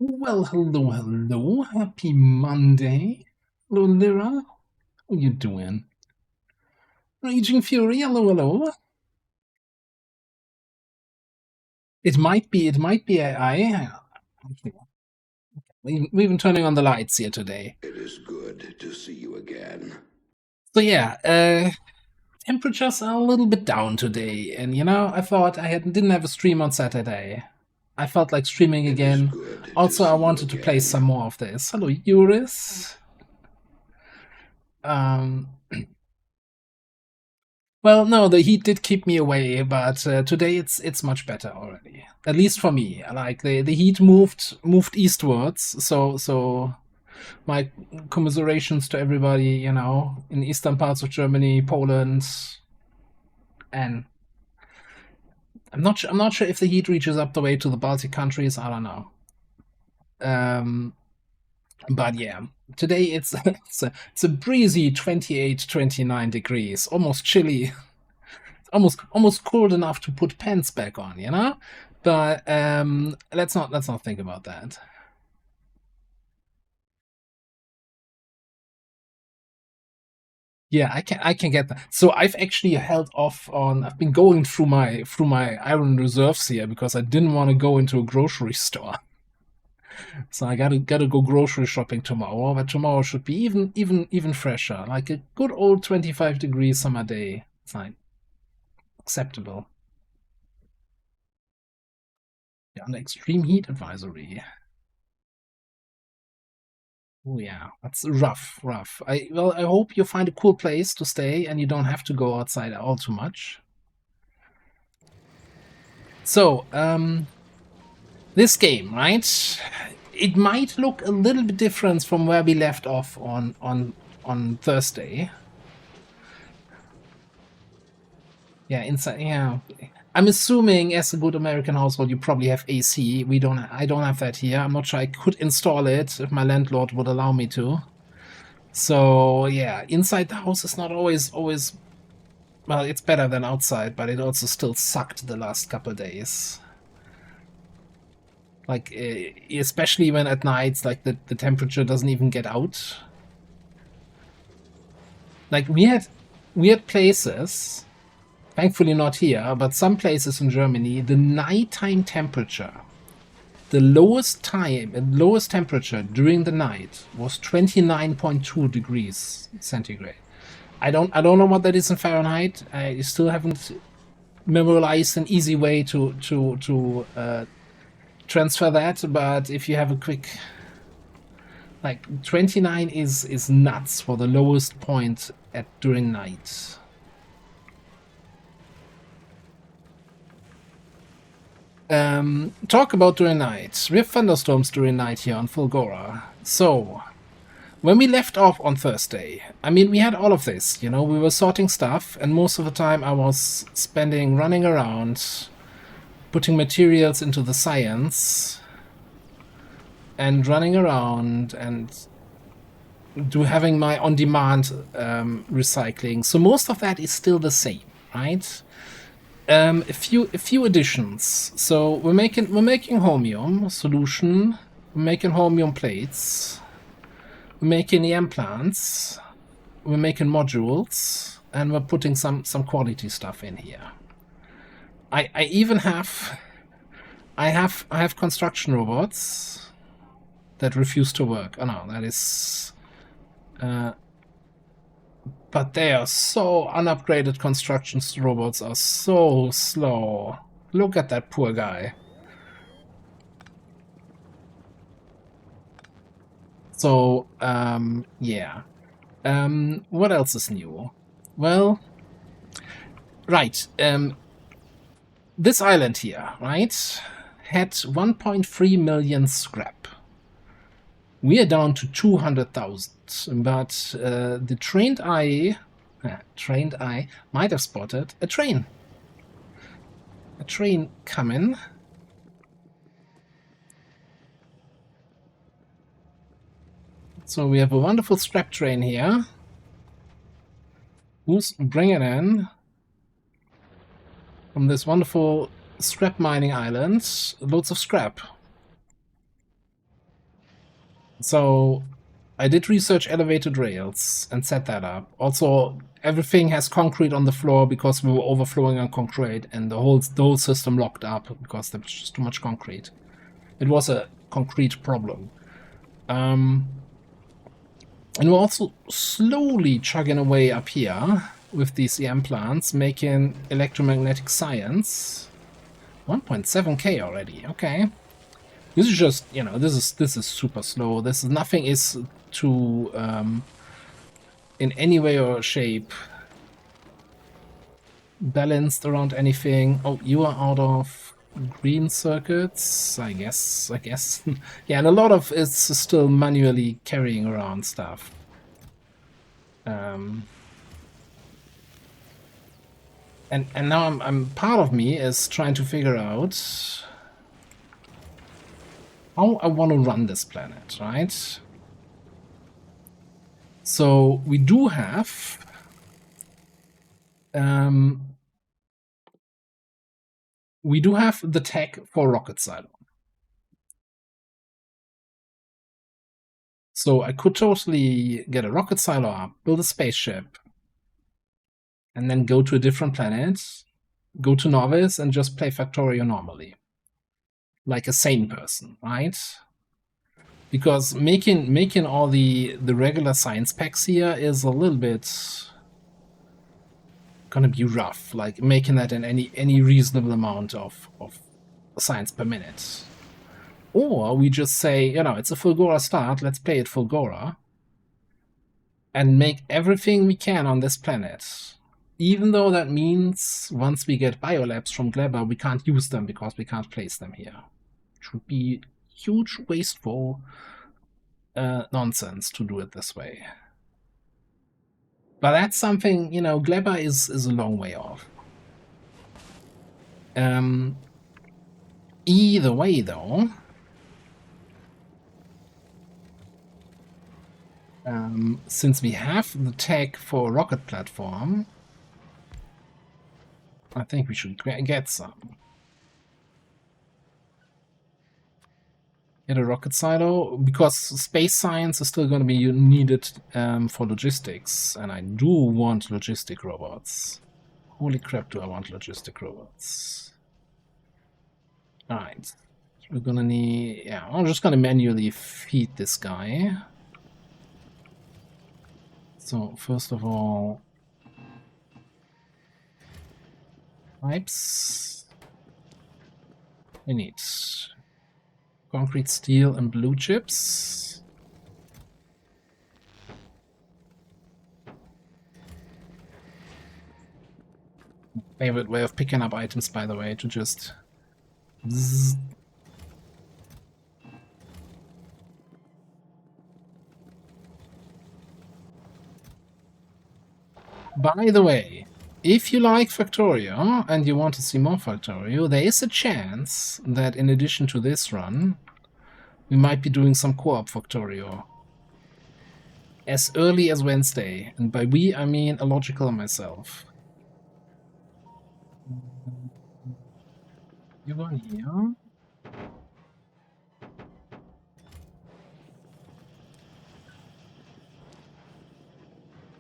Well, hello, hello. Happy Monday. Hello, Lyra. How you doing? Raging Fury, hello, hello. It might be AI. We've been turning on the lights here today. It is good to see you again. So yeah, temperatures are a little bit down today, and I thought didn't have a stream on Saturday. I felt like streaming It is again. good to Also, I see you wanted to play again. some more of this. Hello, Eurus. Um, Well, no, the heat did keep me away, but today it's much better already. At least for me. Like the heat moved eastwards, so my commiserations to everybody, in eastern parts of Germany, Poland, and I'm not sure if the heat reaches up the way to the Baltic countries. I don't know. Um, but yeah, today it's it's a breezy 28, 29 degrees, almost chilly. Almost cold enough to put pants back on. But let's not think about that. Yeah, I can get that. So I've actually held off on. I've been going through my iron reserves here because I didn't want to go into a grocery store. So I gotta go grocery shopping tomorrow. But tomorrow should be even fresher, like a good old 25-degree summer day. It's like acceptable. Yeah, on the extreme heat advisory. Oh yeah, that's rough, rough. I hope you find a cool place to stay and you don't have to go outside all too much. So, this game, right? It might look a little bit different from where we left off on Thursday. Yeah, inside. Yeah, I'm assuming as a good American household, you probably have AC. We don't. I don't have that here. I'm not sure I could install it if my landlord would allow me to. So yeah, inside the house is not always. Well, it's better than outside, but it also still sucked the last couple days. Like, especially when at nights, like the temperature doesn't even get out. Like we had places, thankfully not here, but some places in Germany, the nighttime temperature, the lowest temperature during the night was 29.2 degrees centigrade. I don't know what that is in Fahrenheit. I still haven't memorize an easy way to transfer that, but if you have a quick, like, 29 is nuts for the lowest point at during night. Talk about during night. We have thunderstorms during night here on Fulgora. So when we left off on Thursday, I mean, we had all of this, we were sorting stuff, and most of the time I was spending running around putting materials into the science and running around and having my on-demand recycling. So most of that is still the same, right? A few additions. So we're making holmium solution. We're making holmium plates. We're making EM plants. We're making modules, and we're putting some quality stuff in here. I even have I have construction robots that refuse to work. Oh no, that is. But they are so unupgraded. Construction robots are so slow. Look at that poor guy. So, yeah. What else is new? Well, right. This island here, right, had 1.3 million scrap. We are down to 200,000, but the trained eye might have spotted a train. A train coming. So we have a wonderful scrap train here. Who's bringing in from this wonderful scrap mining island loads of scrap. So I did research elevated rails and set that up. Also, everything has concrete on the floor because we were overflowing on concrete, and the whole system locked up because there was just too much concrete. It was a concrete problem. And we're also slowly chugging away up here with these EM plants, making electromagnetic science. 1.7k already. Okay. This is just, you know, this is super slow. This is nothing is to in any way or shape balanced around anything. Oh, you are out of green circuits, I guess. Yeah, and a lot of it's still manually carrying around stuff. And now I'm part of me is trying to figure out how I want to run this planet, right? So we do have the tech for rocket silo. So I could totally get a rocket silo up, build a spaceship, and then go to a different planet, go to Novice, and just play Factorio normally. Like a sane person, right? Because making all the regular science packs here is a little bit gonna be rough. Like making that in any reasonable amount of science per minute. Or we just say, you know, it's a Fulgora start, let's play it Fulgora. And make everything we can on this planet. Even though that means once we get biolabs from Gleba, we can't use them because we can't place them here. It would be huge wasteful nonsense to do it this way. But that's something, you know, Gleba is a long way off. Either way, though, since we have the tech for a rocket platform, I think we should get some. Get a rocket silo, because space science is still going to be needed for logistics, and I do want logistic robots. Holy crap, do I want logistic robots. Alright. We're gonna need... yeah, I'm just gonna manually feed this guy. So, first of all... pipes. We need concrete, steel, and blue chips. Favorite way of picking up items, by the way, to just... zzz. By the way, if you like Factorio and you want to see more Factorio, there is a chance that in addition to this run, we might be doing some co-op Factorio as early as Wednesday. And by we, I mean Illogical and myself. You go in here.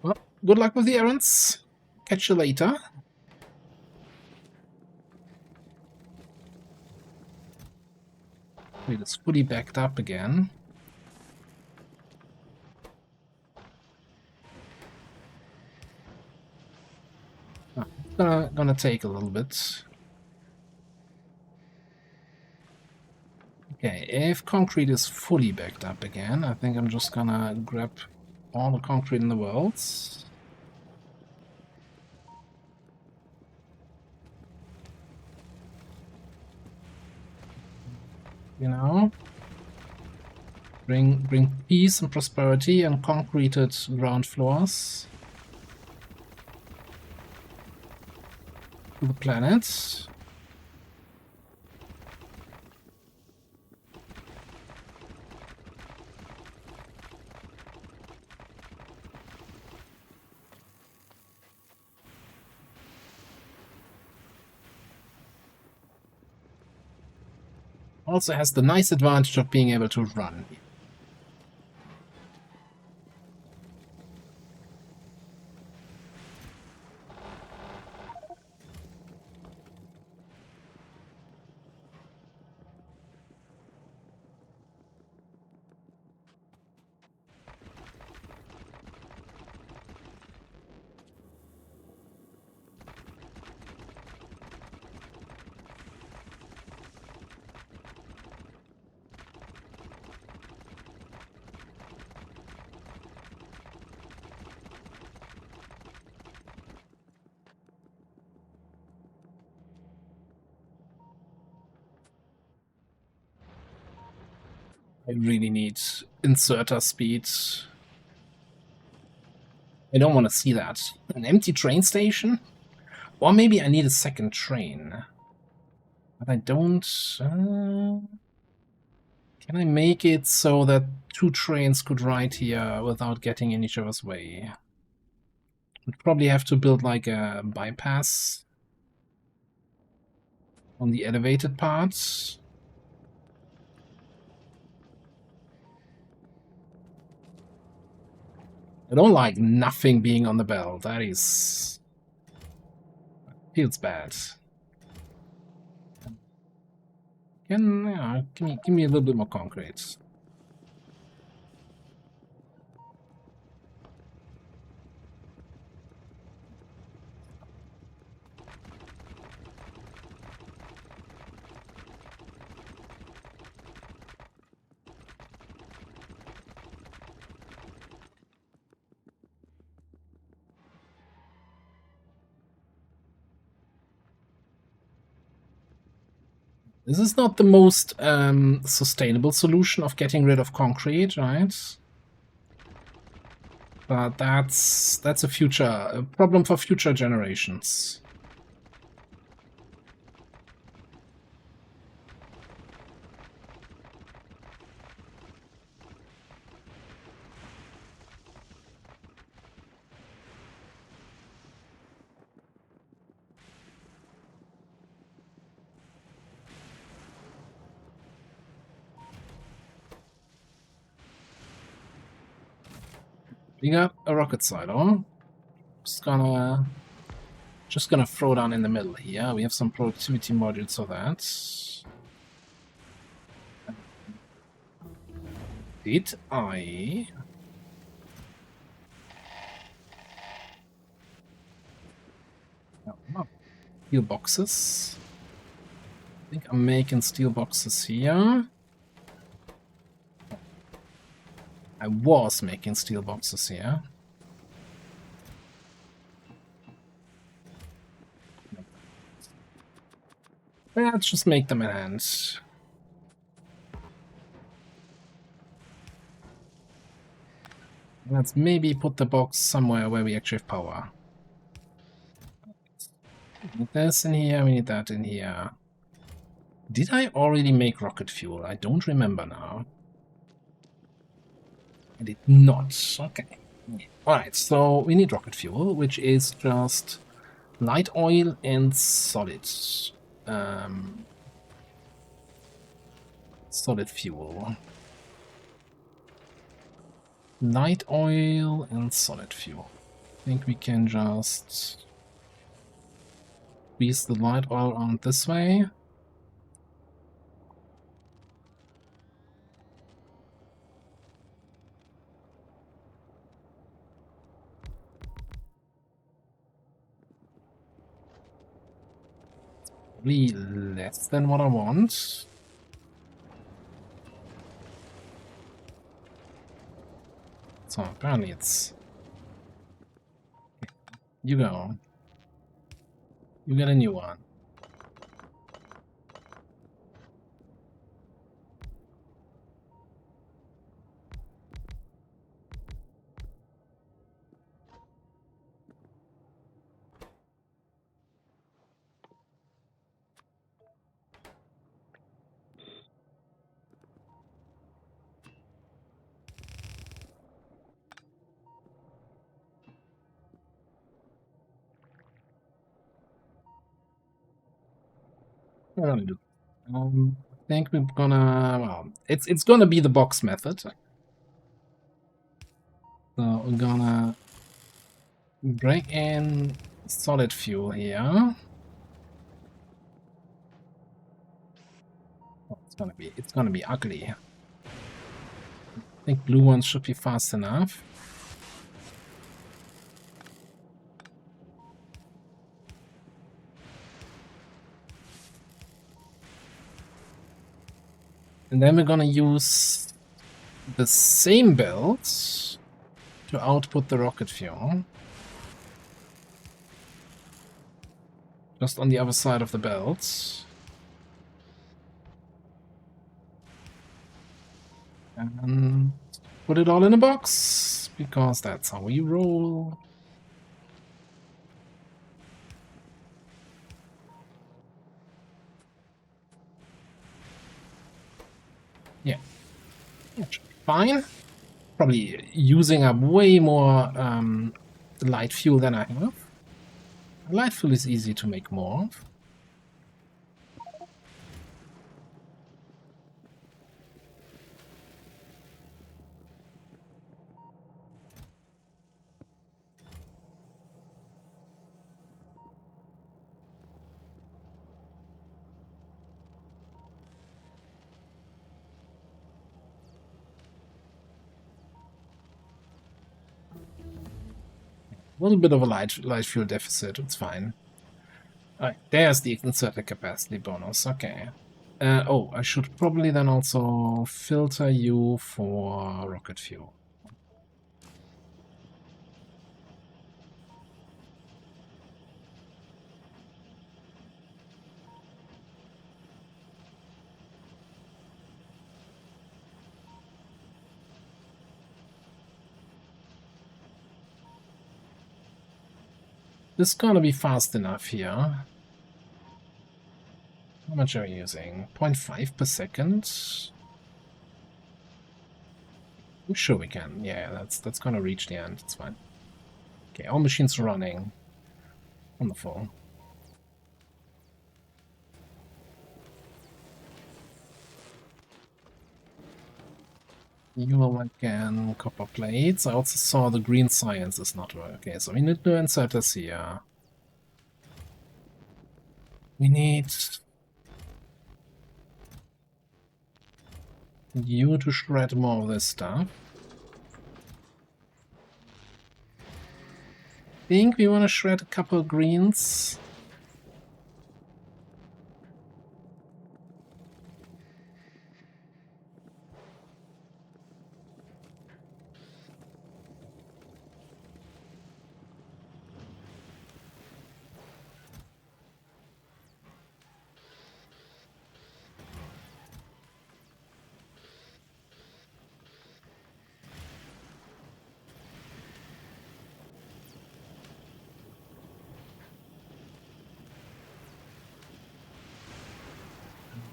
Well, good luck with the errands. Catch you later. Wait, it's fully backed up again. Oh, it's gonna take a little bit. Okay, if concrete is fully backed up again, I think I'm just gonna grab all the concrete in the world. You know? Bring peace and prosperity and concreted ground floors to the planet. Also has the nice advantage of being able to run. I really need inserter speed. I don't want to see that. An empty train station? Or maybe I need a second train. But I don't... can I make it so that two trains could ride here without getting in each other's way? Would probably have to build like a bypass on the elevated part. I don't like nothing being on the belt. That is... feels bad. Give me a little bit more concrete. This is not the most sustainable solution of getting rid of concrete, right? But that's a problem for future generations. We got a rocket silo. Just gonna throw down in the middle here. We have some productivity modules for that. Did I? No, steel boxes. I think I'm making steel boxes here. I was making steel boxes here. Let's just make them in hand. Let's maybe put the box somewhere where we actually have power. We need this in here, we need that in here. Did I already make rocket fuel? I don't remember now. I did not. Okay. Alright, so we need rocket fuel, which is just light oil and solid. Solid fuel. Light oil and solid fuel. I think we can just squeeze the light oil on this way. Probably less than what I want. So apparently it's... You go. You get a new one. What are we gonna do? I think we're gonna... Well, it's gonna be the box method. So we're gonna break in solid fuel here. Oh, it's gonna be ugly. I think blue ones should be fast enough. And then we're gonna use the same belt to output the rocket fuel. Just on the other side of the belt. And put it all in a box, because that's how we roll. Yeah, that should be fine. Probably using up way more light fuel than I have. Light fuel is easy to make more of. A little bit of a light fuel deficit, it's fine. Alright, there's the inserted capacity bonus, okay. Oh, I should probably then also filter you for rocket fuel. This is gonna be fast enough here. How much are we using? 0.5 per second? I'm sure we can. Yeah, that's gonna reach the end. It's fine. Okay, all machines are running. Wonderful. You again, copper plates. I also saw the green science is not working. Okay, so we need to insert this here. We need you to shred more of this stuff. Think we want to shred a couple of greens.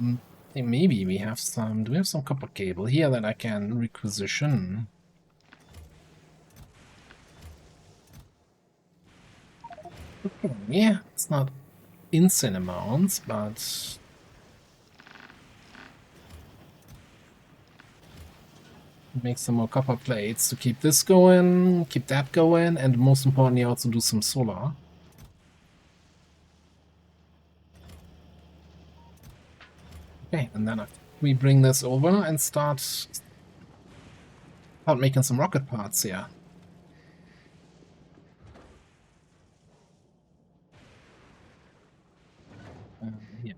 I think maybe we have some. Do we have some copper cable here that I can requisition? Okay, yeah, it's not insane amounts, but make some more copper plates to keep this going, keep that going, and most importantly, also do some solar. Okay, and then we bring this over and start making some rocket parts here. Yeah.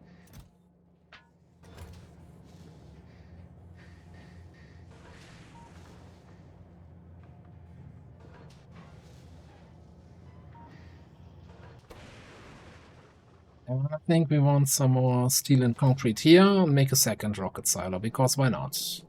And I think we want some more steel and concrete here. Make a second rocket silo, because why not?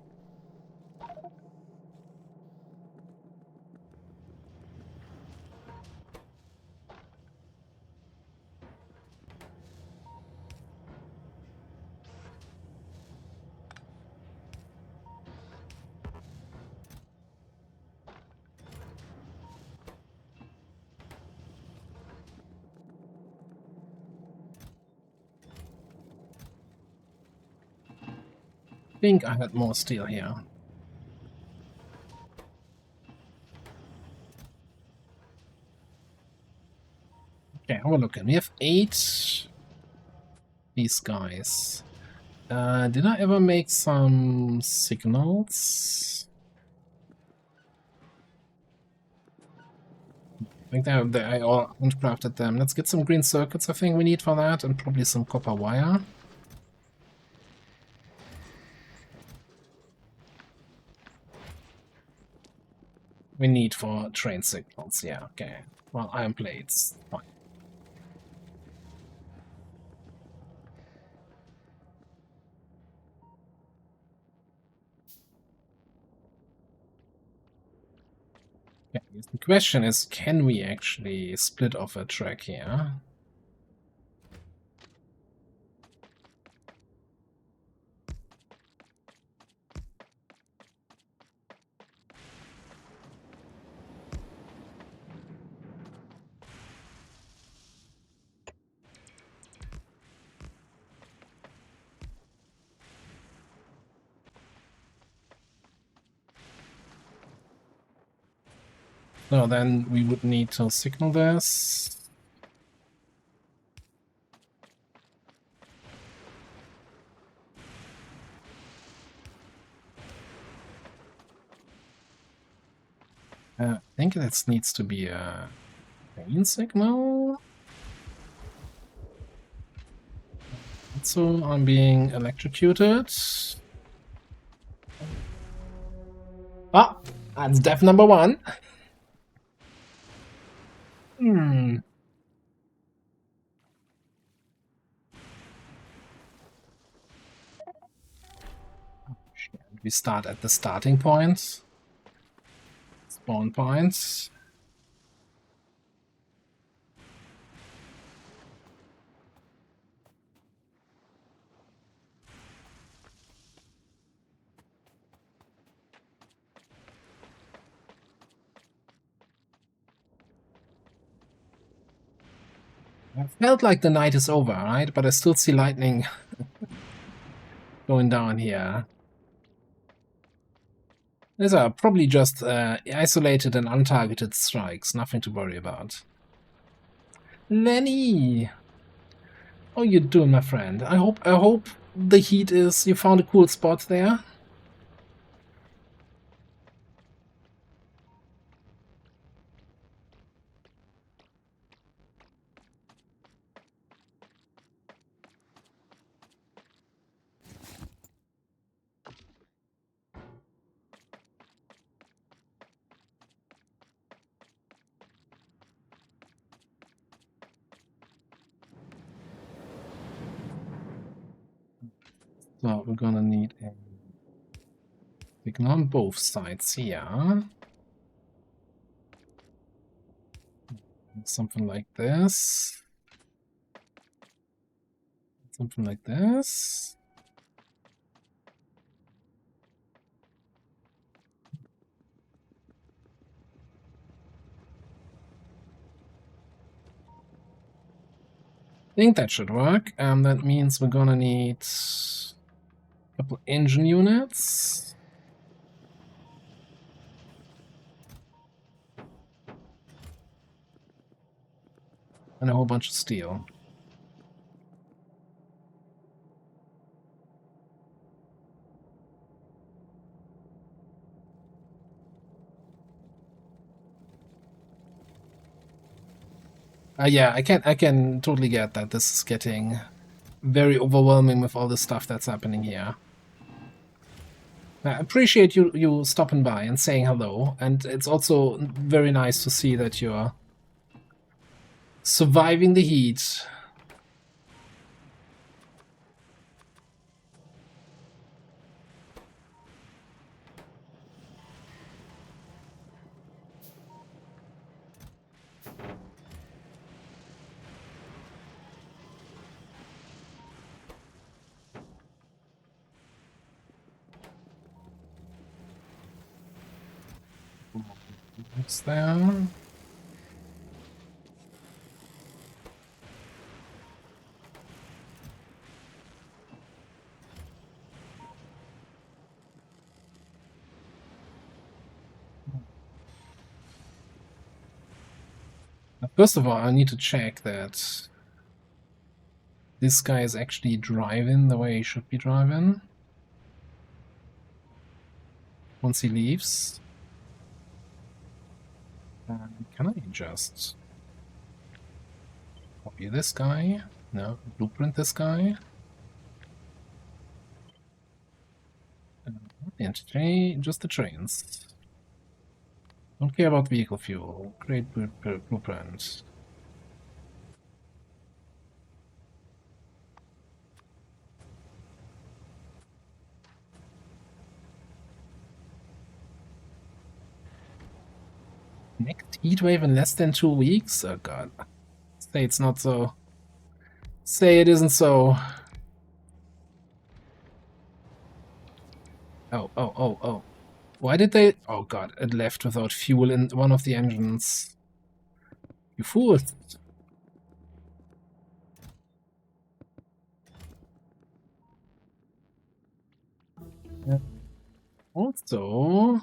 I think I had more steel here. Okay, have a look. We have 8 these guys. Did I ever make some signals? I think I all handcrafted them. Let's get some green circuits, I think we need for that, and probably some copper wire. We need for train signals, yeah, okay. Well, iron plates, fine. Yeah, the question is, can we actually split off a track here? No, then we would need to signal this. I think this needs to be a main signal. So I'm being electrocuted. Ah, that's death number one. Hmm. We start at the starting point. Spawn point. I felt like the night is over, right? But I still see lightning going down here. These are probably just isolated and untargeted strikes, nothing to worry about. Lenny! How you doing, my friend? I hope the heat is... You found a cool spot there? So we're gonna need a signal on both sides here. Something like this. Something like this. I think that should work. That means we're gonna need a couple engine units. And a whole bunch of steel. Yeah, I can totally get that this is getting very overwhelming with all the stuff that's happening here. I appreciate you stopping by and saying hello, and it's also very nice to see that you're surviving the heat. What's there? First of all, I need to check that this guy is actually driving the way he should be driving once he leaves. Can I just copy this guy? No, blueprint this guy. And just the trains. Don't care about vehicle fuel. Create blueprint. Next heat wave in less than 2 weeks? Oh god. Say it's not so. Say it isn't so. Oh. Why did they... Oh god, it left without fuel in one of the engines. You fools. Also...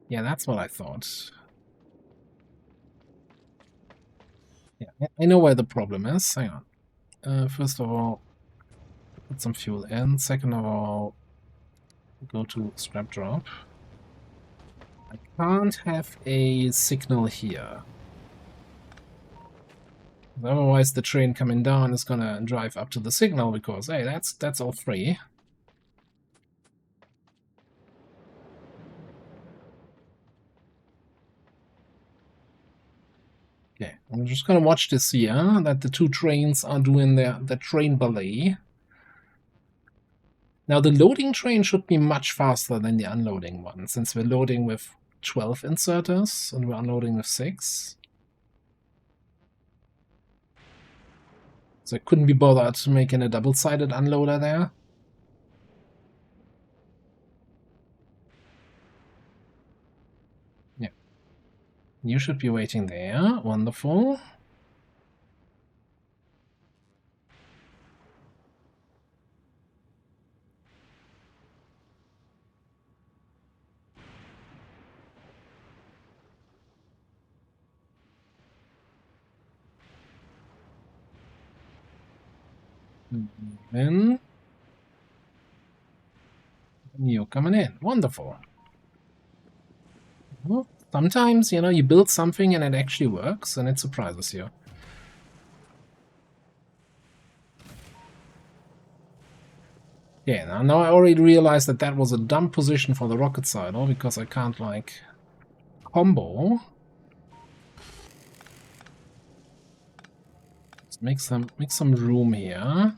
Yeah, that's what I thought. Yeah, I know where the problem is. Hang on. First of all, put some fuel in. Second of all, go to scrap drop. I can't have a signal here. Otherwise the train coming down is gonna drive up to the signal because, hey, that's all free. Okay, I'm just gonna watch this here, that the two trains are doing the train ballet. Now the loading train should be much faster than the unloading one, since we're loading with 12 inserters and we're unloading with 6. So I couldn't be bothered making a double-sided unloader there. Yeah. You should be waiting there. Wonderful. Then you coming in. Wonderful. Well, sometimes, you know, you build something and it actually works and it surprises you. Yeah, now I already realized that that was a dumb position for the rocket side, because I can't, like, combo. Let's make some room here.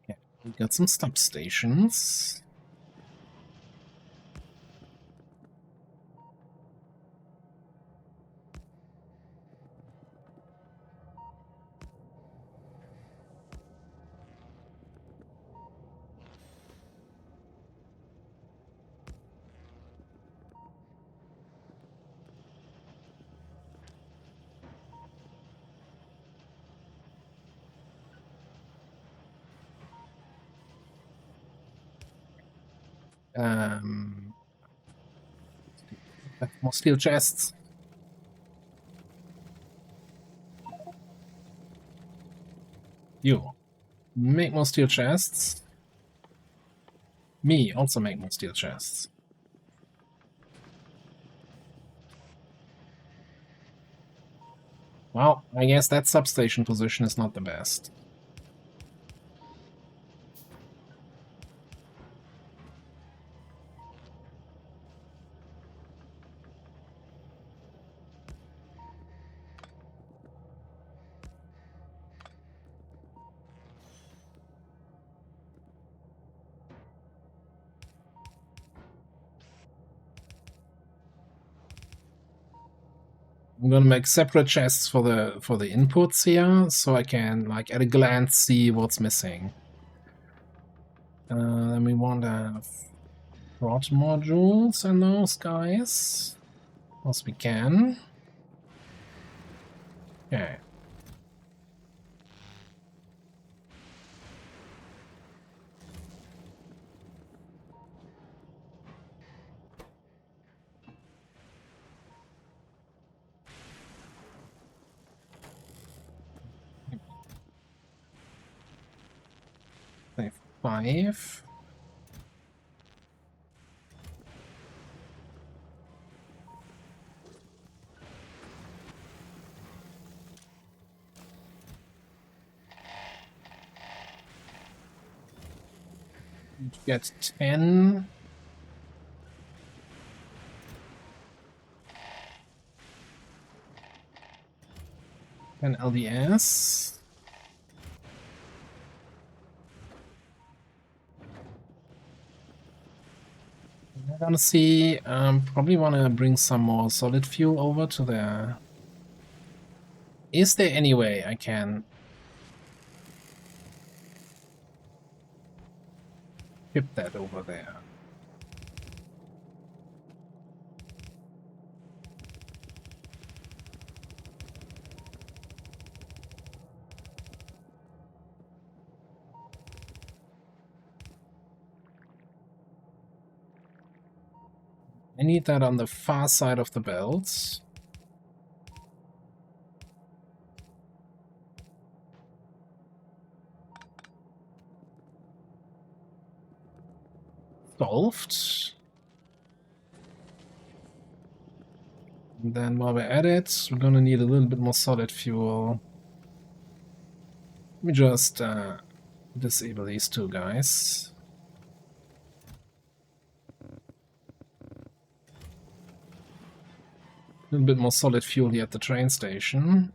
Okay, we got some stop stations. More steel chests. You. Make more steel chests. Me, also make more steel chests. Well, I guess that substation position is not the best. I'm gonna make separate chests for the inputs here, so I can, like, at a glance see what's missing. Then we want to have prod modules in those guys, as we can. Okay. Say 5. Get 10. And LDS. We're gonna see. Probably want to bring some more solid fuel over to there. Is there any way I can ship that over there? I need that on the far side of the belt. Solved. And then while we're at it, we're gonna need a little bit more solid fuel. Let me just disable these two guys. A little bit more solid fuel here at the train station.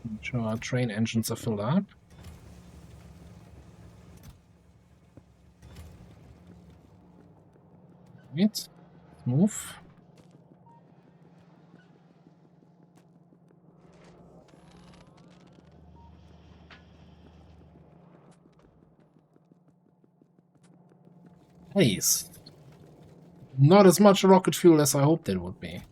Make sure our train engines are filled up. Right. Move. Please. Not as much rocket fuel as I hoped it would be.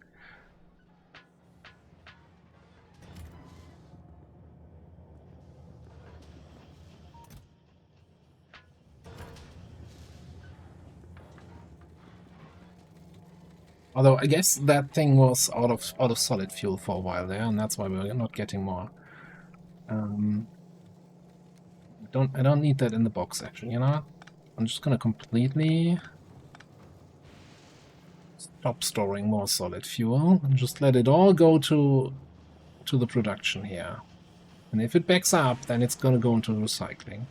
Although I guess that thing was out of solid fuel for a while there, and that's why we're not getting more. I don't need that in the box actually, you know? I'm just gonna completely stop storing more solid fuel and just let it all go to the production here. And if it backs up, then it's gonna go into recycling.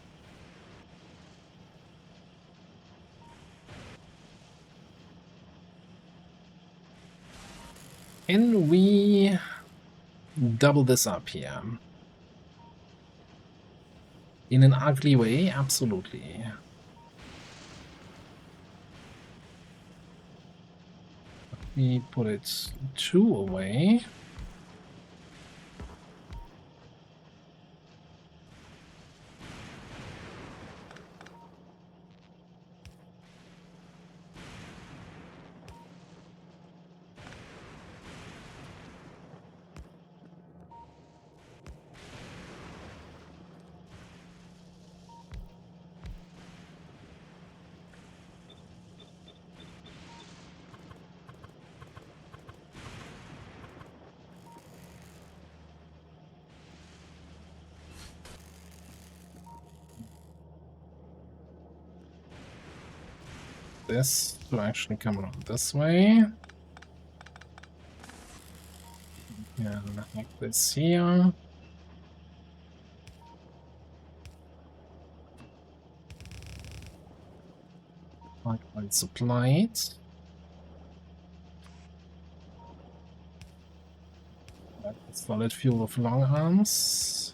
Can we double this up here? In an ugly way? Absolutely. We put it 2 away. This to actually come around this way. And like this here. Likewise supplied. That's solid fuel of long arms.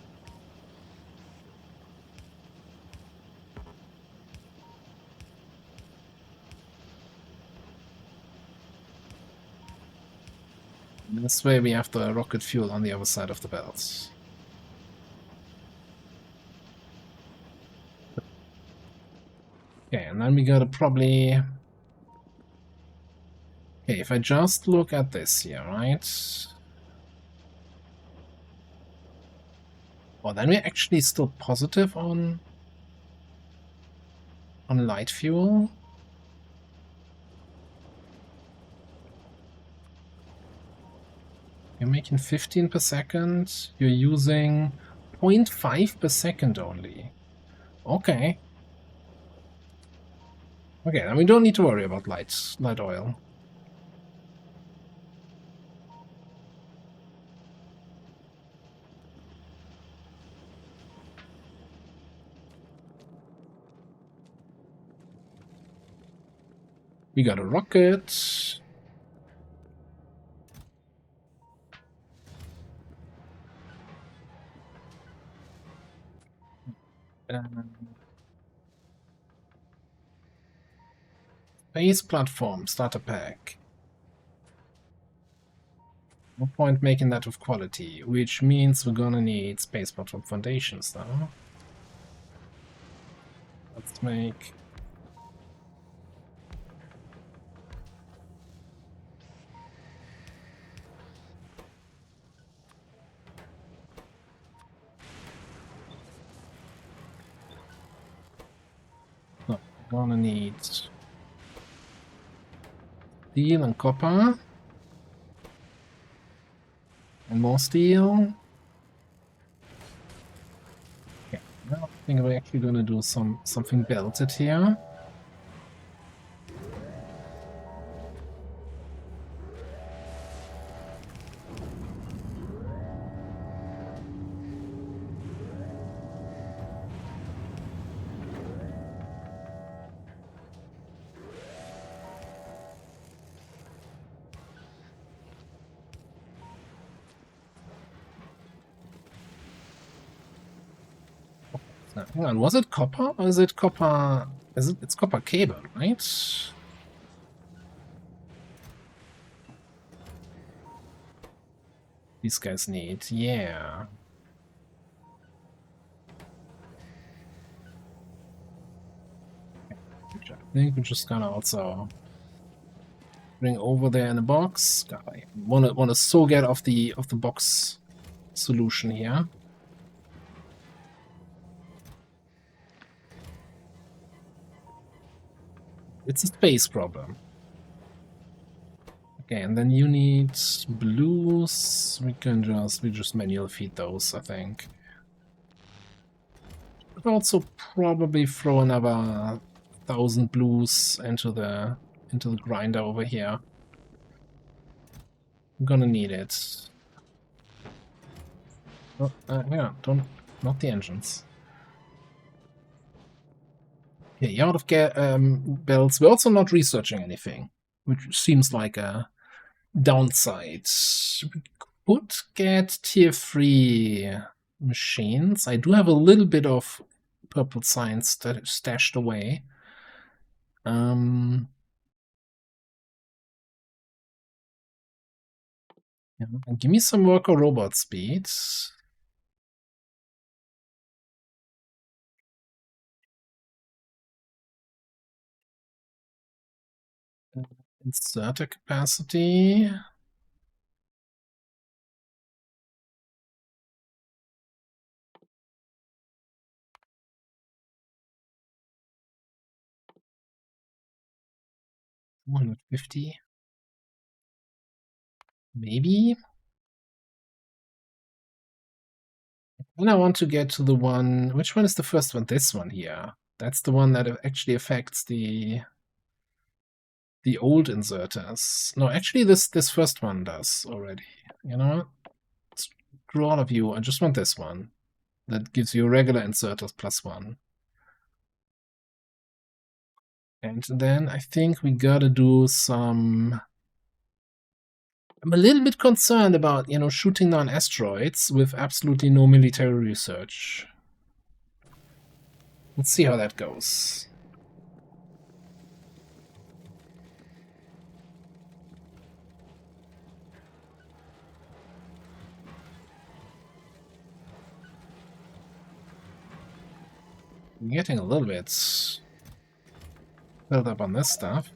This way we have the rocket fuel on the other side of the belt. Okay, and then we gotta probably... Okay, if I just look at this here, right? Well, then we're actually still positive on light fuel. You're making 15 per second. You're using 0.5 per second only. Okay. Okay, then we don't need to worry about light oil. We got a rocket. Space platform starter pack. No point making that of quality, which means we're gonna need space platform foundations now. Let's make... No, we're gonna need steel and copper. And more steel. Yeah, I think we're actually gonna do something belted here. Hang on, was it copper or is it copper? It's copper cable, right? These guys need, yeah. Which I think we're just gonna also bring over there in a box. God, I wanna so get off the box solution here. It's a space problem. Okay, and then you need blues. We just manual feed those, I think. Could also probably throw another 1,000 blues into the grinder over here. I'm gonna need it. Oh, yeah, not the engines. Okay, out of bells. We're also not researching anything, which seems like a downside. We could get tier 3 machines. I do have a little bit of purple science that is stashed away. Yeah, and give me some worker robot speed. Inserter capacity. $150. Maybe. And I want to get to the one. Which one is the first one? This one here. That's the one that actually affects the old inserters. No, actually, this first one does already. You know what? Screw all of you. I just want this one. That gives you regular inserters +1. And then I think we gotta do some... I'm a little bit concerned about, shooting down asteroids with absolutely no military research. Let's see how that goes. I'm getting a little bit filled up on this stuff.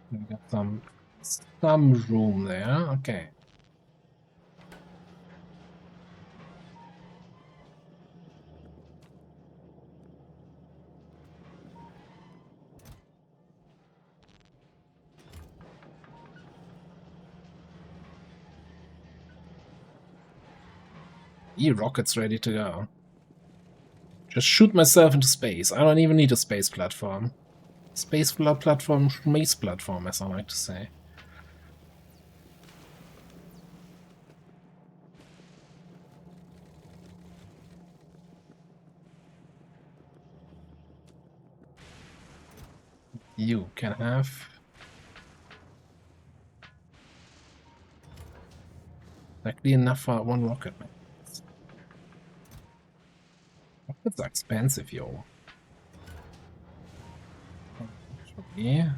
We got some room there. Okay. E-rocket's ready to go. Just shoot myself into space. I don't even need a space platform. Space platform, schmace platform, as I like to say. You can have... Exactly enough for one rocket. Rockets are expensive, yo. Yeah.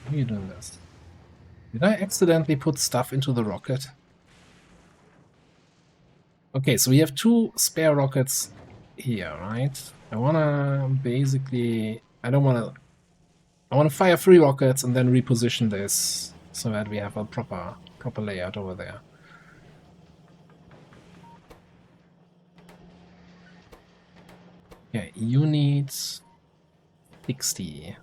How are you doing this? Did I accidentally put stuff into the rocket? Okay, so we have 2 spare rockets here, right? I wanna basically... I wanna fire 3 rockets and then reposition this so that we have a proper layout over there. Yeah, you need 60.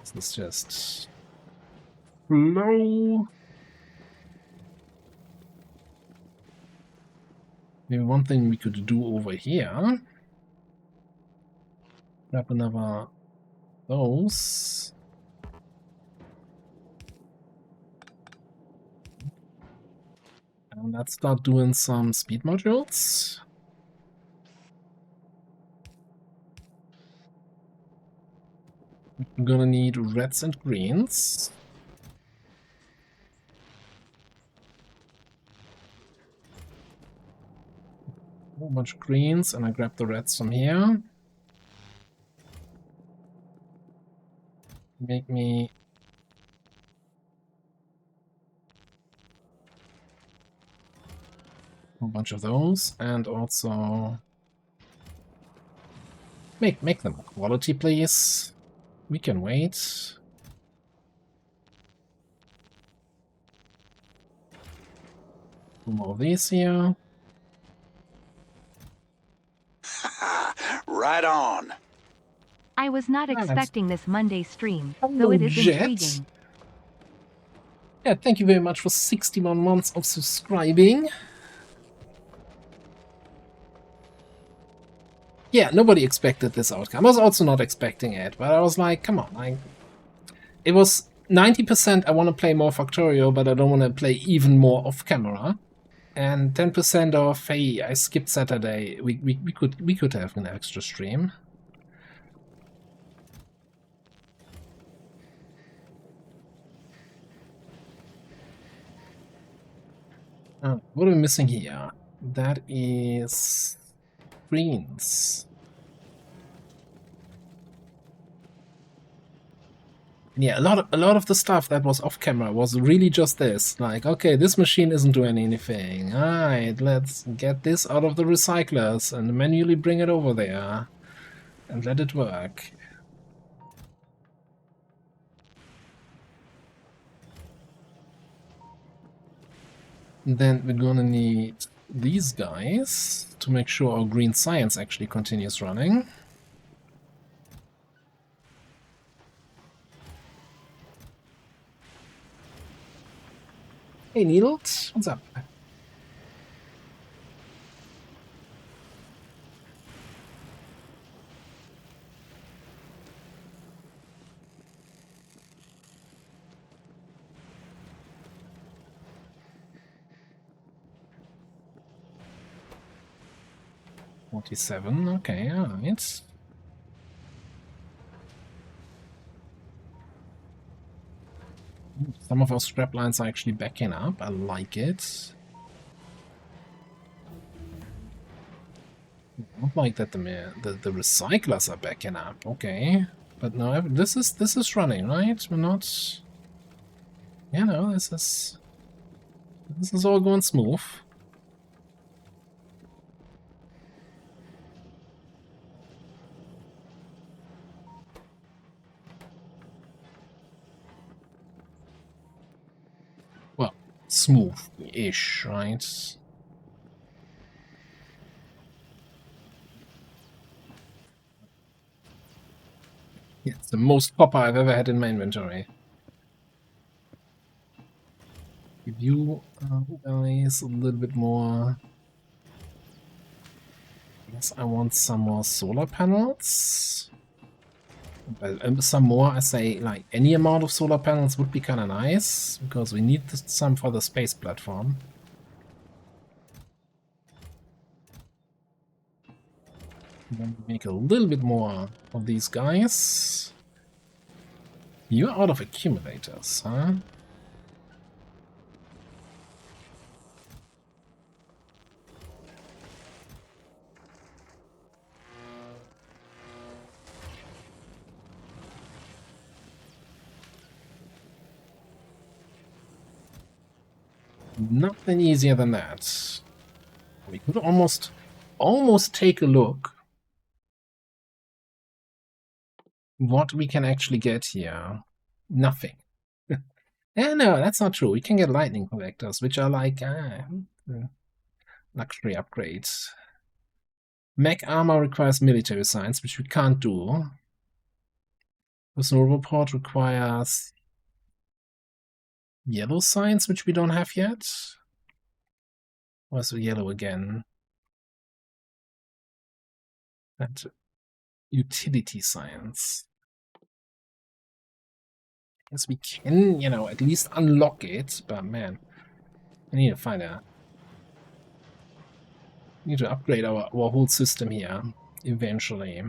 This is just low. Maybe one thing we could do over here. Grab another those. And let's start doing some speed modules. I'm gonna need reds and greens. A whole bunch of greens, and I grab the reds from here. Make me a whole bunch of those, and also make them quality, please. We can wait. Two more of these here. Right on. I was not that's- expecting this Monday stream, Hello, though it is Jet. intriguing. Yeah, thank you very much for 61 months of subscribing. Yeah, nobody expected this outcome. I was also not expecting it, but I was like, come on. It was 90% I want to play more Factorio, but I don't want to play even more off camera. And 10% of, hey, I skipped Saturday. We could have an extra stream. What are we missing here? That is greens. Yeah, a lot of the stuff that was off camera was really just this. Like, okay, this machine isn't doing anything. Alright, let's get this out of the recyclers and manually bring it over there and let it work. Then we're gonna need these guys to make sure our green science actually continues running. Hey, Needles, what's up? $47, okay, alright. Some of our scrap lines are actually backing up. I like it. Not like that the recyclers are backing up. Okay, but no, this is running, right? We're not. Yeah, no, this is all going smooth. Well, smooth-ish, right? Yeah, it's the most copper I've ever had in my inventory. Give you guys a little bit more. I guess I want some more solar panels. Some more, I say, like, any amount of solar panels would be kind of nice, because we need some for the space platform. Then make a little bit more of these guys. You're out of accumulators, huh? Nothing easier than that. We could almost take a look what we can actually get here. Nothing. Yeah, no, that's not true. We can get lightning collectors, which are like luxury upgrades. Mech armor requires military science, which we can't do. Personal report requires yellow science, which we don't have yet. Where's the yellow again? That utility science. Guess we can, you know, at least unlock it, but man, I need to find a... need to upgrade our whole system here, eventually.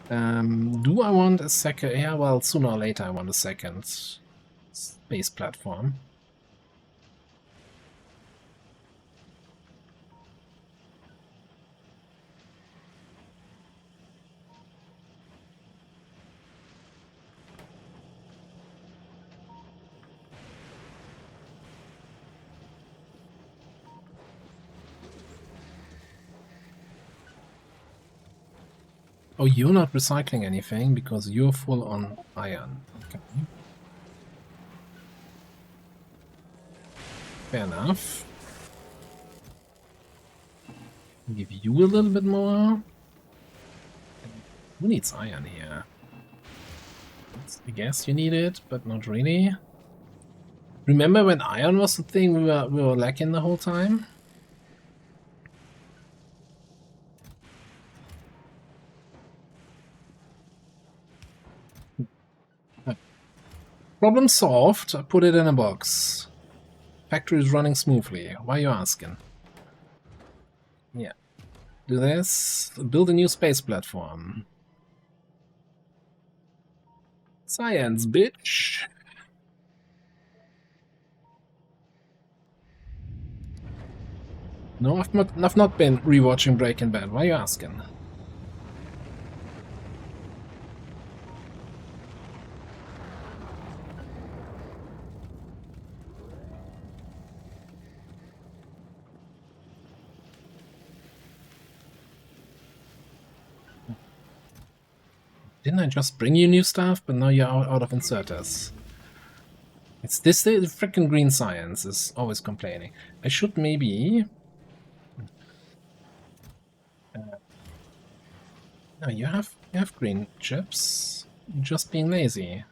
Do I want a second... yeah, well, sooner or later I want a second space platform. Oh, you're not recycling anything because you're full on iron. Okay. Fair enough. Give you a little bit more. Who needs iron here? I guess you need it, but not really. Remember when iron was the thing we were lacking the whole time? Problem solved. I put it in a box. Factory is running smoothly. Why are you asking? Yeah. Do this. Build a new space platform. Science, bitch. No, I've not been rewatching Breaking Bad. Why are you asking? Didn't I just bring you new stuff? But now you're out of inserters. It's this the freaking green science is always complaining. I should maybe... no, you have green chips. You're just being lazy.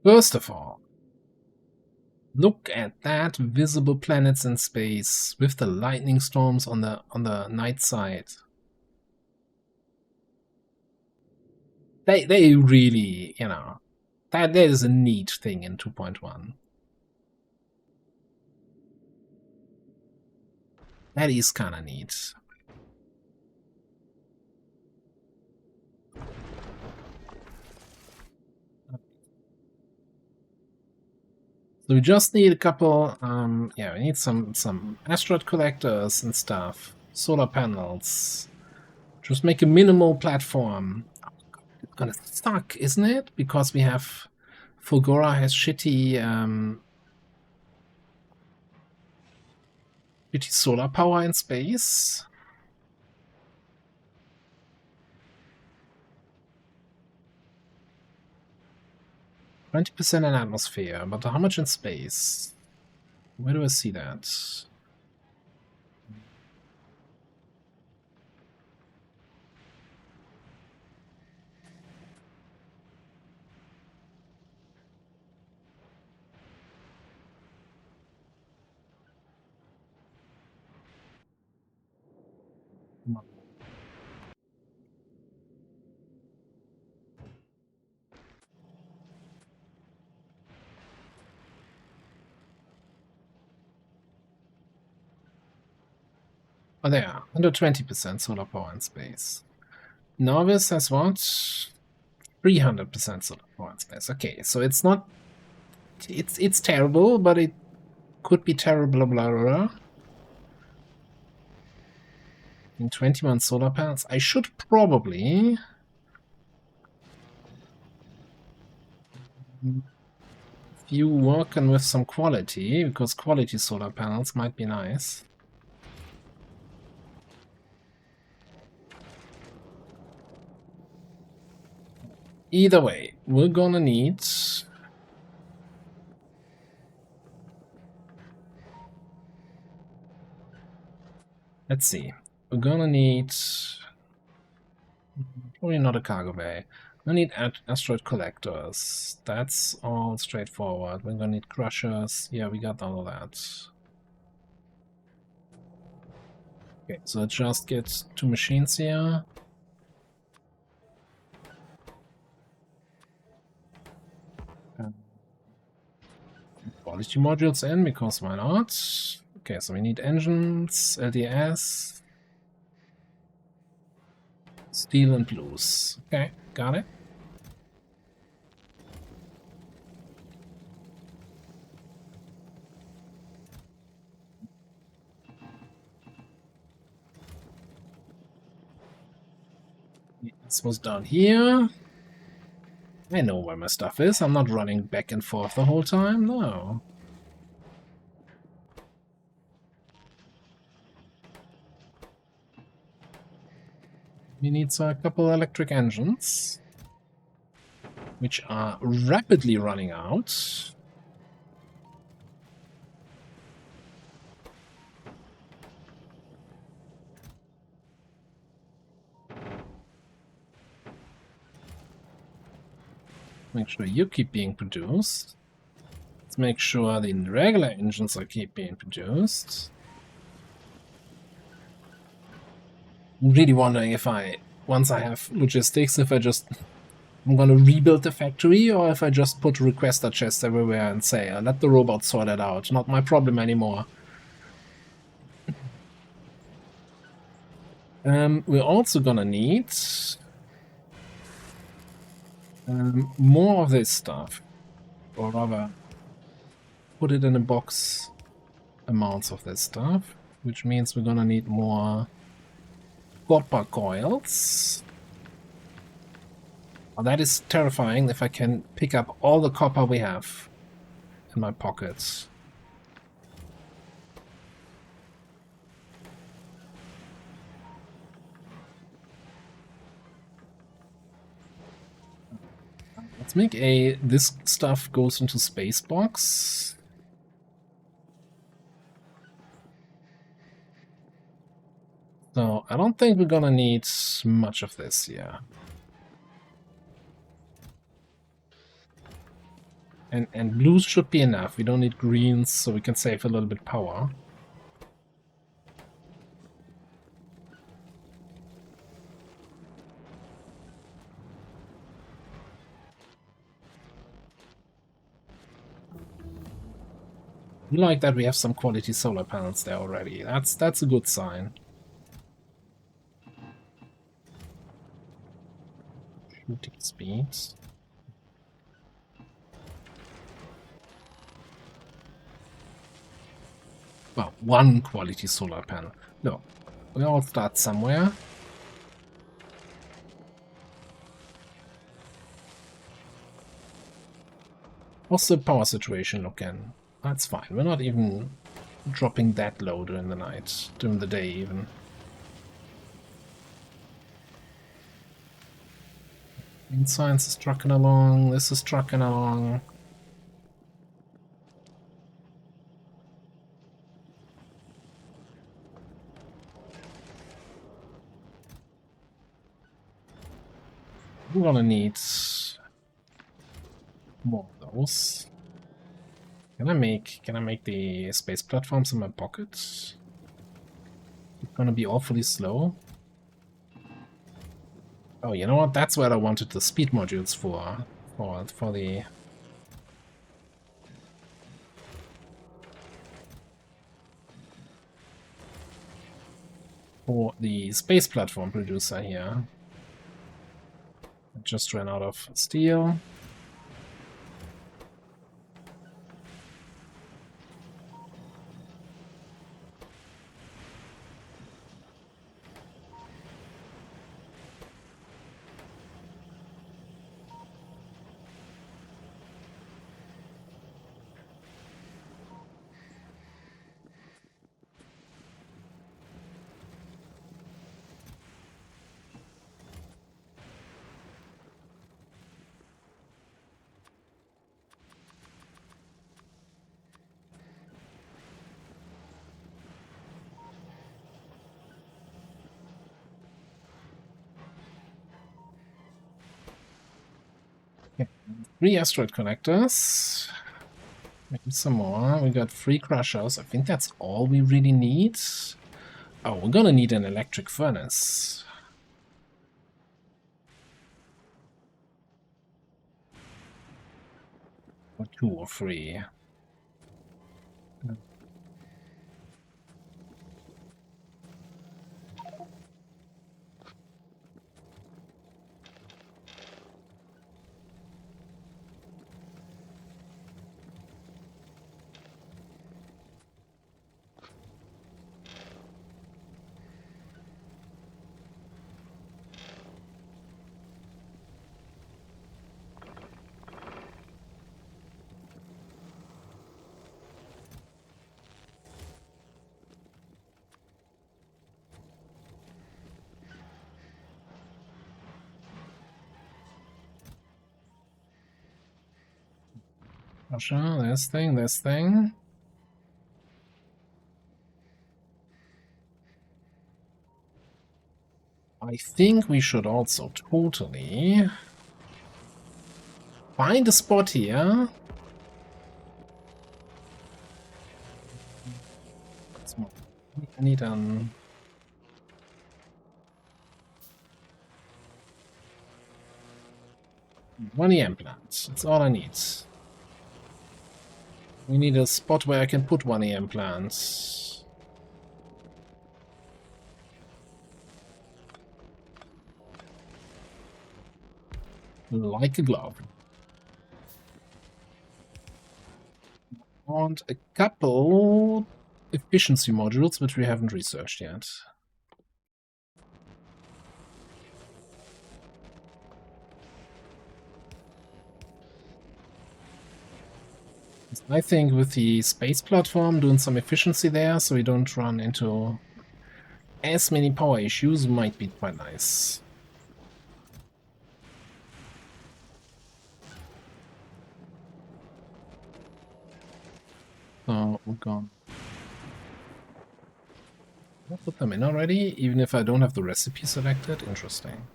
First of all, look at that visible planets in space with the lightning storms on the night side. They really, you know, that is a neat thing in 2.1. That is kind of neat. So we just need a couple, yeah, we need some asteroid collectors and stuff. Solar panels. Just make a minimal platform. It's gonna suck, isn't it? Because we have... Fulgora has shitty, shitty solar power in space. %, in atmosphere, but how much in space? Where do I see that? Oh, there, 120% solar power in space. Novice has what? 300% solar power in space. Okay, so it's not... It's terrible, but it could be terrible, blah, blah, blah. In 21 solar panels, I should probably... If you working with some quality, because quality solar panels might be nice. Either way, we're gonna need... Let's see. We're gonna need... Probably not a cargo bay. We need asteroid collectors. That's all straightforward. We're gonna need crushers. Yeah, we got all of that. Okay, so let's just get 2 machines here. Quality modules in, because why not? Okay, so we need engines, LDS, steel and blues. Okay, got it. This was down here. I know where my stuff is. I'm not running back and forth the whole time, no. We need a couple electric engines, which are rapidly running out. Make sure you keep being produced. Let's make sure the regular engines are keep being produced. I'm really wondering if once I have logistics, if I'm gonna rebuild the factory, or if I just put requester chests everywhere and say, let the robots sort it out, not my problem anymore. We're also gonna need more of this stuff, or rather, put it in a box amounts of this stuff, which means we're gonna need more copper coils. Well, that is terrifying if I can pick up all the copper we have in my pockets. Let's make this stuff goes into space box. So I don't think we're gonna need much of this here. And blues should be enough. We don't need greens, so we can save a little bit power. I like that we have some quality solar panels there already. That's a good sign. Shooting speeds. Well, one quality solar panel. No, we all start somewhere. What's the power situation looking? That's fine. We're not even dropping that low during the night, during the day even. Science is trucking along, this is trucking along. We're gonna need more of those. Can I make the space platforms in my pocket? It's gonna be awfully slow. Oh, you know what? That's what I wanted the speed modules for. For the... For the space platform producer here. I just ran out of steel. Okay. 3 asteroid connectors. Maybe some more. We got 3 crushers. I think that's all we really need. Oh, we're gonna need an electric furnace. Or 2 or 3. Crusher, this thing. I think we should also totally find a spot here. I need an... one EM plant. That's all I need. We need a spot where I can put 1 EM plant. Like a glove. And a couple efficiency modules, which we haven't researched yet. I think with the space platform, doing some efficiency there, so we don't run into as many power issues, might be quite nice. So we're gone. I'll put them in already, even if I don't have the recipe selected. Interesting.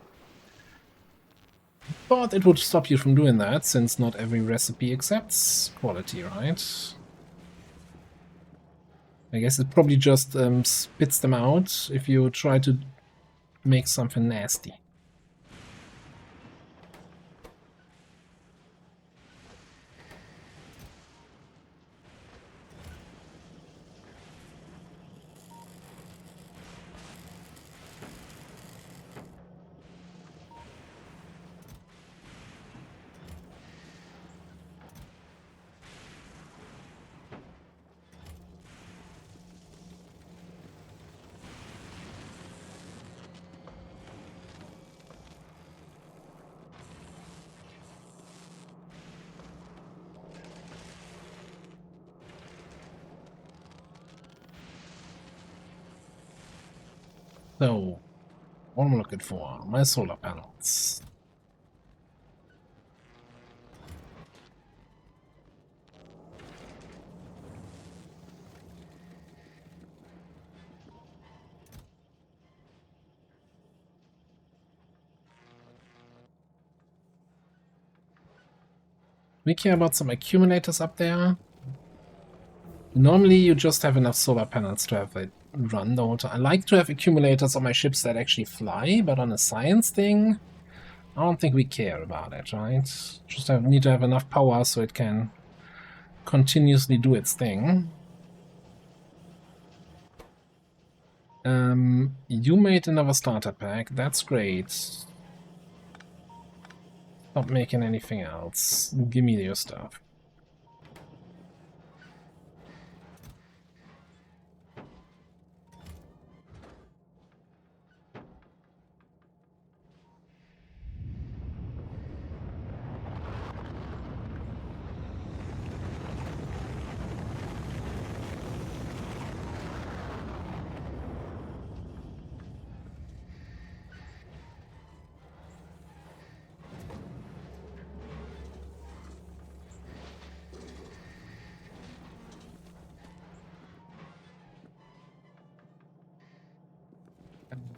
But it would stop you from doing that, since not every recipe accepts quality, right? I guess it probably just spits them out if you try to make something nasty. So, what am I looking for? My solar panels. We care about some accumulators up there. Normally you just have enough solar panels to have it run the whole time. I like to have accumulators on my ships that actually fly, but on a science thing, I don't think we care about it, right? Just need to have enough power so it can continuously do its thing. You made another starter pack. That's great. Stop making anything else. Give me your stuff.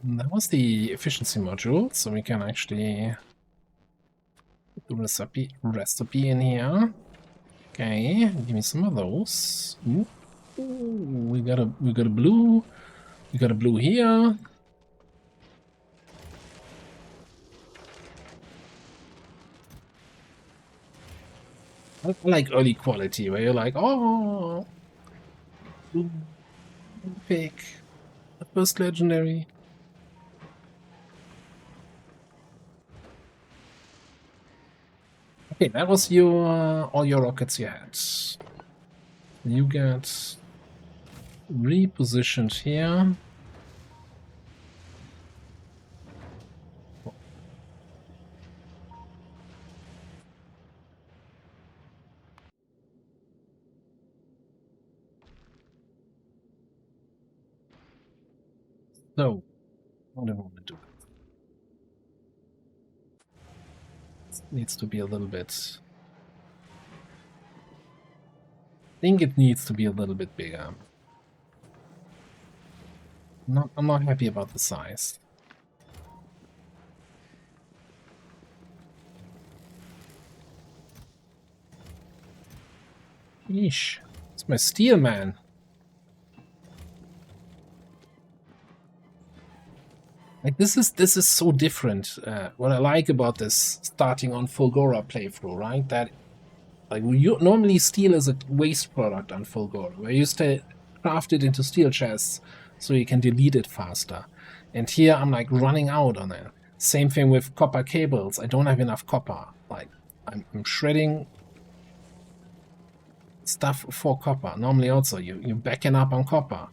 That was the efficiency module, so we can actually do recipe in here. Okay, give me some of those. Ooh, we got a blue. We got a blue here. I like early quality where you're like, oh, blue pick, the first legendary. Okay, that was your all your rockets you had. You get repositioned here. So, what do I want to do? It needs to be a little bit. I think it needs to be a little bit bigger. I'm not happy about the size. Yeesh. It's my steel man. Like this is so different. What I like about this starting on Fulgora playthrough, right? That like normally steel is a waste product on Fulgora, where you stay craft it into steel chests so you can delete it faster. And here I'm like running out on it. Same thing with copper cables. I don't have enough copper. Like I'm shredding stuff for copper. Normally also you're backing up on copper.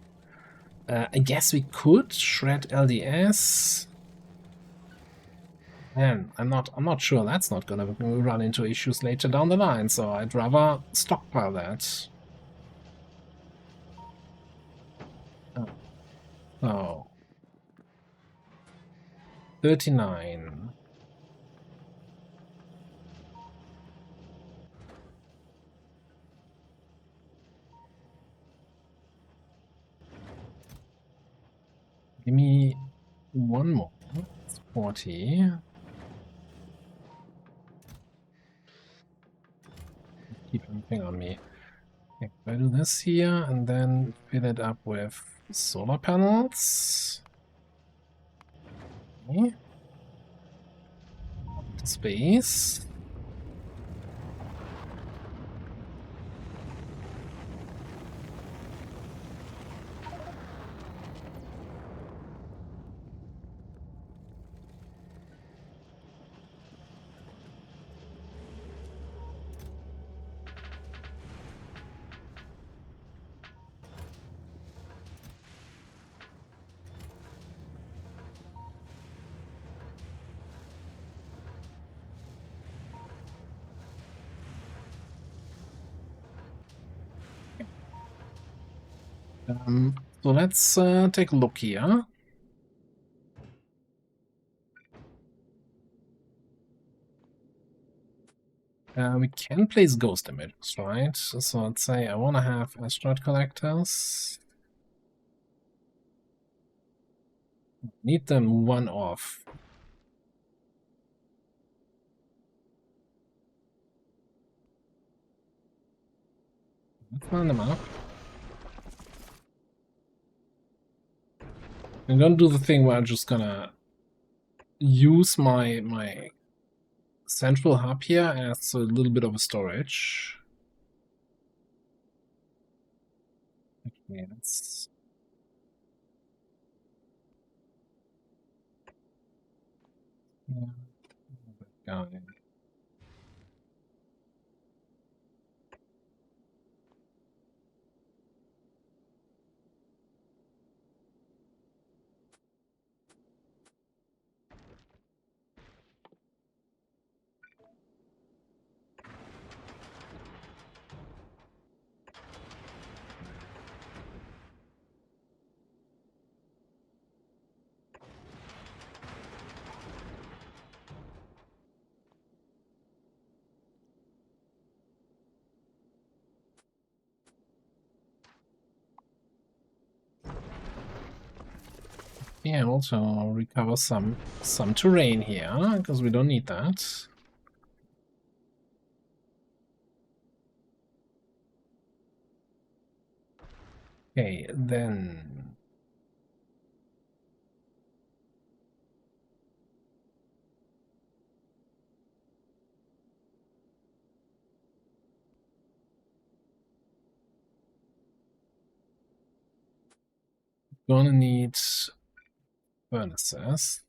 I guess we could shred LDS. Man, I'm not sure that's not gonna run into issues later down the line, so I'd rather stockpile that. Oh. 39. Give me one more. It's 40. Keep everything on me. Okay, I do this here and then fill it up with solar panels. Okay. Space. So let's take a look here. We can place ghost images, right? So let's say I want to have asteroid collectors. Need them one off. Let's line them up. And don't do the thing where I'm just gonna use my central hub here adds a little bit of a storage. Okay, let's... Yeah. Got it. Yeah, also recover some terrain here, because we don't need that. Okay, then... Gonna need furnaces.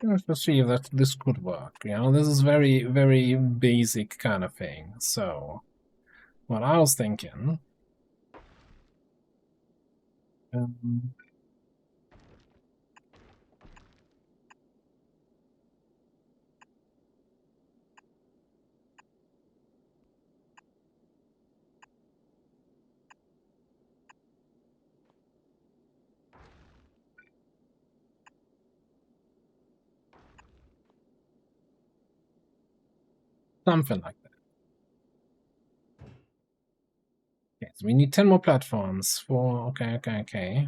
Let's see if that this could work. You know, this is very, very basic kind of thing. So, what I was thinking, um, something like that. Okay, so we need 10 more platforms for. Okay.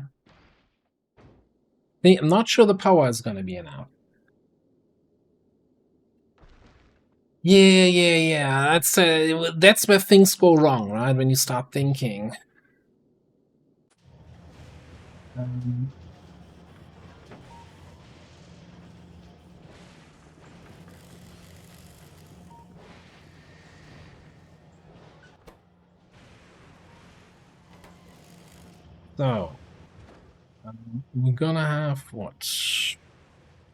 I'm not sure the power is going to be enough. Yeah. That's where things go wrong, right? When you start thinking. So, we're gonna have what?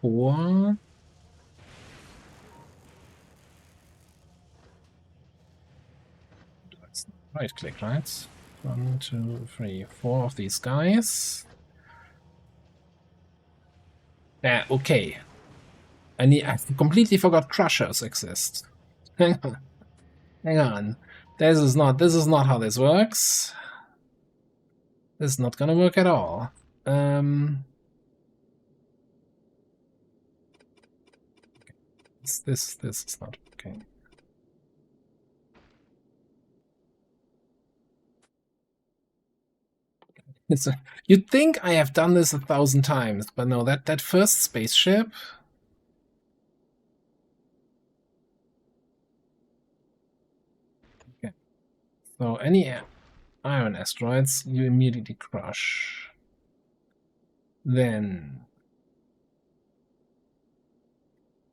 4? Right click, right? 1, 2, 3, 4 of these guys. Yeah, okay. I completely forgot crushers exist. Hang on. Hang on. This is not how this works. This is not gonna work at all. This is not okay. You'd think I have done this 1,000 times, but no, that first spaceship. Okay. So any iron asteroids, you immediately crush. Then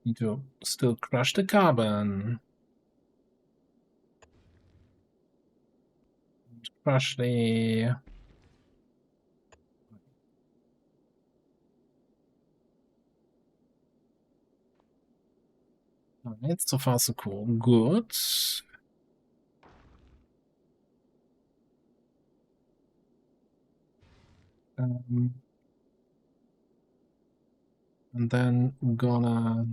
need to still crush the carbon. Crush the... Alright, so far so cool. Good. And then gonna...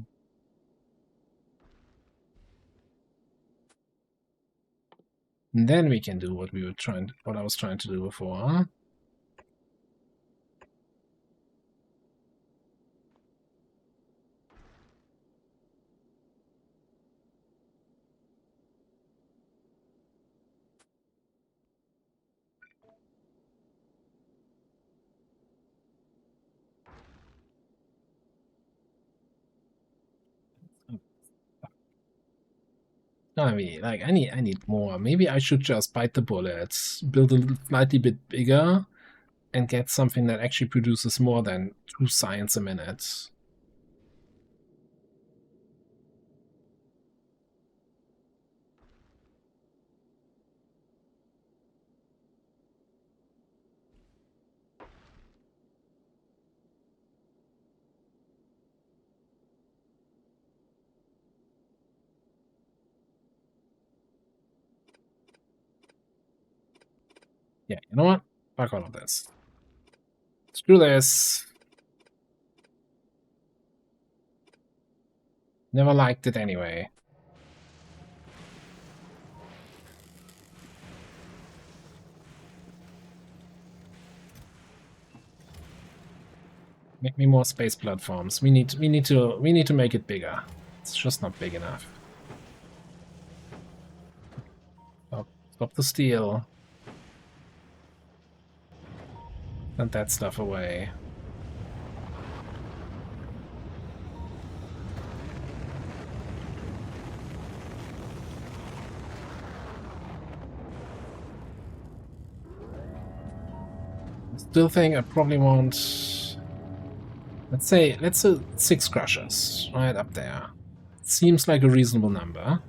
And then we can do what I was trying to do before. I mean, like, I need more. Maybe I should just bite the bullet, build a slightly bit bigger, and get something that actually produces more than 2 science a minute. Yeah, you know what? Fuck all of this. Screw this. Never liked it anyway. Make me more space platforms. We need to make it bigger. It's just not big enough. Stop the steal. Send that stuff away. Still think I probably want, let's say 6 crushers right up there. Seems like a reasonable number.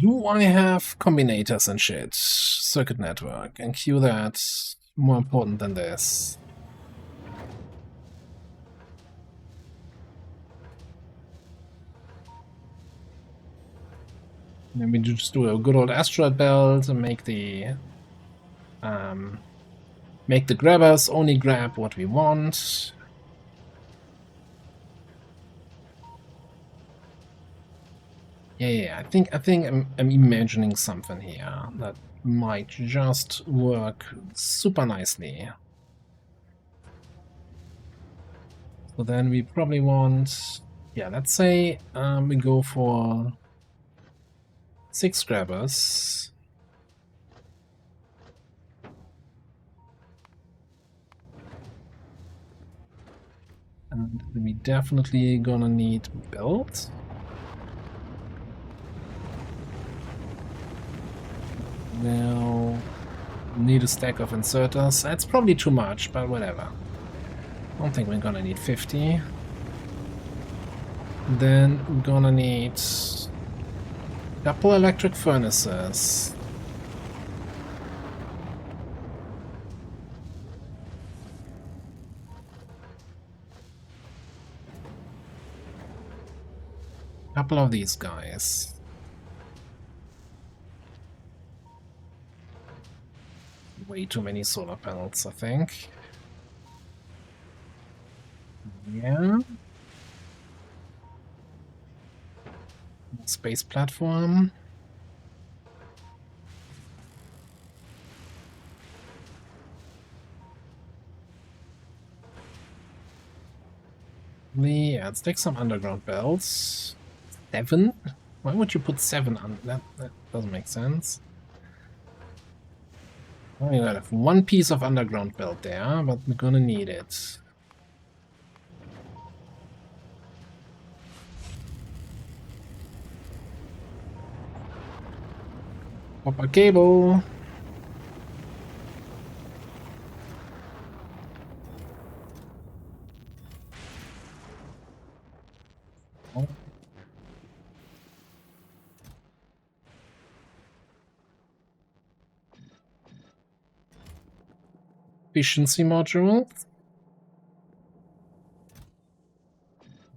Do I have combinators and shit? Circuit network. And queue that. More important than this. Then we just do a good old asteroid belt and make the grabbers only grab what we want. Yeah. I think I'm imagining something here that might just work super nicely. So then we probably want, yeah, let's say we go for 6 grabbers. And we definitely gonna need belts. Now, need a stack of inserters. That's probably too much, but whatever. I don't think we're gonna need 50. Then we're gonna need a couple electric furnaces. A couple of these guys. Way too many solar panels, I think. Yeah. Space platform. Yeah, let's take some underground belts. 7? Why would you put 7 on that? That doesn't make sense. Oh, you have 1 piece of underground belt there, but we're gonna need it. Pop a cable. Oh. Efficiency module.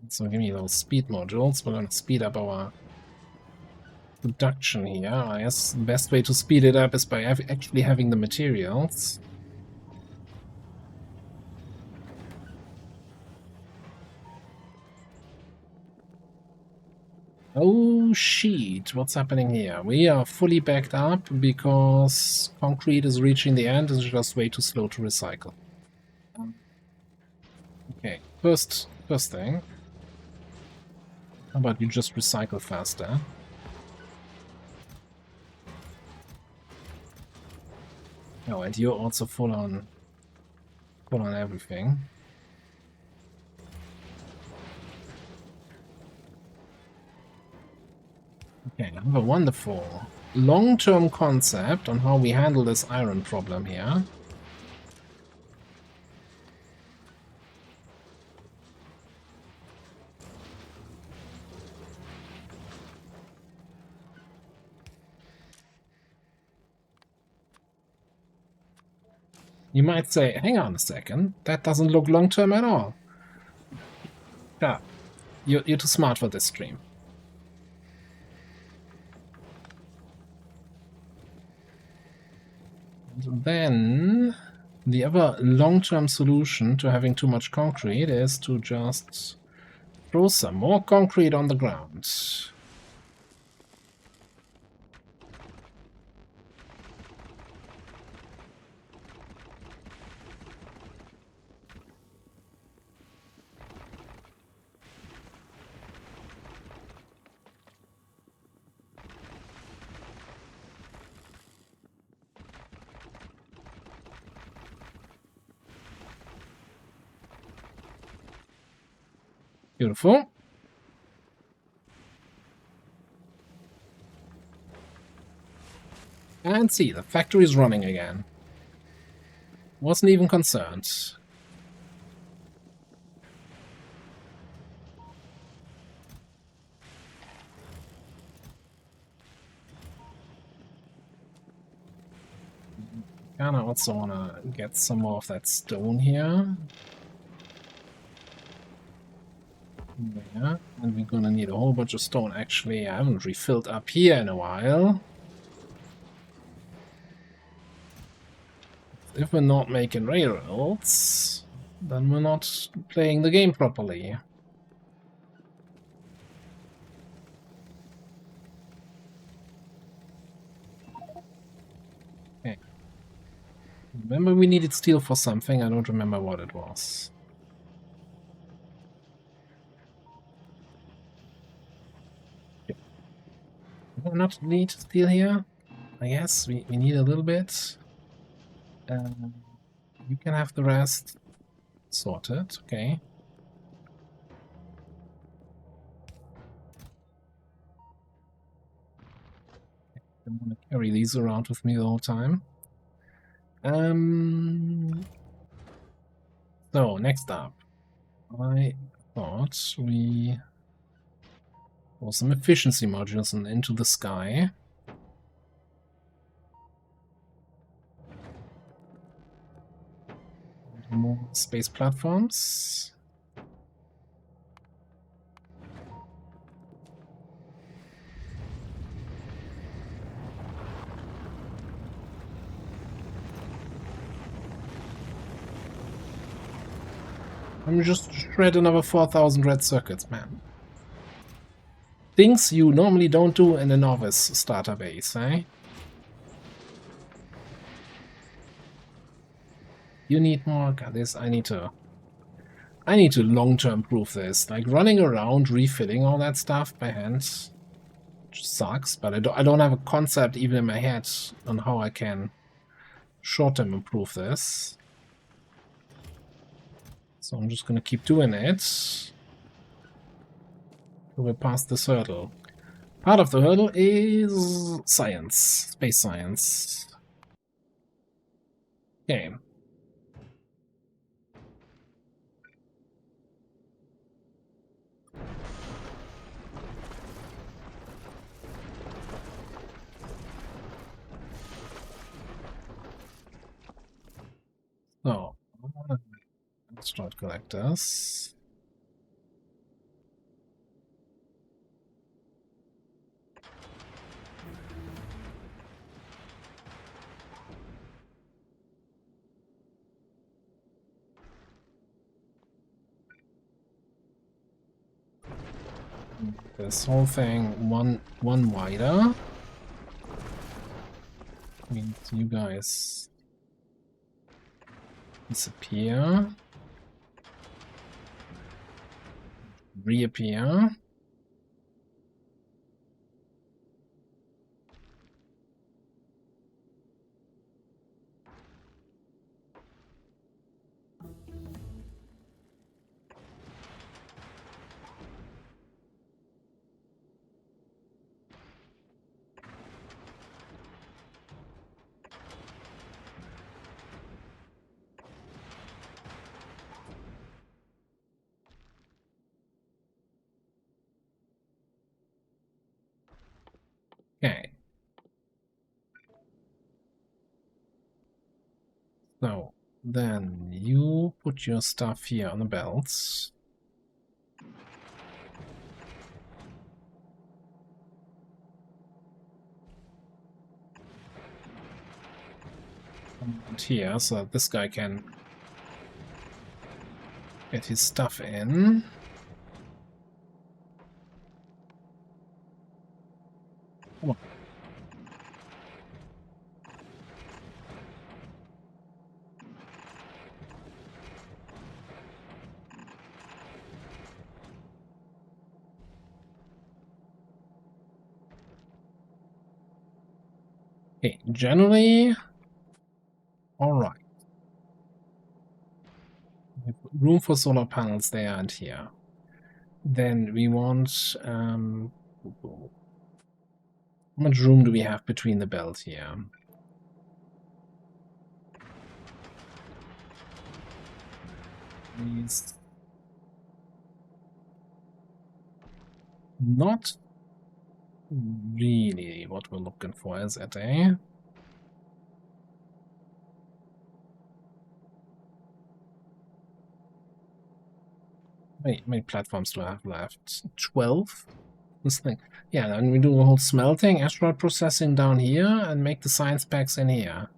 So give me those speed modules. We're gonna speed up our production here. I guess the best way to speed it up is by actually having the materials. Oh, shit. What's happening here? We are fully backed up because concrete is reaching the end. It's just way too slow to recycle. Okay, first thing. How about you just recycle faster? Oh, and you're also full on everything. Okay, I have a wonderful long-term concept on how we handle this iron problem here. You might say, hang on a second, that doesn't look long-term at all. Yeah, you're too smart for this stream. And then the other long-term solution to having too much concrete is to just throw some more concrete on the ground. Beautiful. And see, the factory is running again. Wasn't even concerned. Kinda also wanna get some more of that stone here. Yeah, and we're gonna need a whole bunch of stone. Actually, I haven't refilled up here in a while. If we're not making railroads, then we're not playing the game properly. Okay. Remember we needed steel for something, I don't remember what it was. Do we not need steel here? I guess we need a little bit. You can have the rest sorted, okay. I'm gonna carry these around with me the whole time. So, next up. I thought we throw some efficiency modules into the sky. More space platforms. I'm just shred another 4,000 red circuits, man. Things you normally don't do in a novice starter base, eh? You need more. God, this I need to long-term prove this. Like running around refilling all that stuff by hand just sucks, but I don't have a concept even in my head on how I can short-term improve this. So I'm just gonna keep doing it till we're past this hurdle. Part of the hurdle is science, space science. Okay. So, start collectors. this whole thing one wider. I mean, you guys disappear, reappear. Okay. So then you put your stuff here on the belts. And here, so that this guy can get his stuff in. Come on. Okay, generally, all right. We have room for solar panels there and here. Then we want how much room do we have between the belts here? Is not really what we're looking for, is it, eh? Wait, how many platforms do I have left? 12? This thing. Yeah, then we do a whole smelting, asteroid processing down here, and make the science packs in here.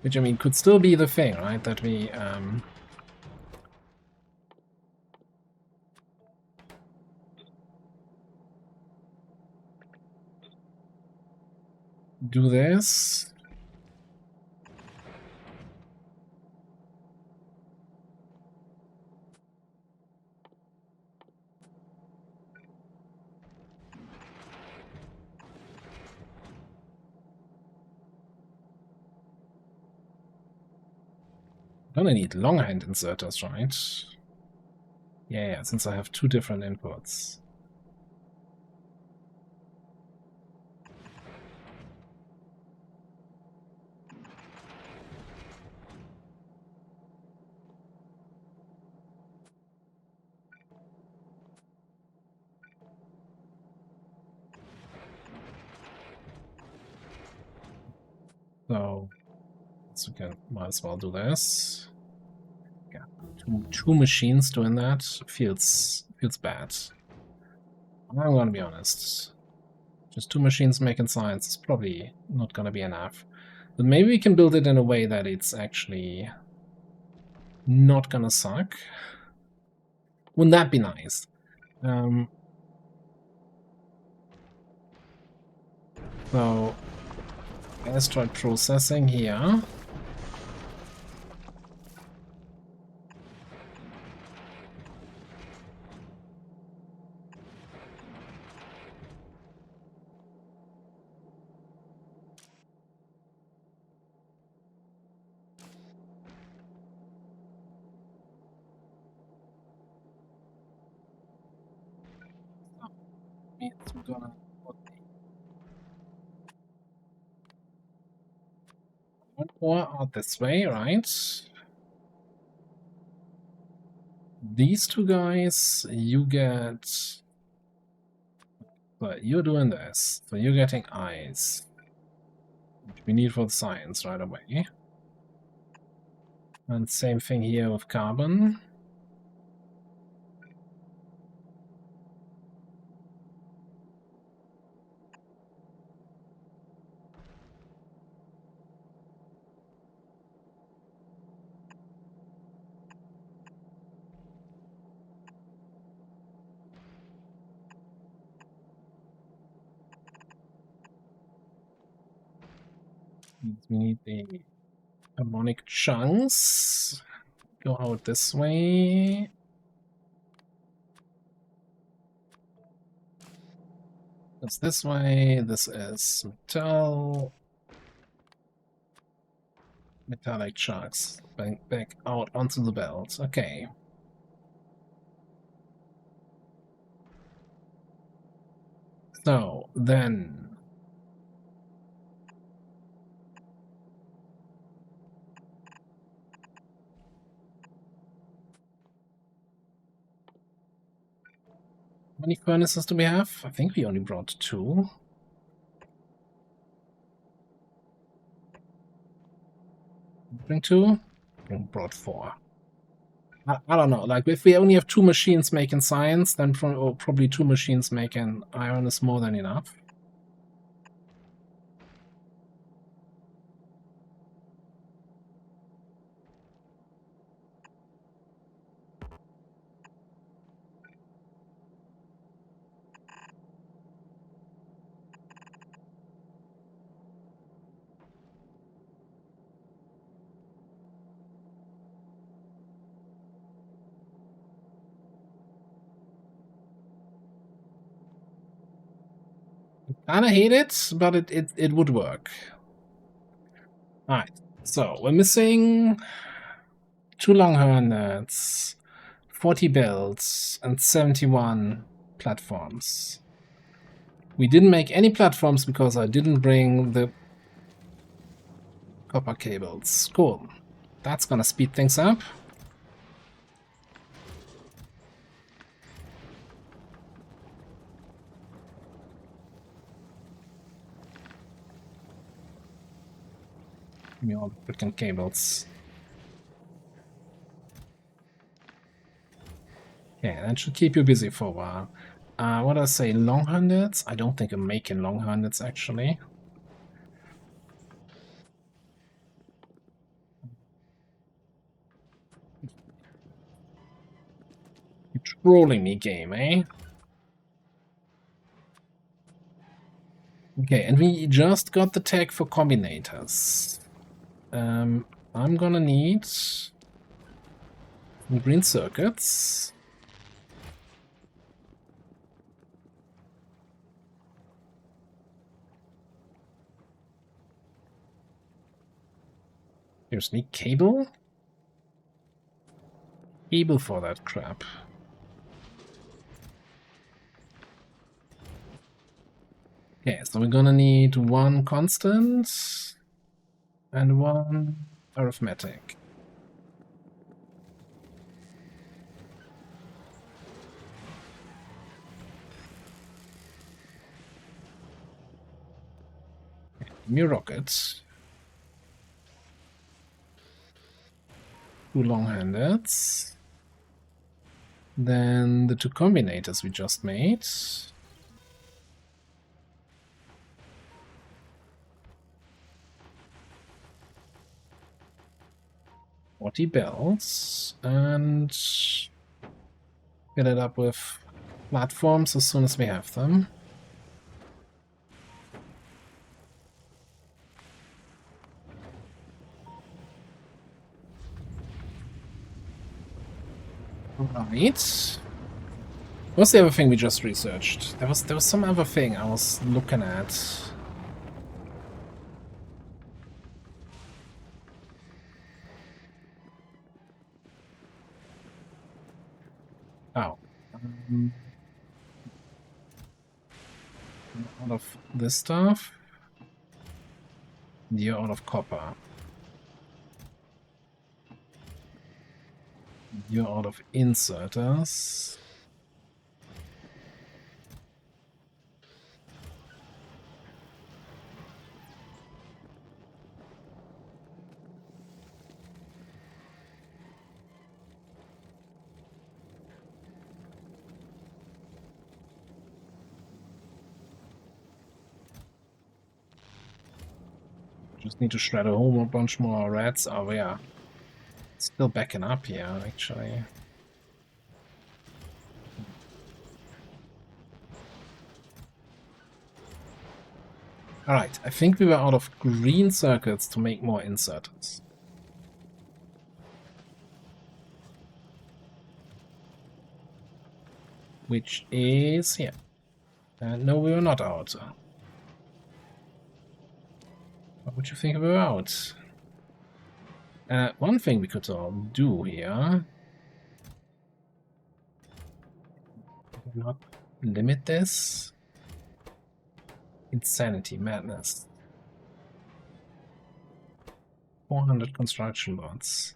Which, I mean, could still be the thing, right? That we, do this. Gonna need long hand inserters, right? Yeah, since I have two different inputs. So, might as well do this. Yeah, two machines doing that feels bad. I'm gonna be honest. Just two machines making science is probably not gonna be enough. But maybe we can build it in a way that it's actually not gonna suck. Wouldn't that be nice? So, asteroid processing here. We're gonna put one more out this way, right? These two guys, you get... But you're doing this, so you're getting eyes, which we need for the science right away. And same thing here with carbon. Means we need the harmonic chunks. Go out this way. That's this way. This is metallic chunks. Back out onto the belt. Okay. So then how many furnaces do we have? I think we only brought 2. Bring 2? We brought 4. I don't know. Like, if we only have 2 machines making science, then probably 2 machines making iron is more than enough. Kinda hate it, but it would work. Alright, so we're missing 2 Longhornets, 40 belts, and 71 platforms. We didn't make any platforms because I didn't bring the copper cables. Cool. That's gonna speed things up. Give me all the freaking cables. Okay, that should keep you busy for a while. What do I say? Longhornets? I don't think I'm making Longhornets actually. You're trolling me, game, eh? Okay, and we just got the tag for combinators. I'm gonna need some green circuits. Seriously, cable? Cable for that crap. Okay, so we're gonna need 1 constant and 1 arithmetic. New rockets. 2 long-handeds. Then the 2 combinators we just made. 40 bells, and get it up with platforms as soon as we have them. Right. What's the other thing we just researched? There was some other thing I was looking at. Oh. Out of this stuff. You're out of copper. You're out of inserters. Just need to shred a whole bunch more rats. Oh yeah. Still backing up here, actually. Alright, I think we were out of green circuits to make more inserters. Which is here. No, we were not out. What would you think we were out? One thing we could all do here... Not limit this. Insanity, madness. 400 construction bots.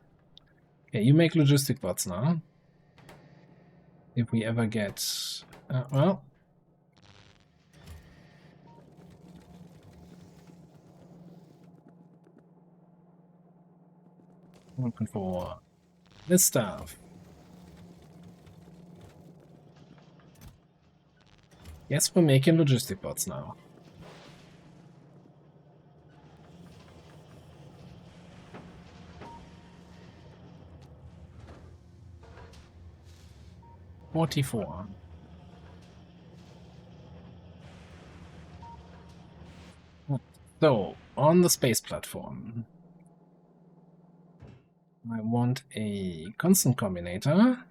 Okay, you make logistic bots now. If we ever get... well... I'm looking for this stuff. Yes, we're making logistic bots now. $44. So, on the space platform, I want a constant combinator.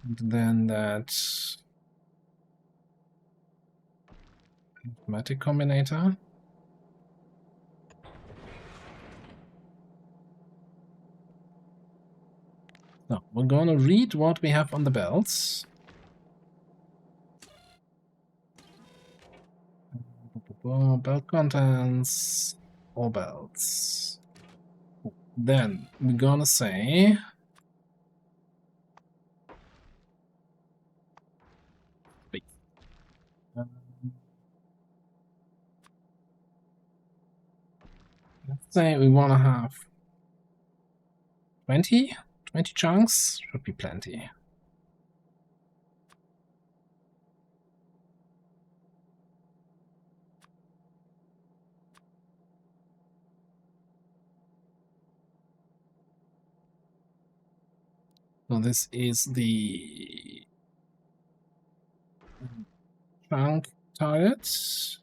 And then that automatic combinator. So, we're gonna read what we have on the belts. Belt contents, all belts. Then we're gonna say let's say we wanna have 20 chunks, should be plenty. So this is the chunk target.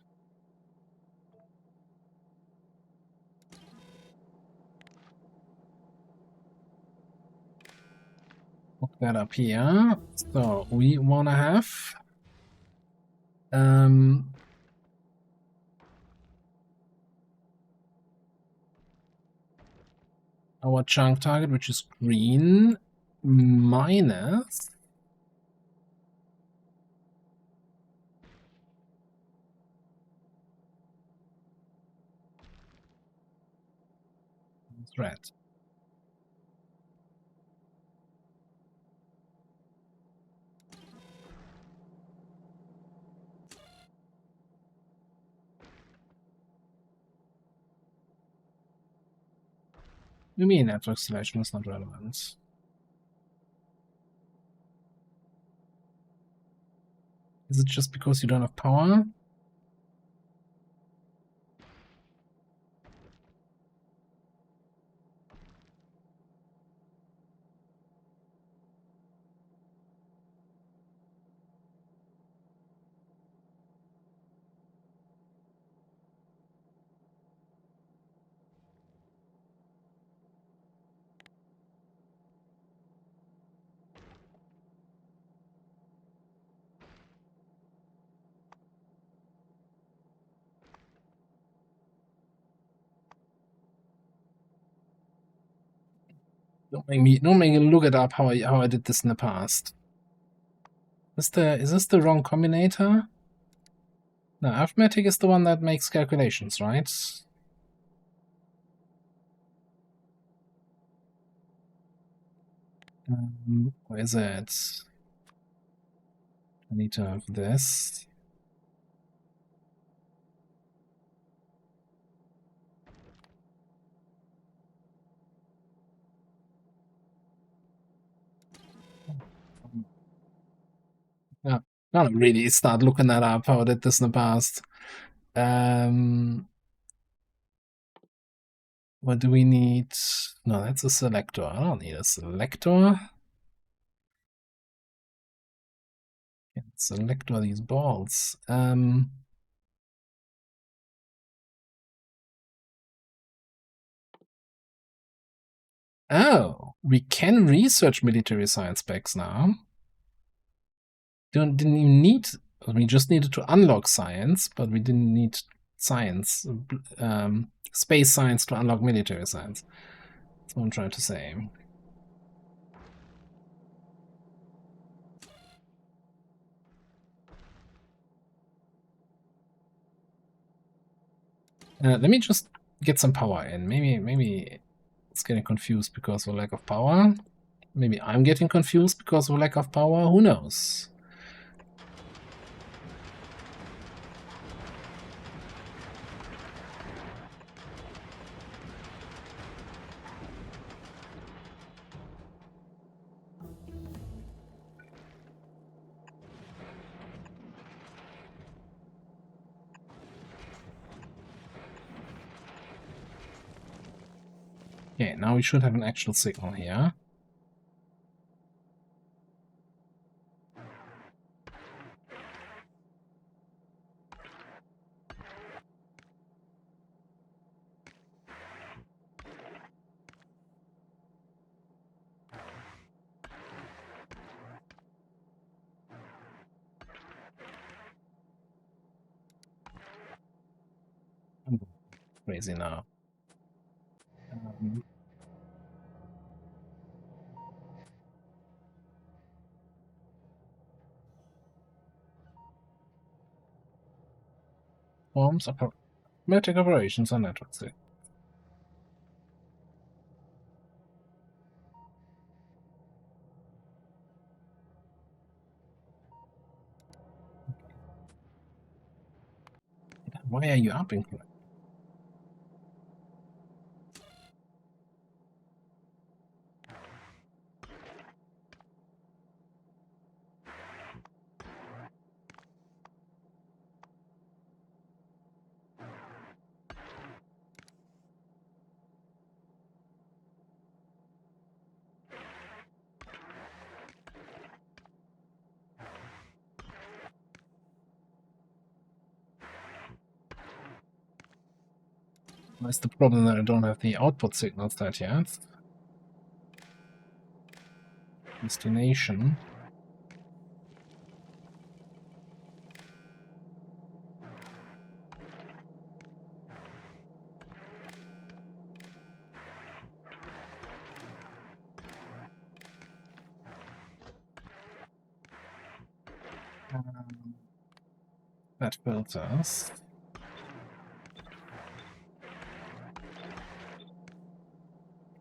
Hook that up here. So we wanna have our chunk target, which is green, minus red. You mean network selection is not relevant? Is it just because you don't have power? Don't make me look it up how I did this in the past. Is this the wrong combinator? No, arithmetic is the one that makes calculations, right? Where is it? I need to have this. Yeah, gotta really start looking that up, how I did this in the past. What do we need? No, that's a selector. I don't need a selector. Select all these balls. Oh, we can research military science packs now. Didn't even need. We just needed to unlock science, but we didn't need science, space science to unlock military science. That's what I'm trying to say. Let me just get some power in. Maybe it's getting confused because of lack of power. Maybe I'm getting confused because of lack of power. Who knows? Okay, now we should have an actual signal here. I'm crazy now. Forms of automatic operations on network signal. Why are you up in here? That's the problem that I don't have the output signals that yet. Destination. That filters.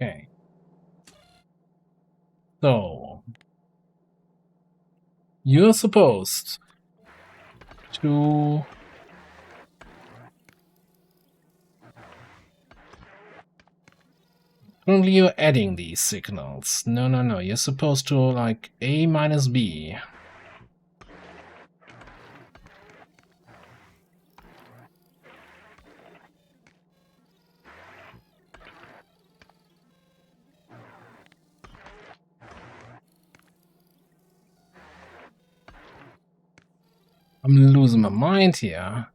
Okay. So you're supposed to currently you're adding these signals. No. You're supposed to like A minus B. I'm losing my mind here.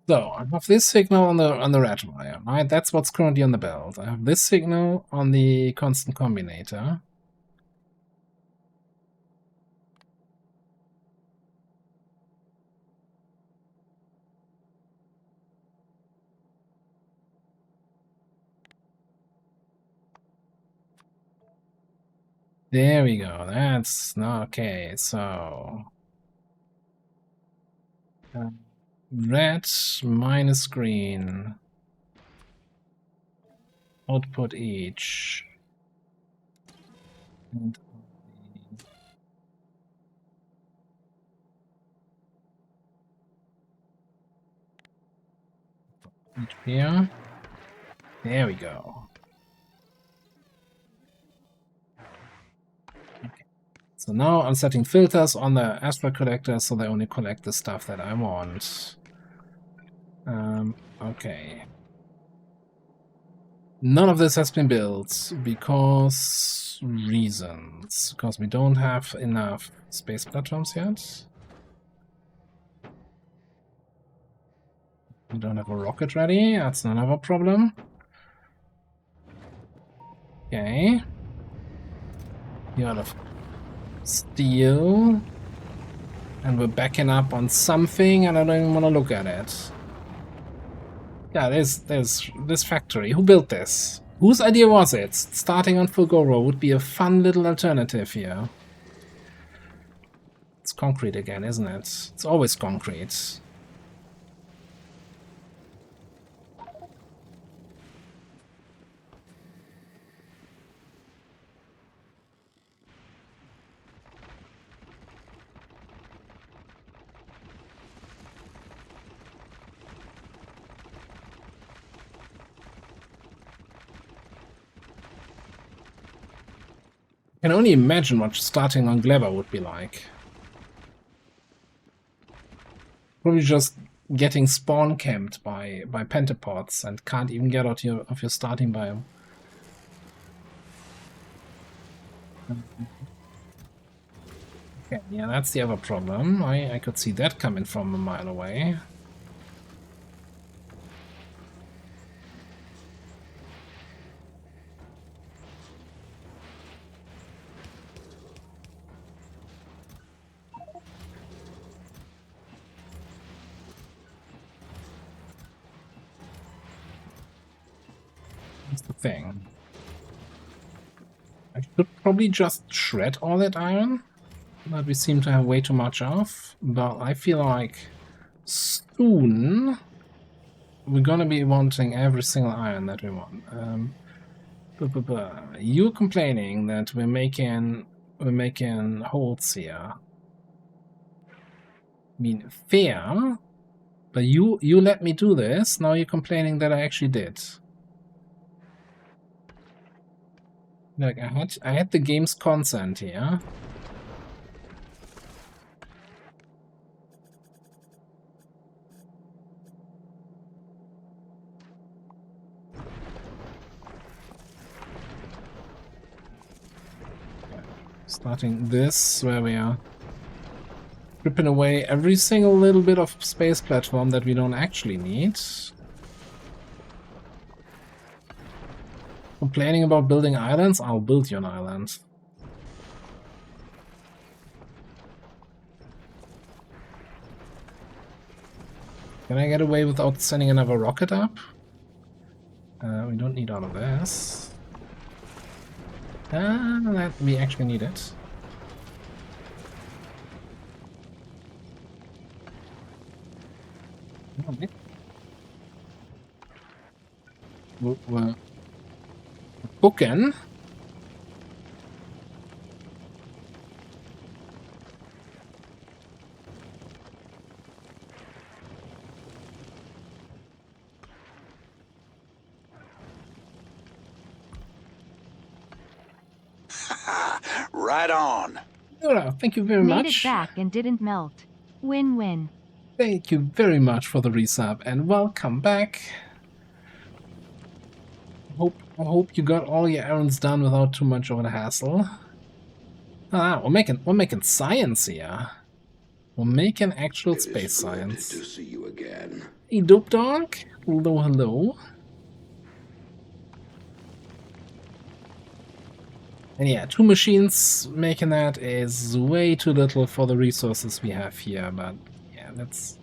So I have this signal on the red wire, right? That's what's currently on the belt. I have this signal on the constant combinator. There we go. That's okay. So red minus green. Output each. And Here. There we go. Okay. So now I'm setting filters on the asteroid collector so they only collect the stuff that I want. Okay. None of this has been built because reasons. Because we don't have enough space platforms yet. We don't have a rocket ready. That's none of a problem. Okay. You're out of steel. And we're backing up on something and I don't even want to look at it. Yeah, there's this factory. Who built this? Whose idea was it? Starting on Fulgora would be a fun little alternative here. It's concrete again, isn't it? It's always concrete. I can only imagine what starting on Gleba would be like. Probably just getting spawn camped by pentapods and can't even get out of your starting biome. Okay, yeah, that's the other problem. I could see that coming from a mile away. That's the thing. I should probably just shred all that iron that we seem to have way too much of, but I feel like soon we're gonna be wanting every single iron that we want. You're complaining that we're making holes here. I mean, fair, but you let me do this. Now you're complaining that I actually did. Like I had the game's consent here. Starting this, where we are ripping away every single little bit of space platform that we don't actually need. Complaining about building islands? I'll build you an island. Can I get away without sending another rocket up? We don't need all of this. That we actually need it. We're booking. Right on. Thank you very Made much. it back and didn't melt. Win-win. Thank you very much for the resub and welcome back. I hope you got all your errands done without too much of a hassle. Ah, we're making science here. We're making actual space science. Good to see you again. Hey, Dope Dog. Hello, hello. And yeah, 2 machines making that is way too little for the resources we have here, but yeah, that's...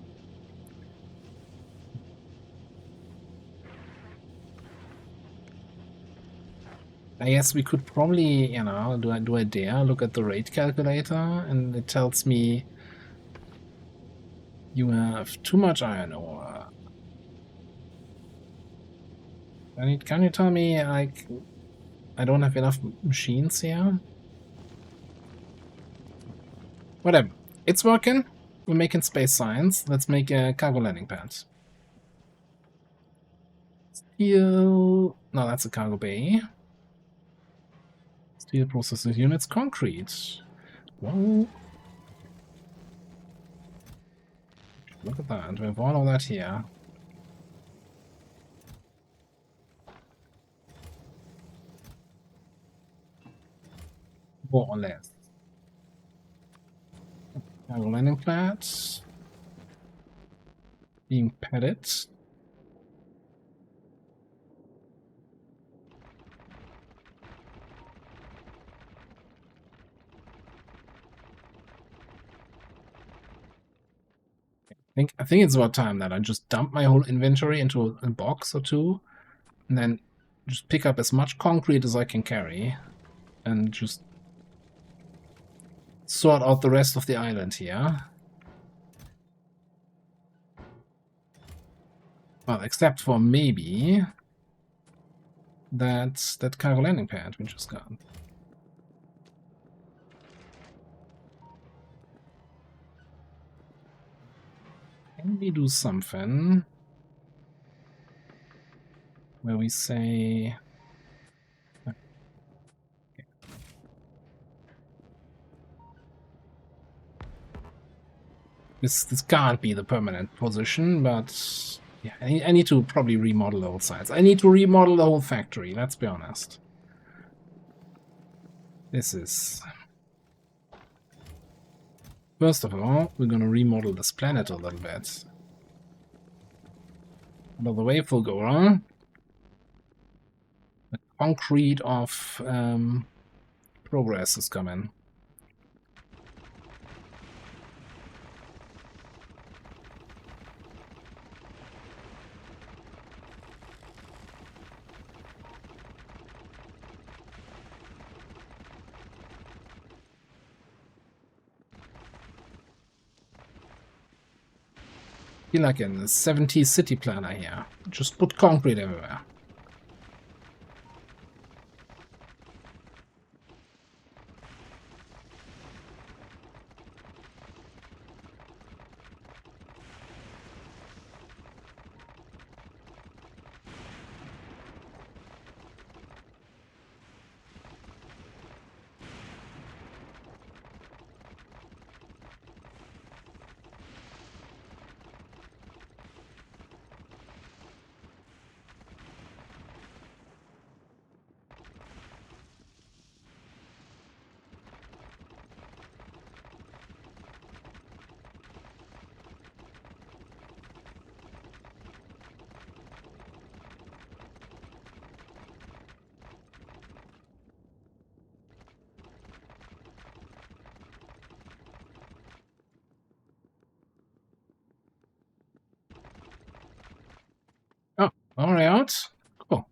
I guess we could probably, you know, do I dare look at the rate calculator and it tells me you have too much iron ore. Can you tell me, like, I don't have enough machines here? Whatever. It's working. We're making space science. Let's make a cargo landing pad. steel... No, that's a cargo bay. Steel processing units, concrete. Whoa. Look at that. We have all of that here. More or less. Cargo landing pads. Being padded. I think it's about time that I just dump my whole inventory into a box or two, and then just pick up as much concrete as I can carry, and just sort out the rest of the island here. Well, except for maybe that cargo landing pad we just got. Can we do something where we say... This can't be the permanent position, but yeah, I need to probably remodel the whole sites. I need to remodel the whole factory, let's be honest. This is... First of all, we're gonna remodel this planet a little bit. Out of the way, Fulgora. The concrete of progress is coming. Feel like in the 70s city planner here. Just put concrete everywhere. Oh, already out? Cool.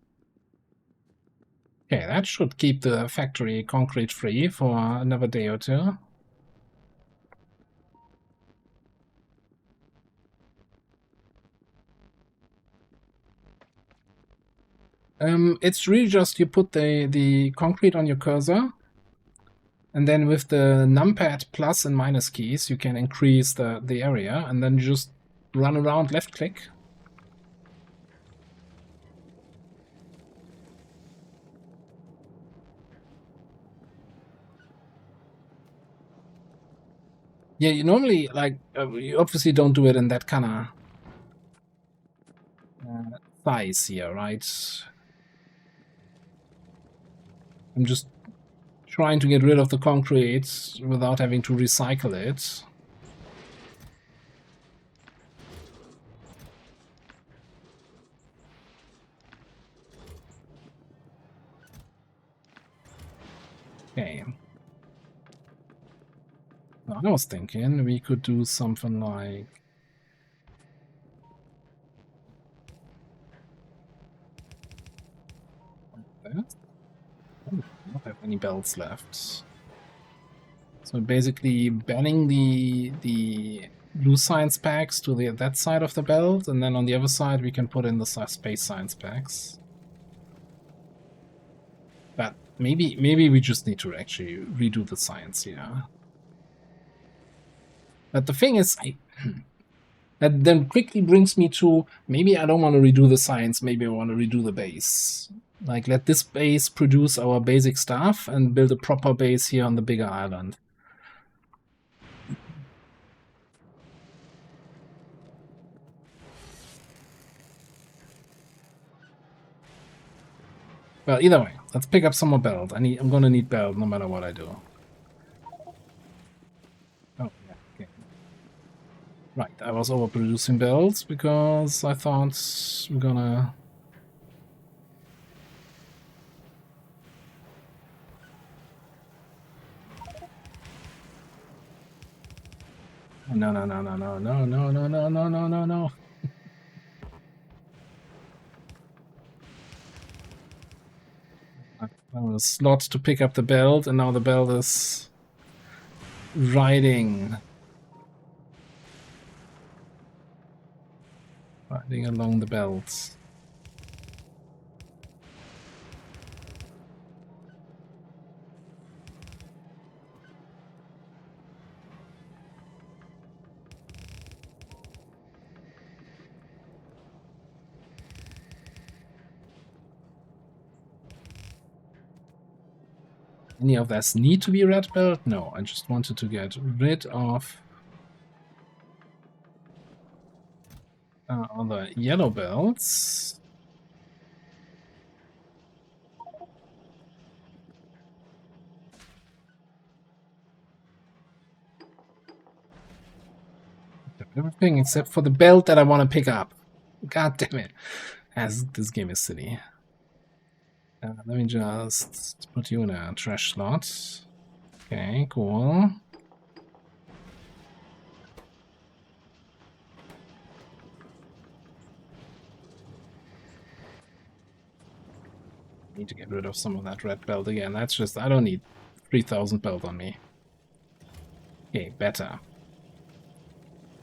Okay, that should keep the factory concrete free for another day or two. It's really just you put the concrete on your cursor, and then with the numpad plus and minus keys you can increase the area, and then you just run around left click. Yeah, you normally, like, you obviously don't do it in that kind of size here, right? I'm just trying to get rid of the concrete without having to recycle it. Okay. Now, I was thinking we could do something like that. Oh, I don't have any belts left. So basically banning the blue science packs to that side of the belt, and then on the other side we can put in the space science packs. But maybe we just need to actually redo the science here. But the thing is, That then quickly brings me to, maybe I don't want to redo the science, maybe I want to redo the base. Like, let this base produce our basic stuff and build a proper base here on the bigger island. Well, either way, let's pick up some more belt. I'm gonna need belt no matter what I do. Oh, yeah, okay. Right, I was overproducing belts because I thought we're gonna... No, no, no, no, no, no, no, no, no, no, no, no, no. I have a slot to pick up the belt, and now the belt is riding along the belt. Any of this need to be red belt? No, I just wanted to get rid of all the yellow belts. Everything except for the belt that I want to pick up. God damn it. As this game is silly. Let me just put you in a trash slot. Okay, cool. Need to get rid of some of that red belt again. That's just, I don't need 3000 belt on me. Okay, better.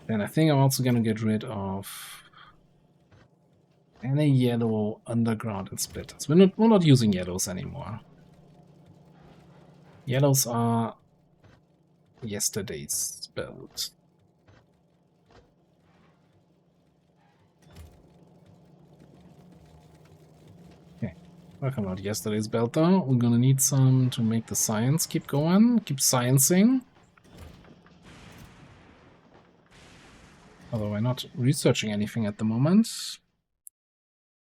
Then I think I'm also gonna get rid of any yellow underground and splitters. We're not using yellows anymore. Yellows are yesterday's belt. Okay, talking about yesterday's belt though, we're gonna need some to make the science keep going, keep sciencing. Although we're not researching anything at the moment.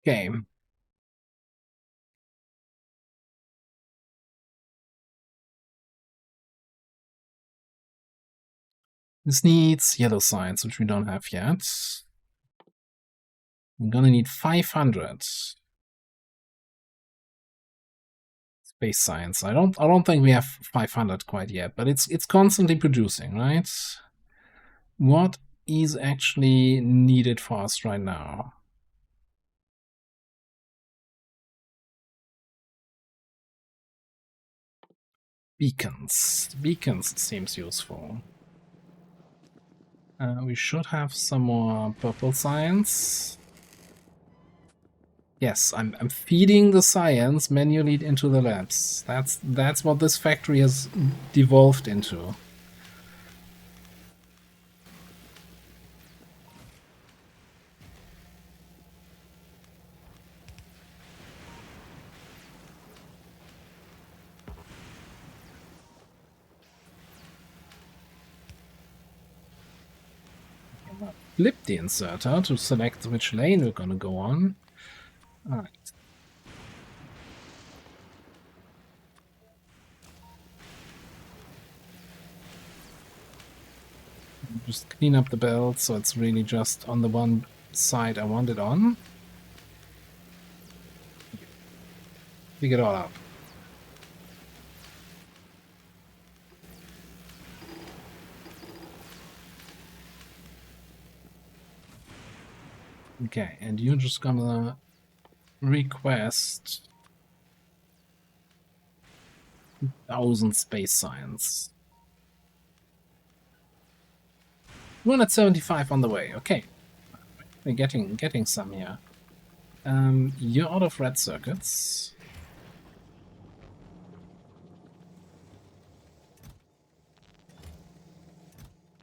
Okay. This needs yellow science, which we don't have yet. I'm gonna need 500 space science. I don't think we have 500 quite yet, but it's constantly producing, right? What is actually needed for us right now? Beacons. Beacons seems useful. We should have some more purple science. Yes, I'm feeding the science manually into the labs. That's what this factory has devolved into. Flip the inserter to select which lane we're gonna go on. Alright. Just clean up the belt so it's really just on the one side I want it on. Pick it all up. Okay, and you're just gonna request 1000 space science. 175 on the way. Okay, we're getting some here. You're out of red circuits.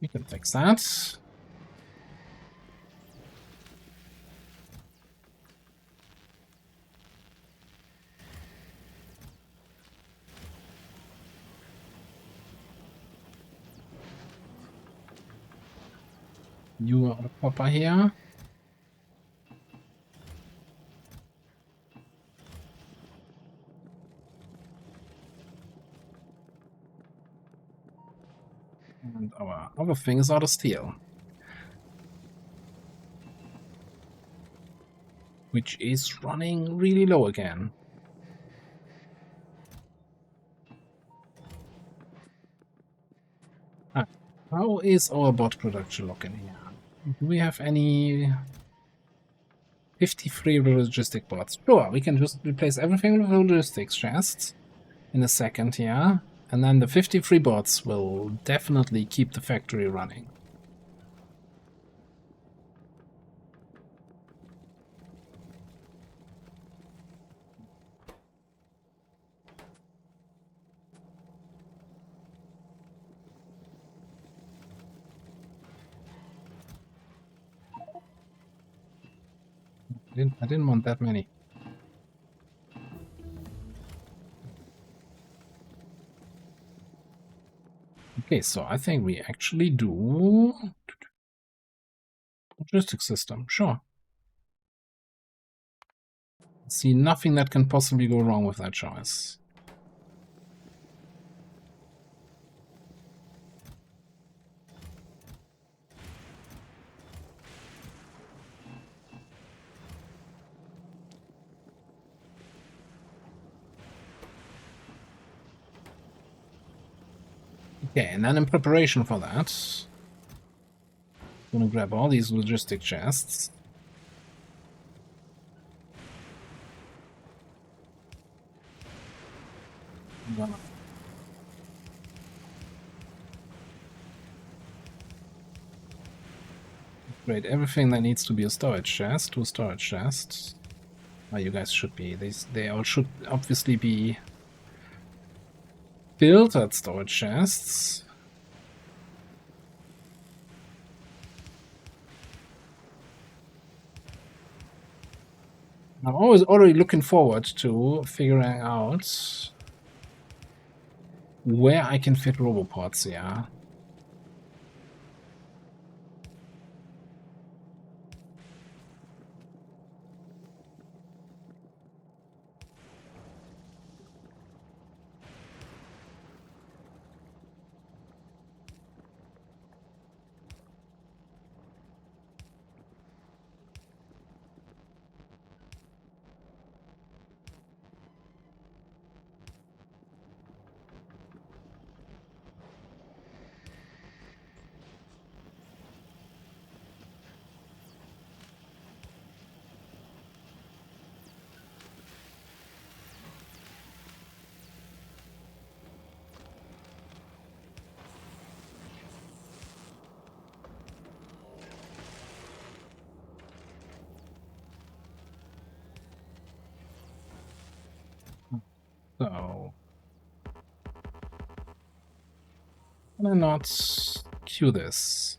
We can fix that. You are the popper here. And our other thing is out of steel. Which is running really low again. How is our bot production looking here? Do we have any 53 logistic bots? Sure, we can just replace everything with logistics chests in a second here. And then the 53 bots will definitely keep the factory running. I didn't want that many. Okay, so I think we actually do logistics system, sure. See nothing that can possibly go wrong with that choice. Okay, and then in preparation for that, I'm gonna grab all these logistic chests. I'm gonna upgrade everything that needs to be a storage chest to a storage chest. Oh, you guys should be. They all should obviously be filtered storage chests. I'm always already looking forward to figuring out where I can fit robopods, yeah. So, can I not queue this?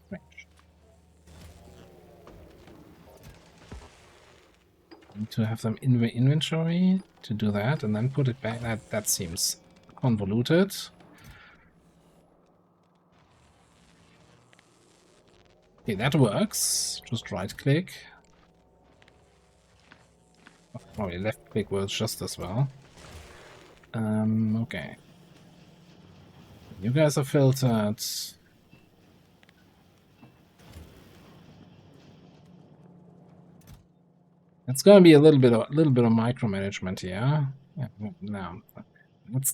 Strange. Need to have them in the inventory to do that, and then put it back. That seems convoluted. Okay, that works. Just right-click. Probably left-click works just as well. Okay. You guys are filtered. It's gonna be a little bit of micromanagement here. Yeah, no,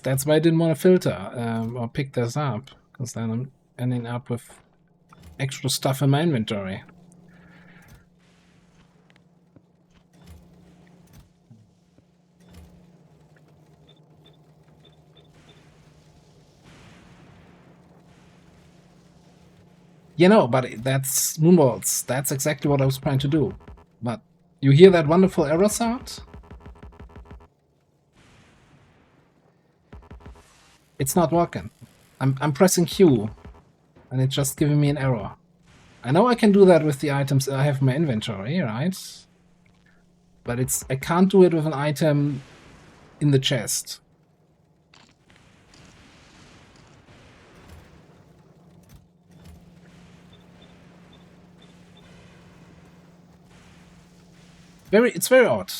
that's why I didn't want to filter or pick this up, because then I'm ending up with extra stuff in my inventory. You know, but that's Moonwalls. That's exactly what I was trying to do. But you hear that wonderful error sound? It's not working. I'm pressing Q, and it's just giving me an error. I know I can do that with the items I have in my inventory, right? But I can't do it with an item in the chest. It's very odd.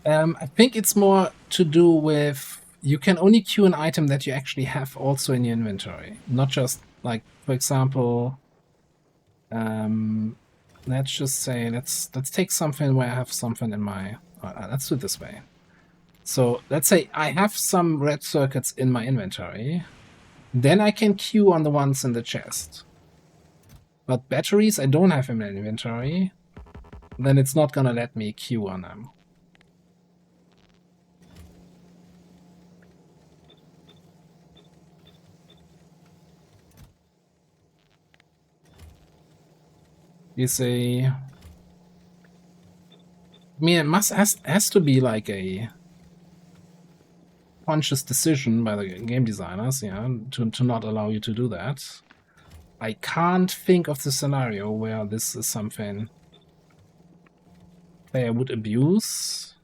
I think it's more to do with you can only queue an item that you actually have also in your inventory, not just like, for example, let's just say let's take something where I have something in my. Let's do it this way. So let's say I have some red circuits in my inventory, then I can queue on the ones in the chest. But batteries I don't have in my inventory, then it's not gonna let me queue on them. Is a, I mean, it has to be like a conscious decision by the game designers, yeah, to not allow you to do that. I can't think of the scenario where this is something player would abuse.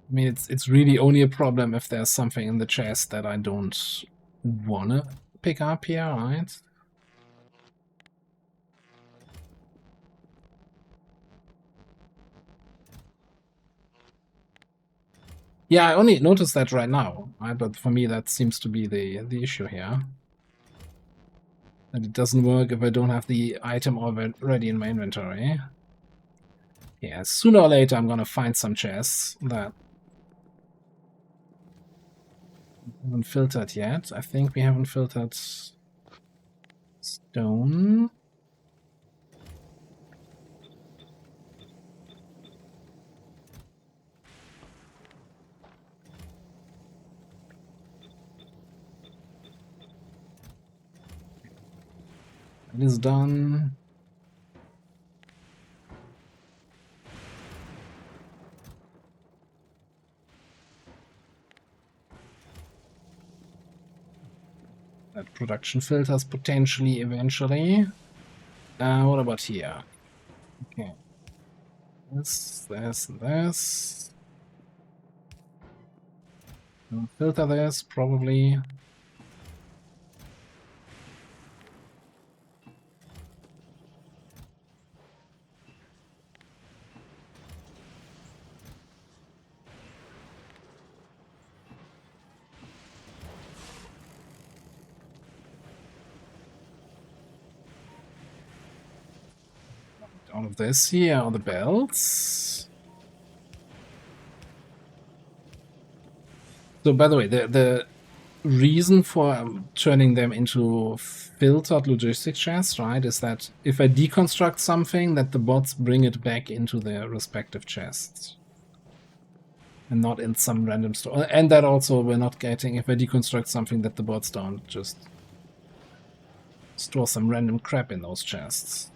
I mean, it's really only a problem if there's something in the chest that I don't wanna pick up here, right? Yeah, I only noticed that right now, right? But for me, that seems to be the issue here. That it doesn't work if I don't have the item already in my inventory. Yeah, sooner or later I'm gonna find some chests that haven't filtered yet. I think we haven't filtered stone. It is done. That production filters potentially eventually. What about here? Okay. This. Filter this, probably. All of this here are the belts. So, by the way, the reason for turning them into filtered logistics chests, right, is that if I deconstruct something, that the bots bring it back into their respective chests. And not in some random store. And that also we're not getting, if I deconstruct something, that the bots don't just store some random crap in those chests.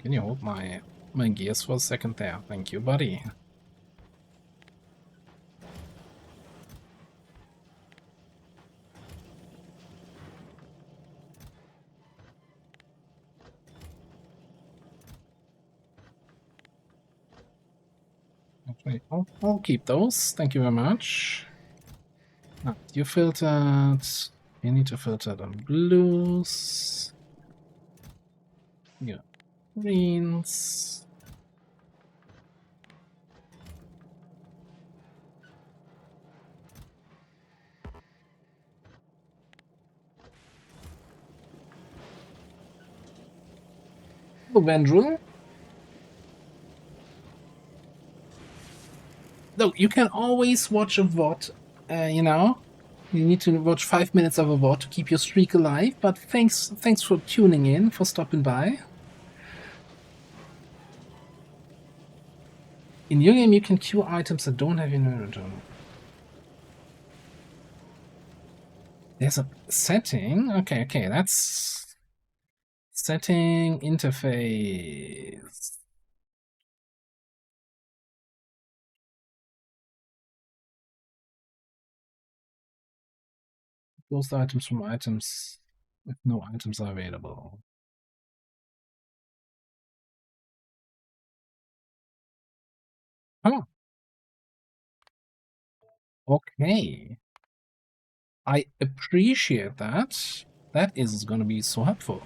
Can you hold my gears for a second there? Thank you, buddy. Okay, I'll keep those. Thank you very much. Now, you filtered. You need to filter the blues. Yeah. Greens. The Vendril. No, you can always watch a VOD, you know. You need to watch 5 minutes of a VOD to keep your streak alive, but thanks for tuning in, for stopping by. In your game, you can queue items that don't have your inventory. There's a setting? Okay, that's... Setting interface. Close the items from items if no items are available. Oh. Okay. I appreciate that. That is going to be so helpful.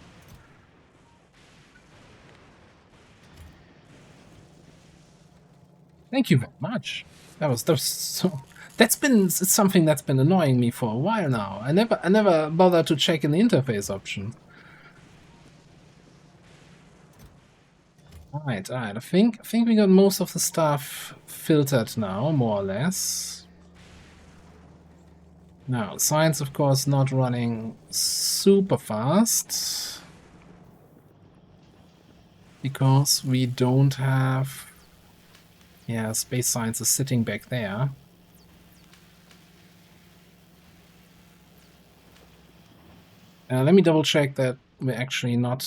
Thank you very much. That was so. That's been something that's been annoying me for a while now. I never bothered to check in the interface option. Alright. I think we got most of the stuff filtered now, more or less. Now, science, of course, not running super fast. Because we don't have... Yeah, space science is sitting back there. Let me double check that we're actually not...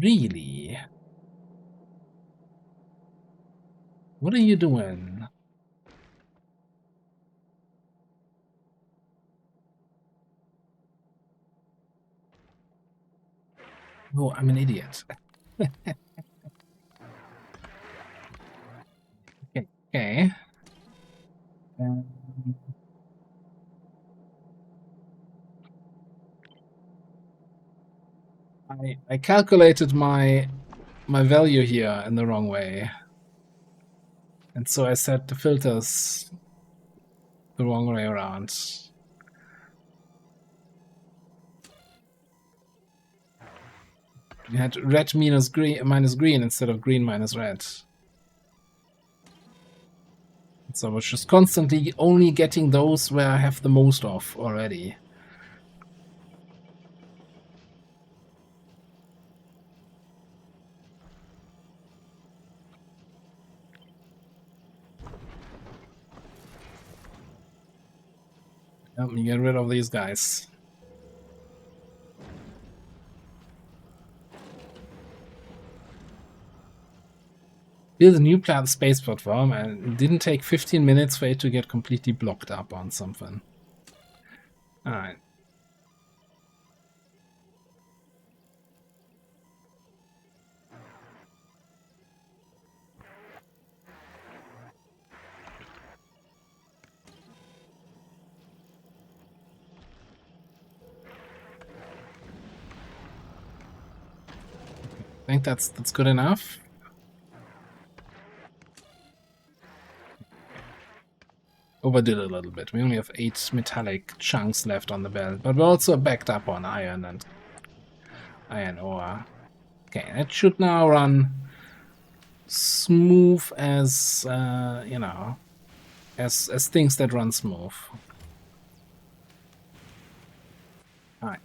Really? What are you doing? Oh, I'm an idiot. Okay. I calculated my value here in the wrong way. And so I set the filters the wrong way around. We had red minus green instead of green minus red. So I was just constantly only getting those where I have the most of already. Help me get rid of these guys. Build a new space platform, and it didn't take 15 minutes for it to get completely blocked up on something. Alright. I think that's good enough. Overdid a little bit. We only have 8 metallic chunks left on the belt, but we're also backed up on iron and iron ore. Okay, that should now run smooth as, you know, as things that run smooth. Alright.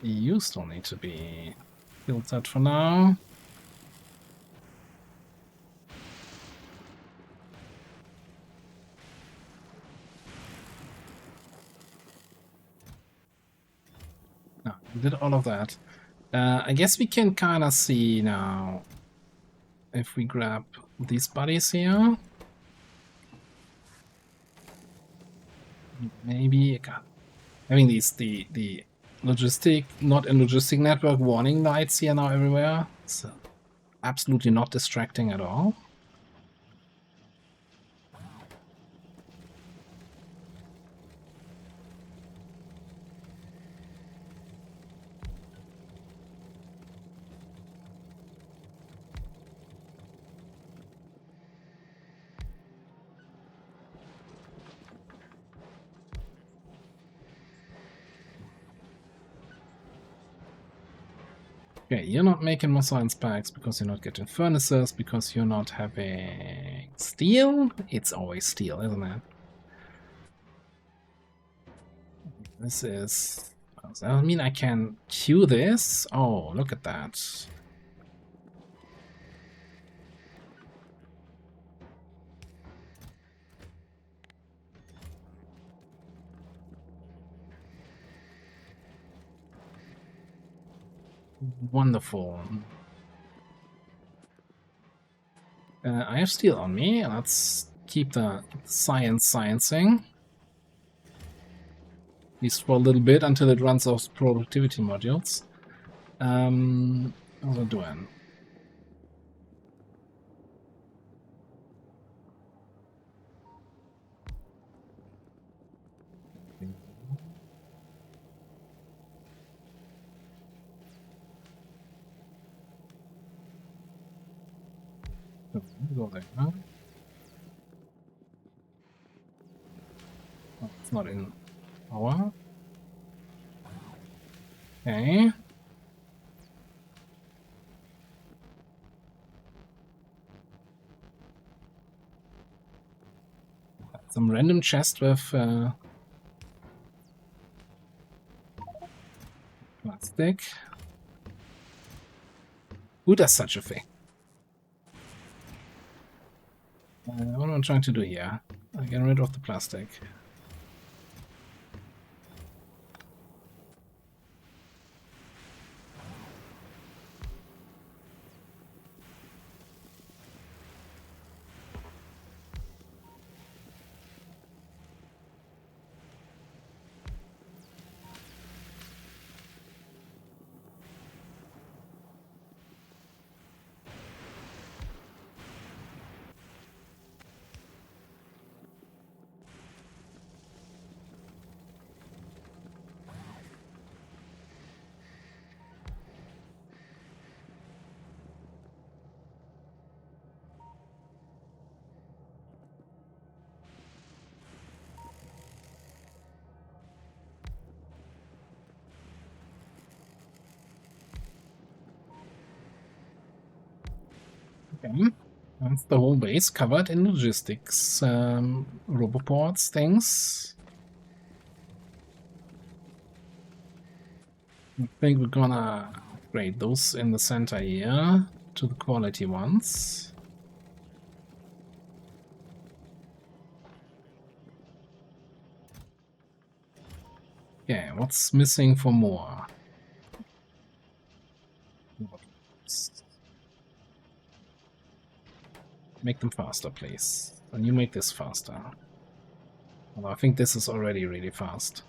You still need to be filtered for now. No, we did all of that. I guess we can kind of see now if we grab these buddies here. Maybe having these the logistic, not in logistic network warning lights here now everywhere. It's absolutely not distracting at all. Okay, you're not making more science packs because you're not getting furnaces, because you're not having steel. It's always steel, isn't it? This is... I mean, I can queue this. Oh, look at that. Wonderful. I have steel on me. Let's keep the sciencing. At least for a little bit until it runs out of productivity modules. How's it doing? Go there, huh? Oh, it's not in power. Okay. Some random chest with plastic. Who does such a thing? What am I trying to do here? Get rid of the plastic. Okay. That's the whole base covered in logistics, roboports, things. I think we're gonna upgrade those in the center here to the quality ones. Okay, what's missing for more? Make them faster, please. And you make this faster. Although I think this is already really fast.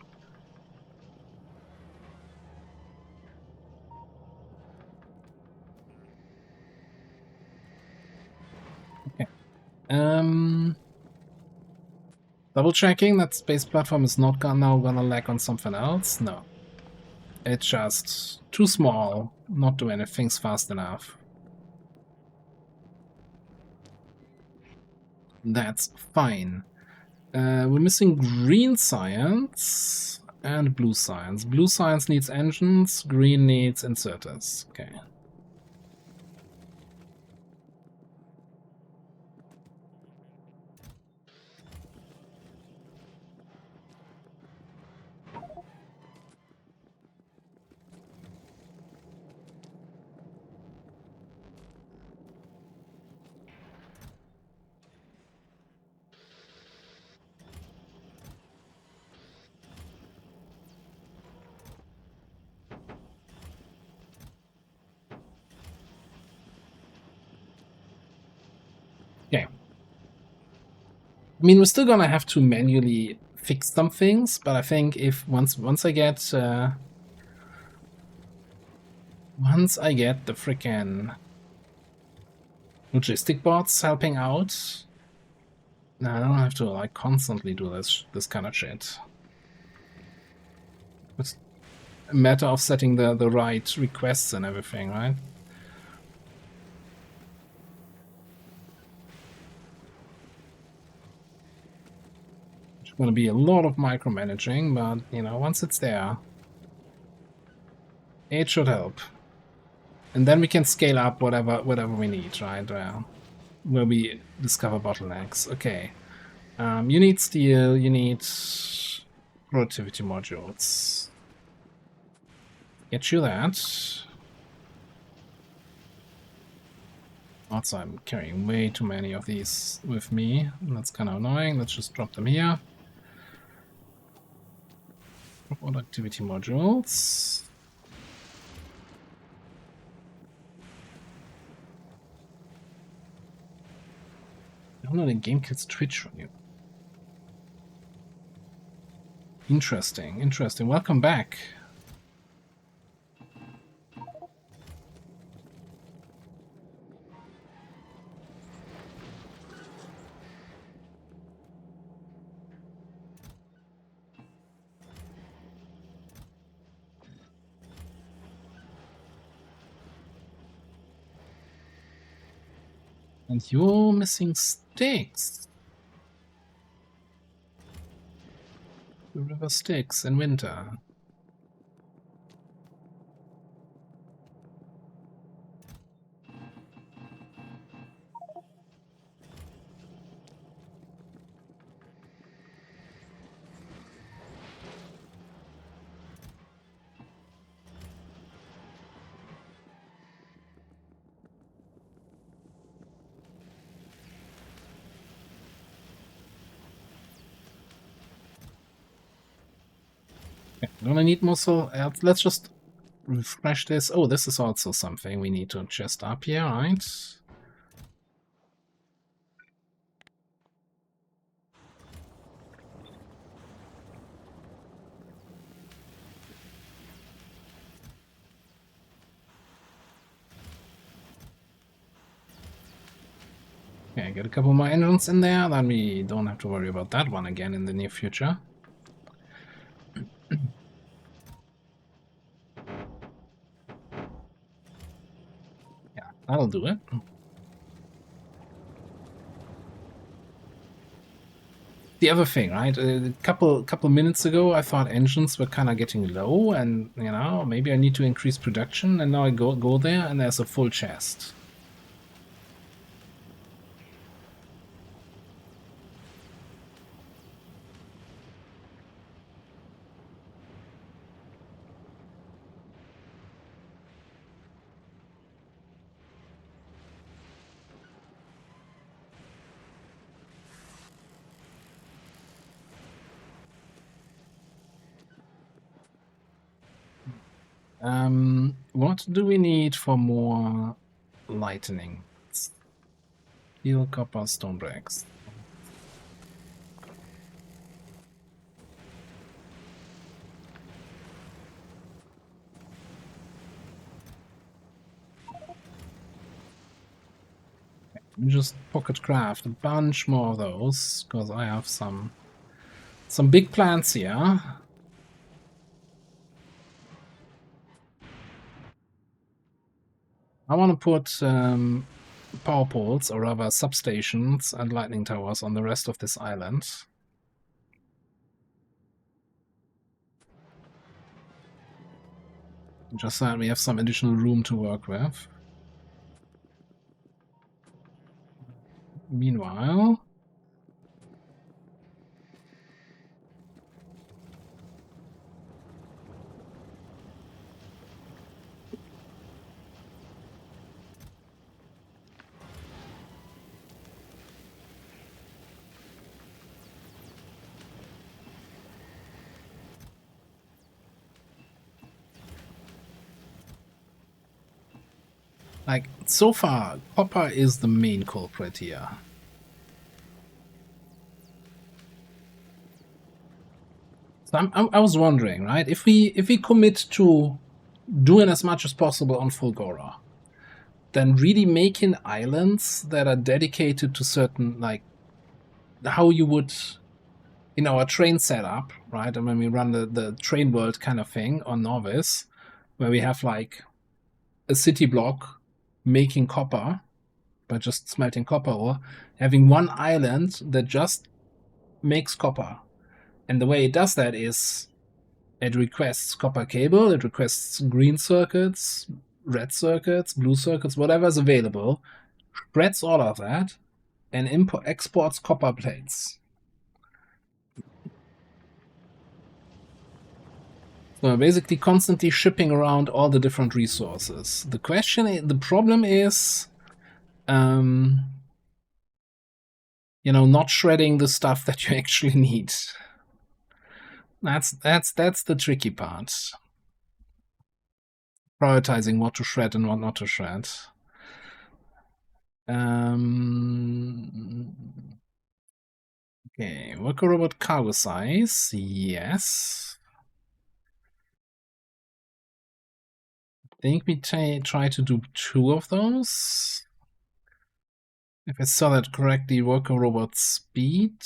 Okay. Double checking that space platform is not now gonna lag on something else? No. It's just too small, not doing things fast enough. That's fine. We're missing green science and blue science. Blue science needs engines, green needs inserters. Okay. Okay. I mean, we're still gonna have to manually fix some things, but I think if once I get the frickin' logistic bots helping out, I don't have to like constantly do this kind of shit. It's a matter of setting the right requests and everything, right? It's gonna be a lot of micromanaging, but you know, once it's there, it should help. And then we can scale up whatever we need, right? Where we discover bottlenecks. Okay. You need steel, you need productivity modules. Get you that. Also, I'm carrying way too many of these with me. That's kind of annoying. Let's just drop them here. Productivity modules. Downloading game kills Twitch from you. Interesting, interesting. Welcome back. And you're missing sticks. The river Styx in winter. Okay, don't I need muscle? Let's just refresh this. Oh, this is also something we need to chest up here, right? Okay, get a couple more engines in there, then we don't have to worry about that one again in the near future. Yeah, that'll do it. The other thing, right? A couple minutes ago, I thought engines were kind of getting low, and you know, maybe I need to increase production. And now I go there, and there's a full chest. What do we need for more lightning? Steel, copper, stone bricks. Just pocket craft a bunch more of those, because I have some big plans here. I want to put power poles, or rather substations and lightning towers on the rest of this island. Just so that we have some additional room to work with. Meanwhile, like, so far, copper is the main culprit here. So I was wondering, right? If we commit to doing as much as possible on Fulgora, then really making islands that are dedicated to certain, like, how you would in our train setup, right? And when we run the train world kind of thing on Novice, where we have like a city block making copper by just smelting copper ore, having one island that just makes copper. And the way it does that is it requests copper cable, it requests green circuits, red circuits, blue circuits, whatever's available, spreads all of that, and exports copper plates. So we're basically constantly shipping around all the different resources. The problem is, not shredding the stuff that you actually need. That's the tricky part. Prioritizing what to shred and what not to shred. Okay, worker robot cargo size, yes. I think we try to do 2 of those. If I saw that correctly, worker robot speed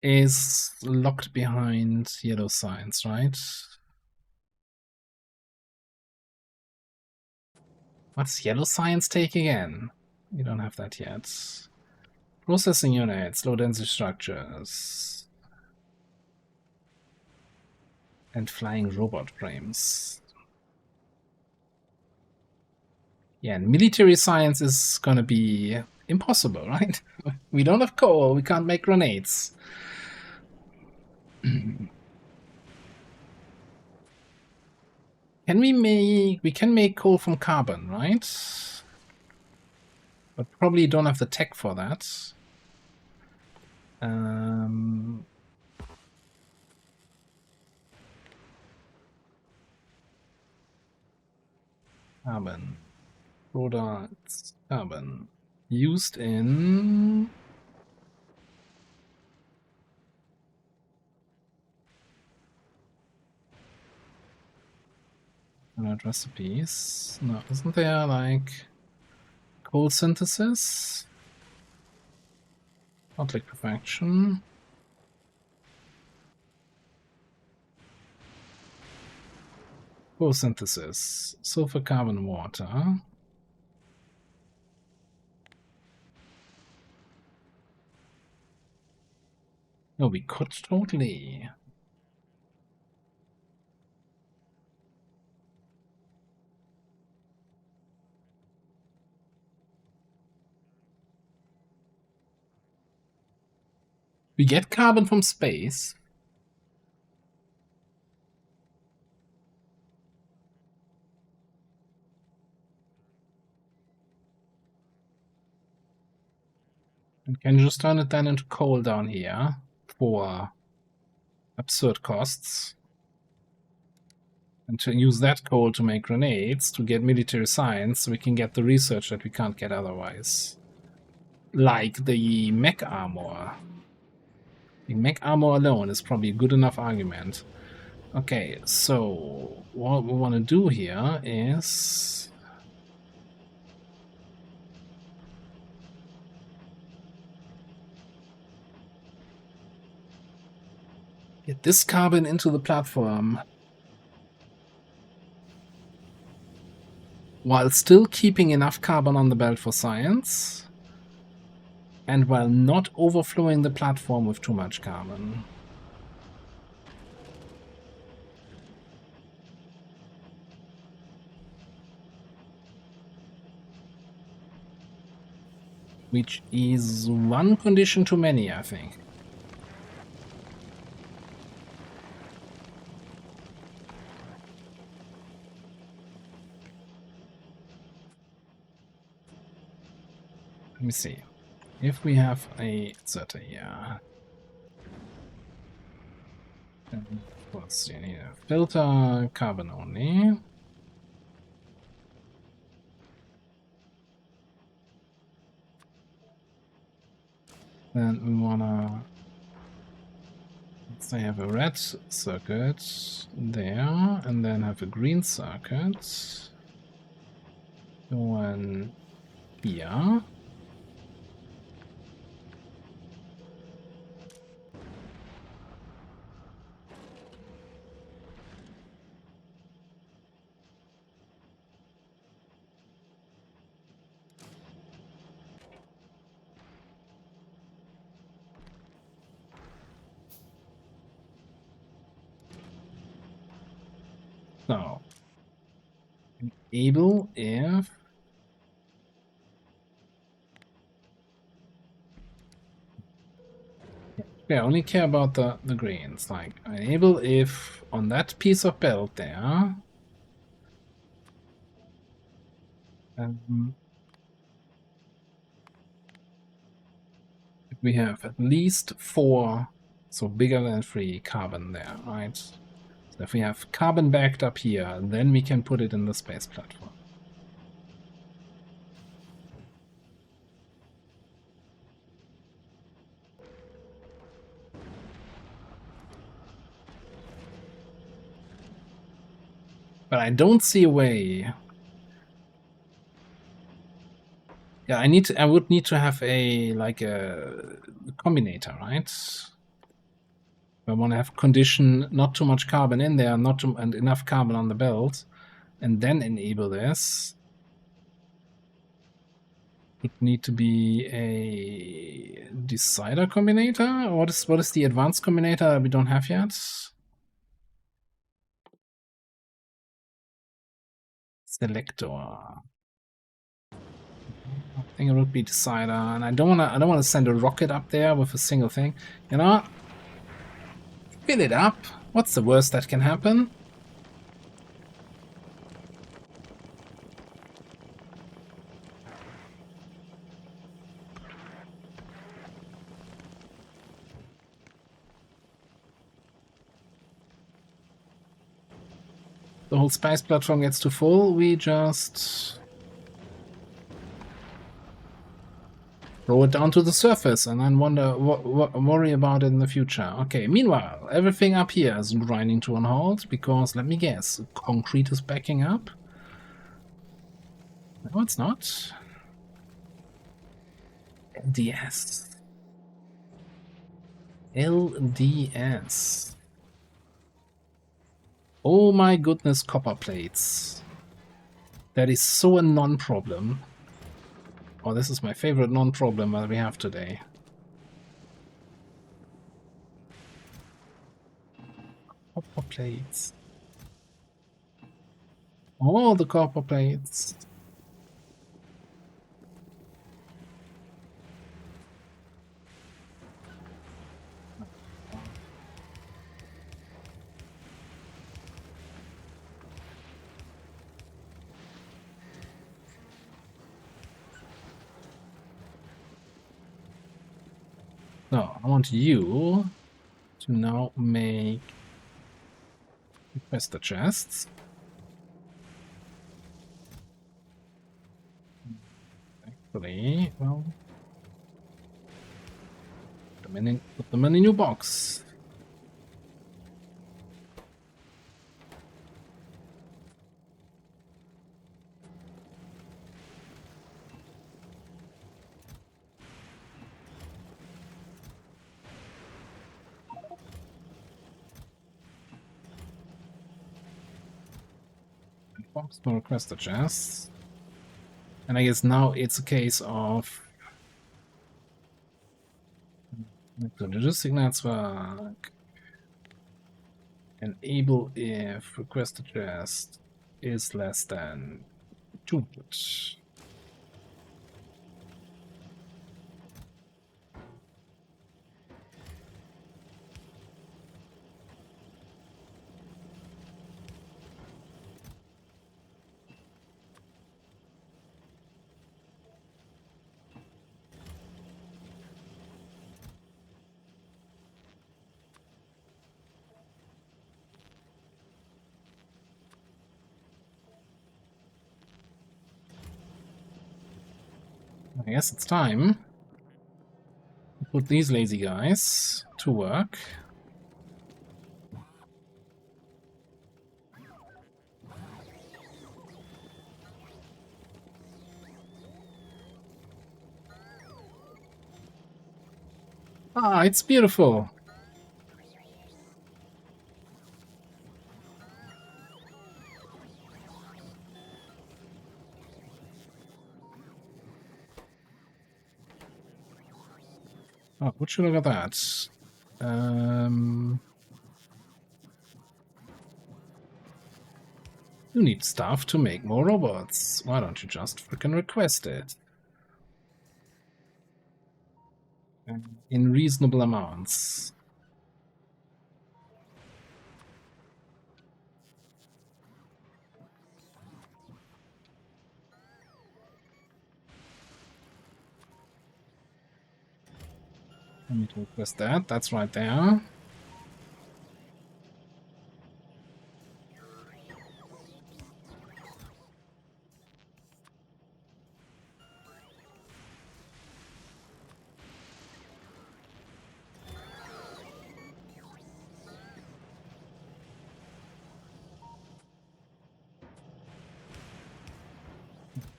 is locked behind yellow signs, right? What's yellow science take again? We don't have that yet. Processing units, low density structures. And flying robot frames. Yeah, and military science is gonna be impossible, right? We don't have coal, we can't make grenades. We can make coal from carbon, right? But probably don't have the tech for that. Carbon. Products. Carbon. Used in... recipes. No, isn't there like coal synthesis? Not like perfection. Coal synthesis. Sulfur, carbon, water. No, we could totally. We get carbon from space. And can just turn it then into coal down here for absurd costs. And to use that coal to make grenades, to get military science, so we can get the research that we can't get otherwise. Like the mech armor. The mech armor alone is probably a good enough argument. Okay, so what we want to do here is... get this carbon into the platform while still keeping enough carbon on the belt for science, and while not overflowing the platform with too much carbon. Which is one condition too many, I think. Let me see. If we have a Zeta here, then what's in here? Filter carbon only. Then we wanna, let's say, have a red circuit there, and then have a green circuit. One here. So, enable if I only care about the greens. Like enable if on that piece of belt there. If we have at least 4, so bigger than 3 carbon there, right? So if we have carbon backed up here, then we can put it in the space platform. But I don't see a way. Yeah, I would need to have a combinator, right? I want to have condition not too much carbon in there, and enough carbon on the belt, and then enable this. Would need to be a decider combinator. What is the advanced combinator we don't have yet? Selector. I think it would be decider, and I don't wanna send a rocket up there with a single thing. You know, fill it up. What's the worst that can happen? The whole space platform gets too full. We just throw it down to the surface and then worry about it in the future. Okay, meanwhile, everything up here is grinding to a halt because, let me guess, concrete is backing up? No, it's not. LDS. LDS. Oh my goodness, copper plates. That is so a non-problem. Oh, this is my favorite non-problem that we have today. Copper plates. All the copper plates. No, I want you to now make requester chests. Actually, well, put them in a new box. Box to requester chests. And I guess now it's a case of the logistic network. Enable if requested chest is less than 2 bits. I guess it's time to put these lazy guys to work. Ah, it's beautiful. Oh, would you look at that? You need stuff to make more robots. Why don't you just freaking request it? In reasonable amounts. I need to request that. That's right there.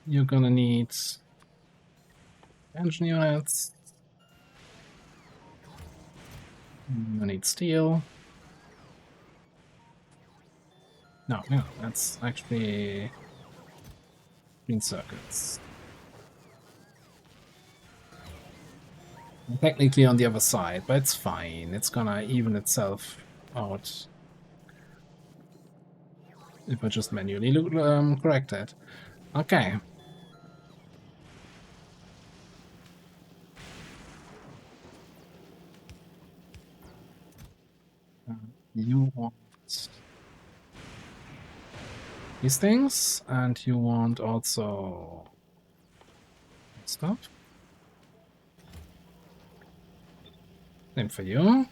You're gonna need engine units. You need steel. No, that's actually green circuits. Technically on the other side, but it's fine. It's gonna even itself out if I just manually correct it. Okay. You want these things, and you want also stuff. Same for you.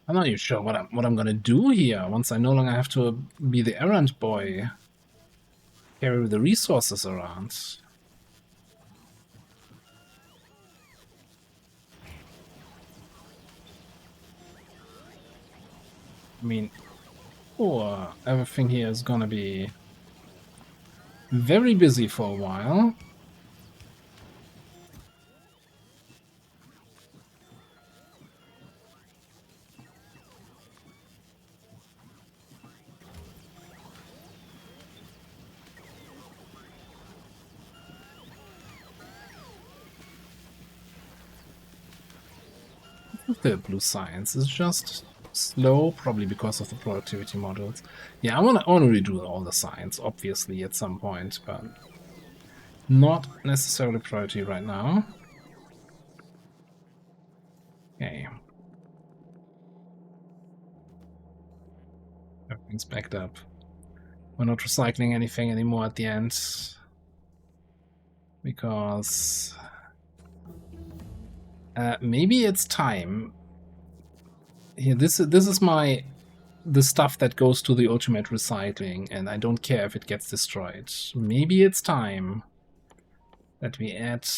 I'm not even sure what I'm gonna do here once I no longer have to be the errand boy, carry the resources around. I mean, everything here is gonna be very busy for a while. The blue science is just slow, probably because of the productivity modules. Yeah, I wanna redo all the science, obviously, at some point, but not necessarily priority right now. Okay. Everything's backed up. We're not recycling anything anymore at the end, because maybe it's time. Here, this is the stuff that goes to the ultimate recycling, and I don't care if it gets destroyed. Maybe it's time that we add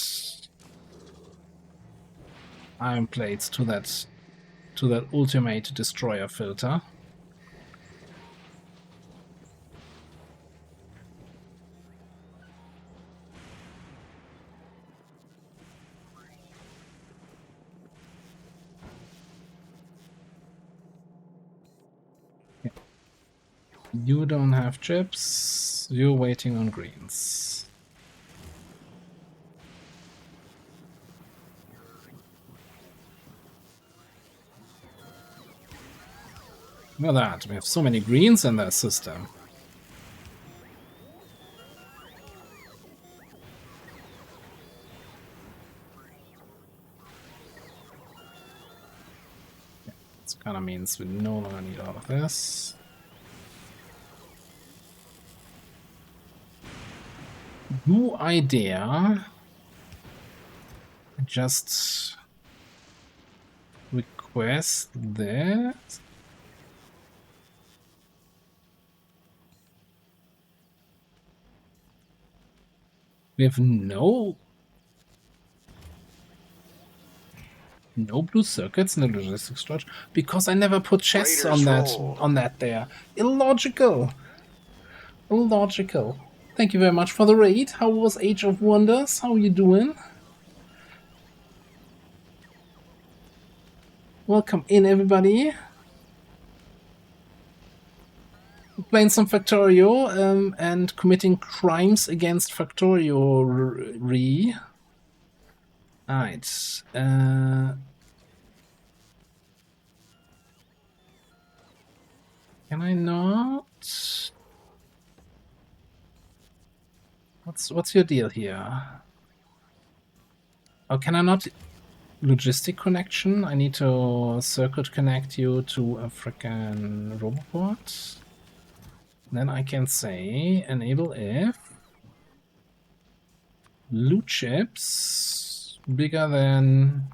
iron plates to that ultimate destroyer filter. You don't have chips. You're waiting on greens. Look at that. We have so many greens in that system. This kind of means we no longer need all of this. Do I dare just request this? We have no blue circuits in the logistics storage because I never put chests on that there. Illogical. Illogical. Thank you very much for the raid. How was Age of Wonders? How are you doing? Welcome in, everybody. We're playing some Factorio and committing crimes against Factorio. Alright. Can I not? What's your deal here? Oh, can I not? Logistic connection? I need to circuit connect you to a frickin' roboport. Then I can say enable if loot chips bigger than...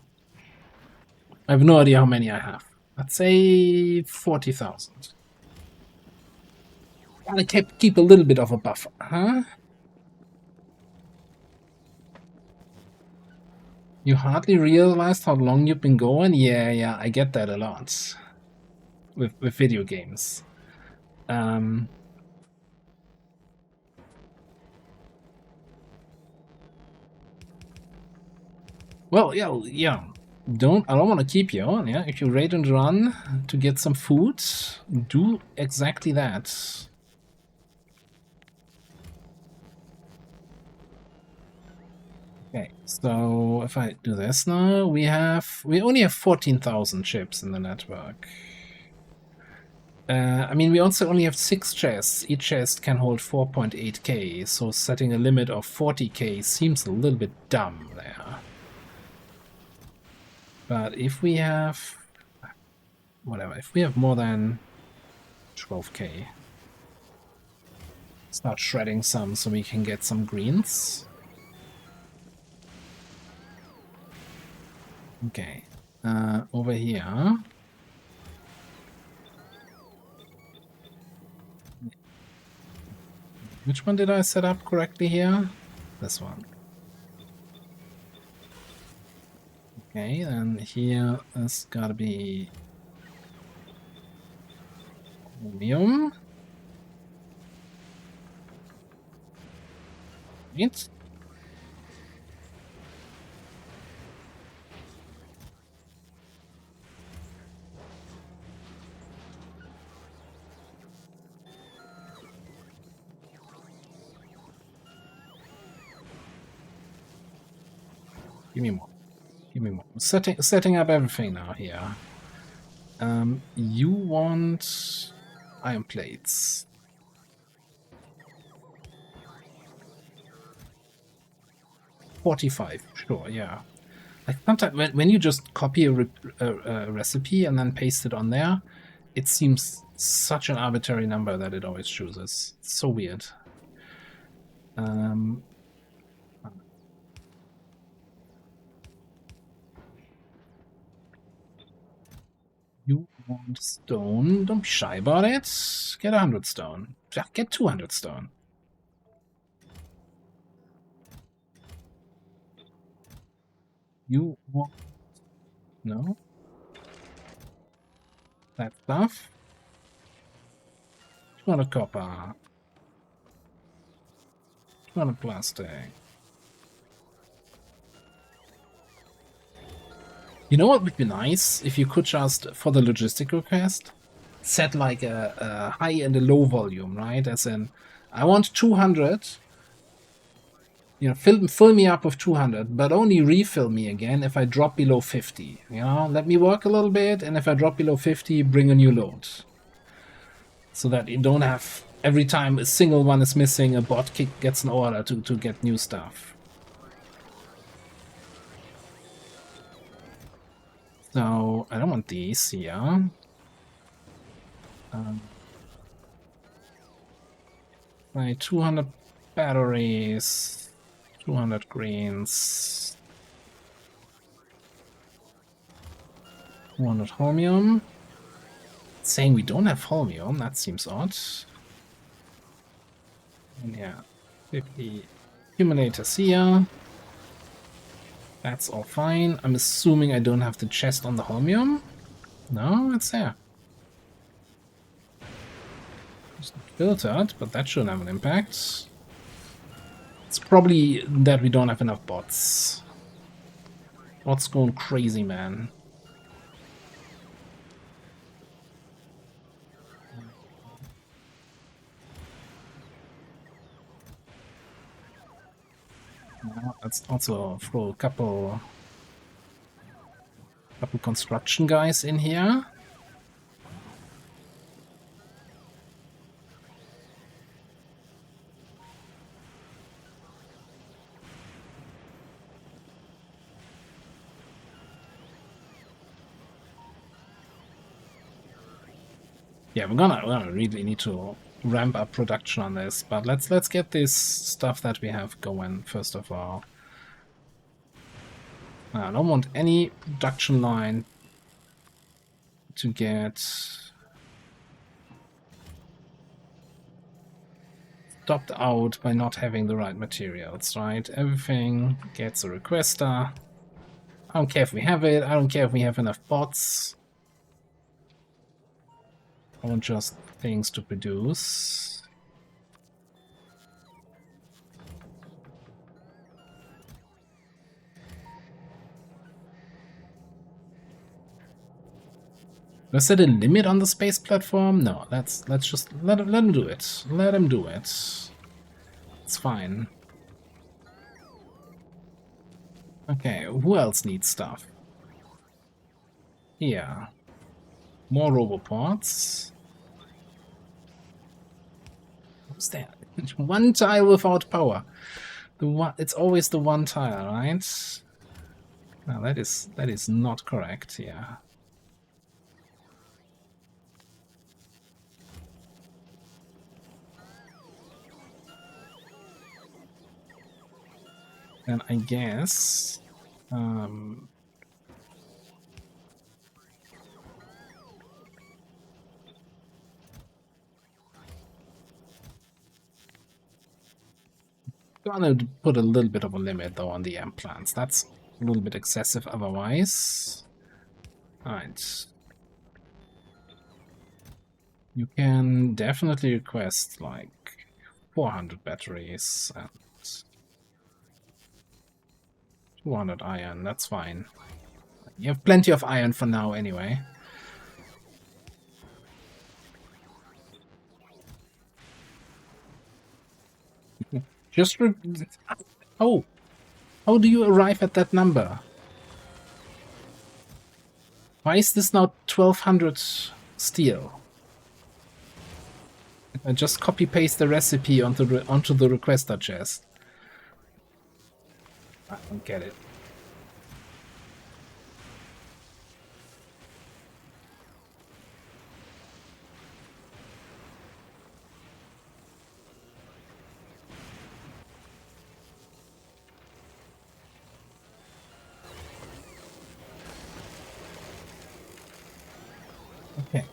I have no idea how many I have. Let's say 40,000. Gotta keep a little bit of a buffer, huh? You hardly realized how long you've been going? Yeah, I get that a lot. With video games. Well, yeah. I don't want to keep you on, yeah? If you raid and run to get some food, do exactly that. Okay, so if I do this now, we only have 14,000 chips in the network. I mean, we also only have 6 chests. Each chest can hold 4.8k, so setting a limit of 40k seems a little bit dumb there. But if we have... whatever, if we have more than 12k, start shredding some so we can get some greens. Okay, over here. Which one did I set up correctly here? This one. Okay, then here is gotta be chromium. Right. Give me more. Give me more. Setting up everything now here. You want iron plates. $45, sure, yeah. Like sometimes when you just copy a recipe and then paste it on there, it seems such an arbitrary number that it always chooses. It's so weird. You want stone? Don't be shy about it. Get 100 stone. Yeah, get 200 stone. You want... no? That stuff? 200 copper. 200 plastic. You know what would be nice? If you could just, for the logistic request, set like a high and a low volume, right? As in, I want 200, you know, fill me up with 200, but only refill me again if I drop below 50. You know, let me work a little bit, and if I drop below 50, bring a new load. So that you don't have, every time a single one is missing, a bot gets an order to get new stuff. So, I don't want these here. My 200 batteries, 200 greens, 200 holmium. It's saying we don't have holmium, that seems odd. And yeah, 50 accumulators here. That's all fine. I'm assuming I don't have the chest on the holmium. No, it's there. It's not filtered, but that shouldn't have an impact. It's probably that we don't have enough bots. Bots going crazy, man. Let's also throw a couple Couple construction guys in here. Yeah, we're gonna really need to ramp up production on this, but let's get this stuff that we have going first of all. I don't want any production line to get stopped out by not having the right materials, right? Everything gets a requester. I don't care if we have it, I don't care if we have enough bots. I want just things to produce. Was there a limit on the space platform? No, let's just let him do it. Let him do it. It's fine. Okay, who else needs stuff? Yeah. More roboports. What's that? One tile without power. The one, it's always the one tile, right? No, that is not correct, yeah. And I guess gonna put a little bit of a limit though on the amp plants. That's a little bit excessive otherwise. Alright. You can definitely request like 400 batteries and 200 iron, that's fine. You have plenty of iron for now anyway. Just oh, how do you arrive at that number? Why is this now 1200 steel? I just copy paste the recipe onto the requester chest. I don't get it. Okay.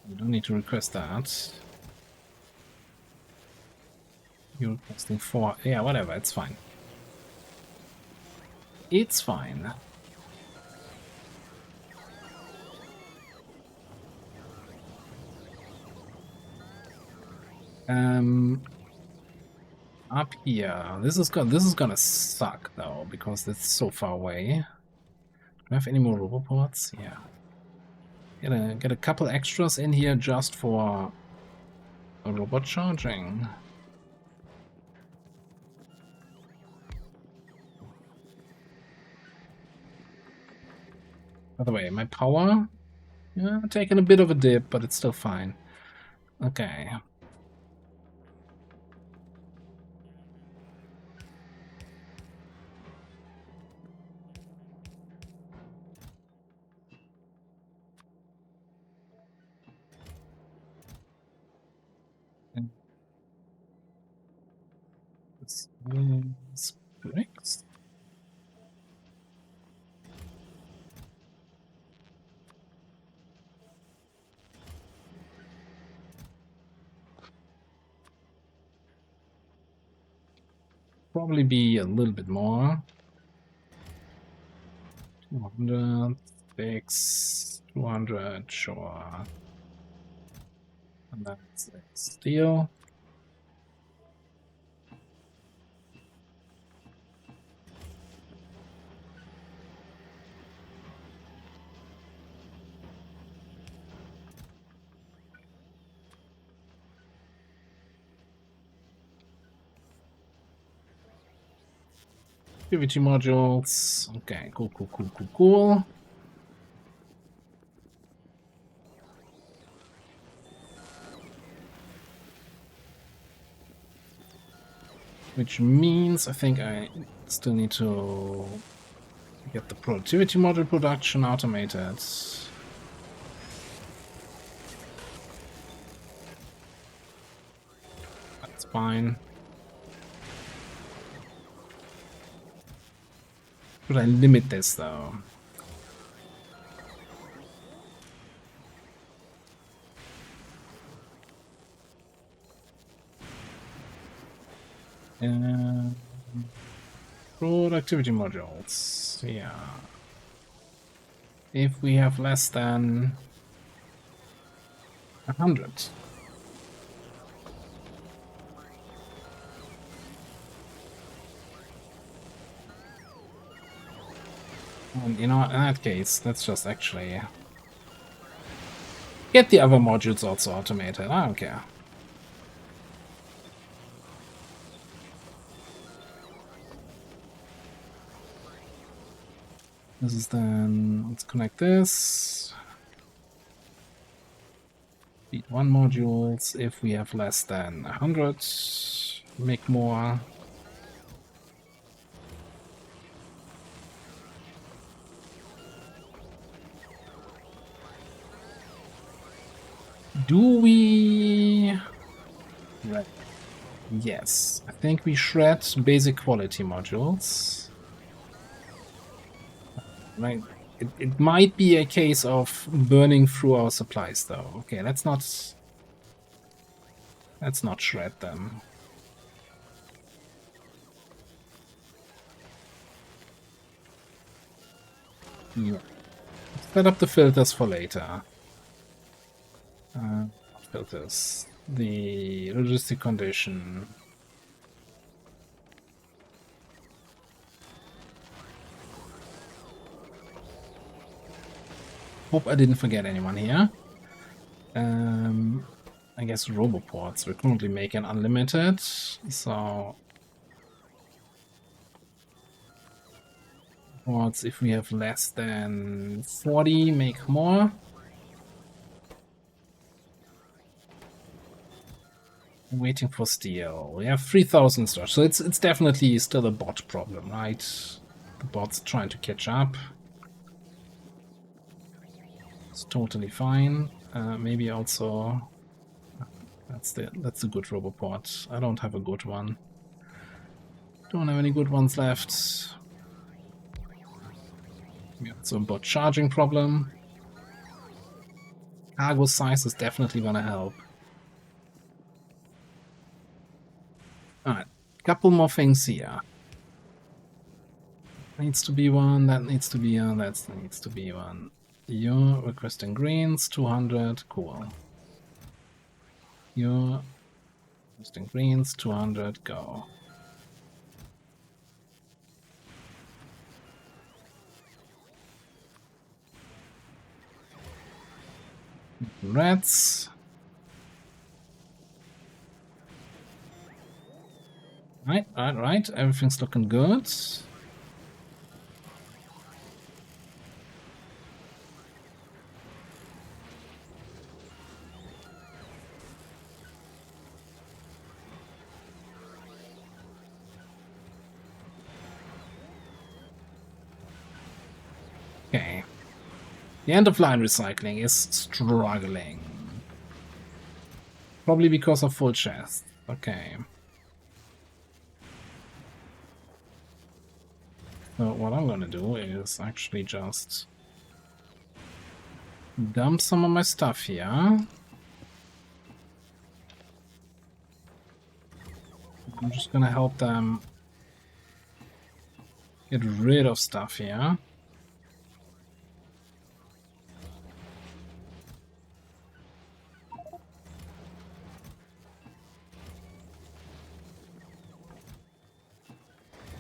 You don't need to request that. You're requesting 4. Yeah, whatever, it's fine. It's fine. Up here. This is gonna suck though, because it's so far away. Do I have any more roboports? Yeah. Get a couple extras in here just for a robot charging. By the way, my power, yeah, taking a bit of a dip, but it's still fine. Okay. This is bricks. Probably be a little bit more. 200, 200, sure. And that's steel. Activity modules. Okay, cool. Which means I think I still need to get the productivity module production automated. That's fine. Should I limit this though? Productivity modules, yeah. If we have less than 100. And, you know, in that case, let's just actually get the other modules also automated. I don't care. This is then, let's connect this. Beat 1 modules if we have less than 100. Make more. Do we... Right. Yes, I think we shred basic quality modules. Right. It might be a case of burning through our supplies, though. Okay, let's not shred them. Yeah. Set up the filters for later. Filters. The logistic condition. Hope I didn't forget anyone here. I guess roboports. We're currently making unlimited, so ports, if we have less than 40, make more. Waiting for steel. We have 3,000 storage, so it's definitely still a bot problem, right? The bot's trying to catch up. It's totally fine. Maybe also that's the good roboport. I don't have a good one. Don't have any good ones left. Yeah, so bot charging problem. Cargo size is definitely gonna help. Alright, couple more things here. Needs to be one, that needs to be one, that needs to be one. You're requesting greens, 200, cool. You're requesting greens, 200, go. Reds. Right, everything's looking good. Okay. The end-of-line recycling is struggling. Probably because of full chest. Okay. So what I'm gonna do is actually just dump some of my stuff here. I'm just gonna help them get rid of stuff here.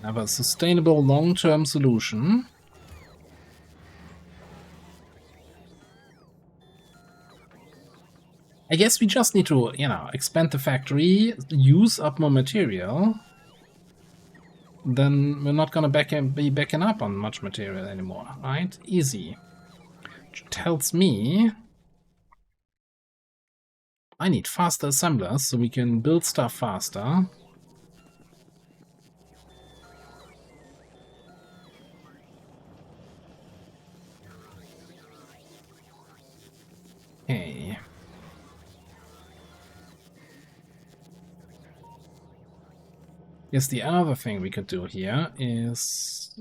Have a sustainable long-term solution. I guess we just need to, you know, expand the factory, use up more material. then we're not gonna be backing up on much material anymore, right? Easy. Which tells me I need faster assemblers so we can build stuff faster. Okay. Yes, the other thing we could do here is...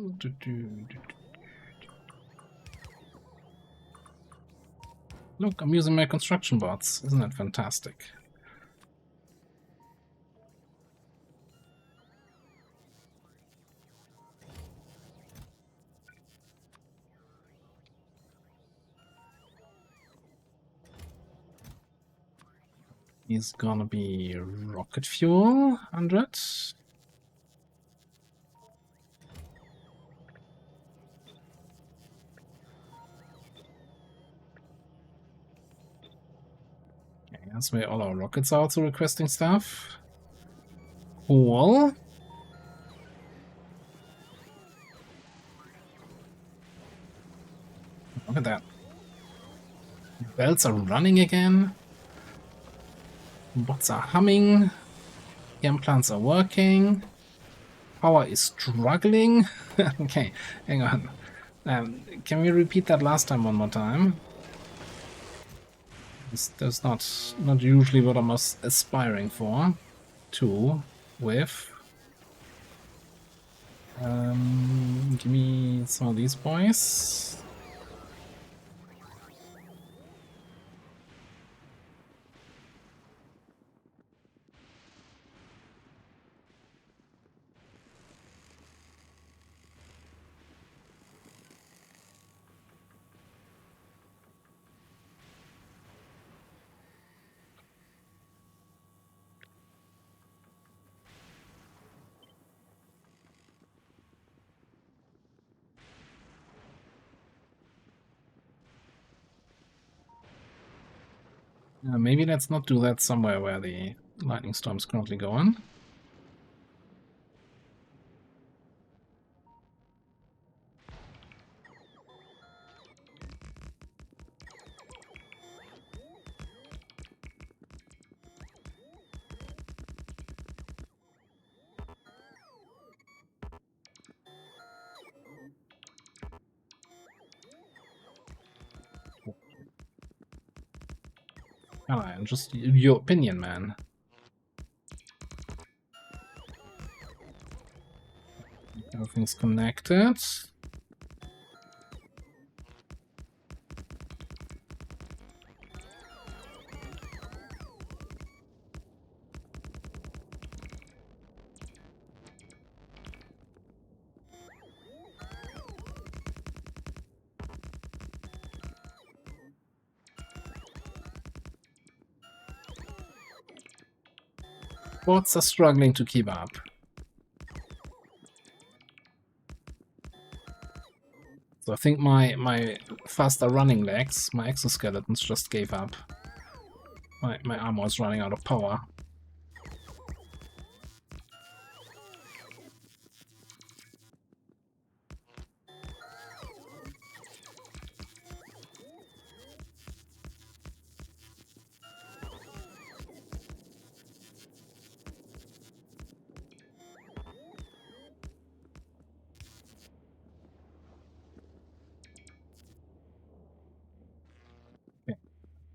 Look, I'm using my construction bots. Isn't that fantastic? Is gonna be rocket fuel, 100. Okay, that's where all our rockets are also requesting stuff. Cool. Look at that. Bells are running again. Bots are humming. Chem plants are working. Power is struggling. Okay, hang on. Can we repeat that last time one more time? That's not usually what I'm aspiring for. Two with. Give me some of these boys. Maybe let's not do that somewhere where the lightning storm's currently going. Alright, just your opinion, man. Everything's connected. Bots are struggling to keep up. So I think my faster running legs, my exoskeletons just gave up. My armor is running out of power.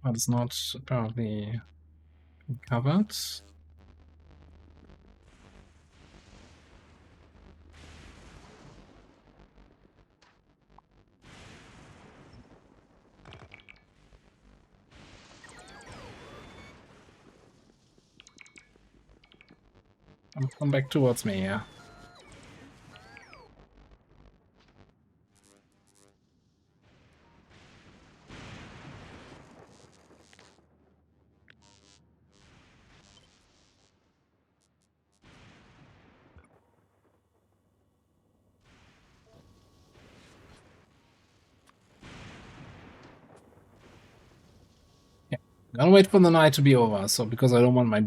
But it's not apparently covered. Come back towards me here. Gotta wait for the night to be over, so because I don't want my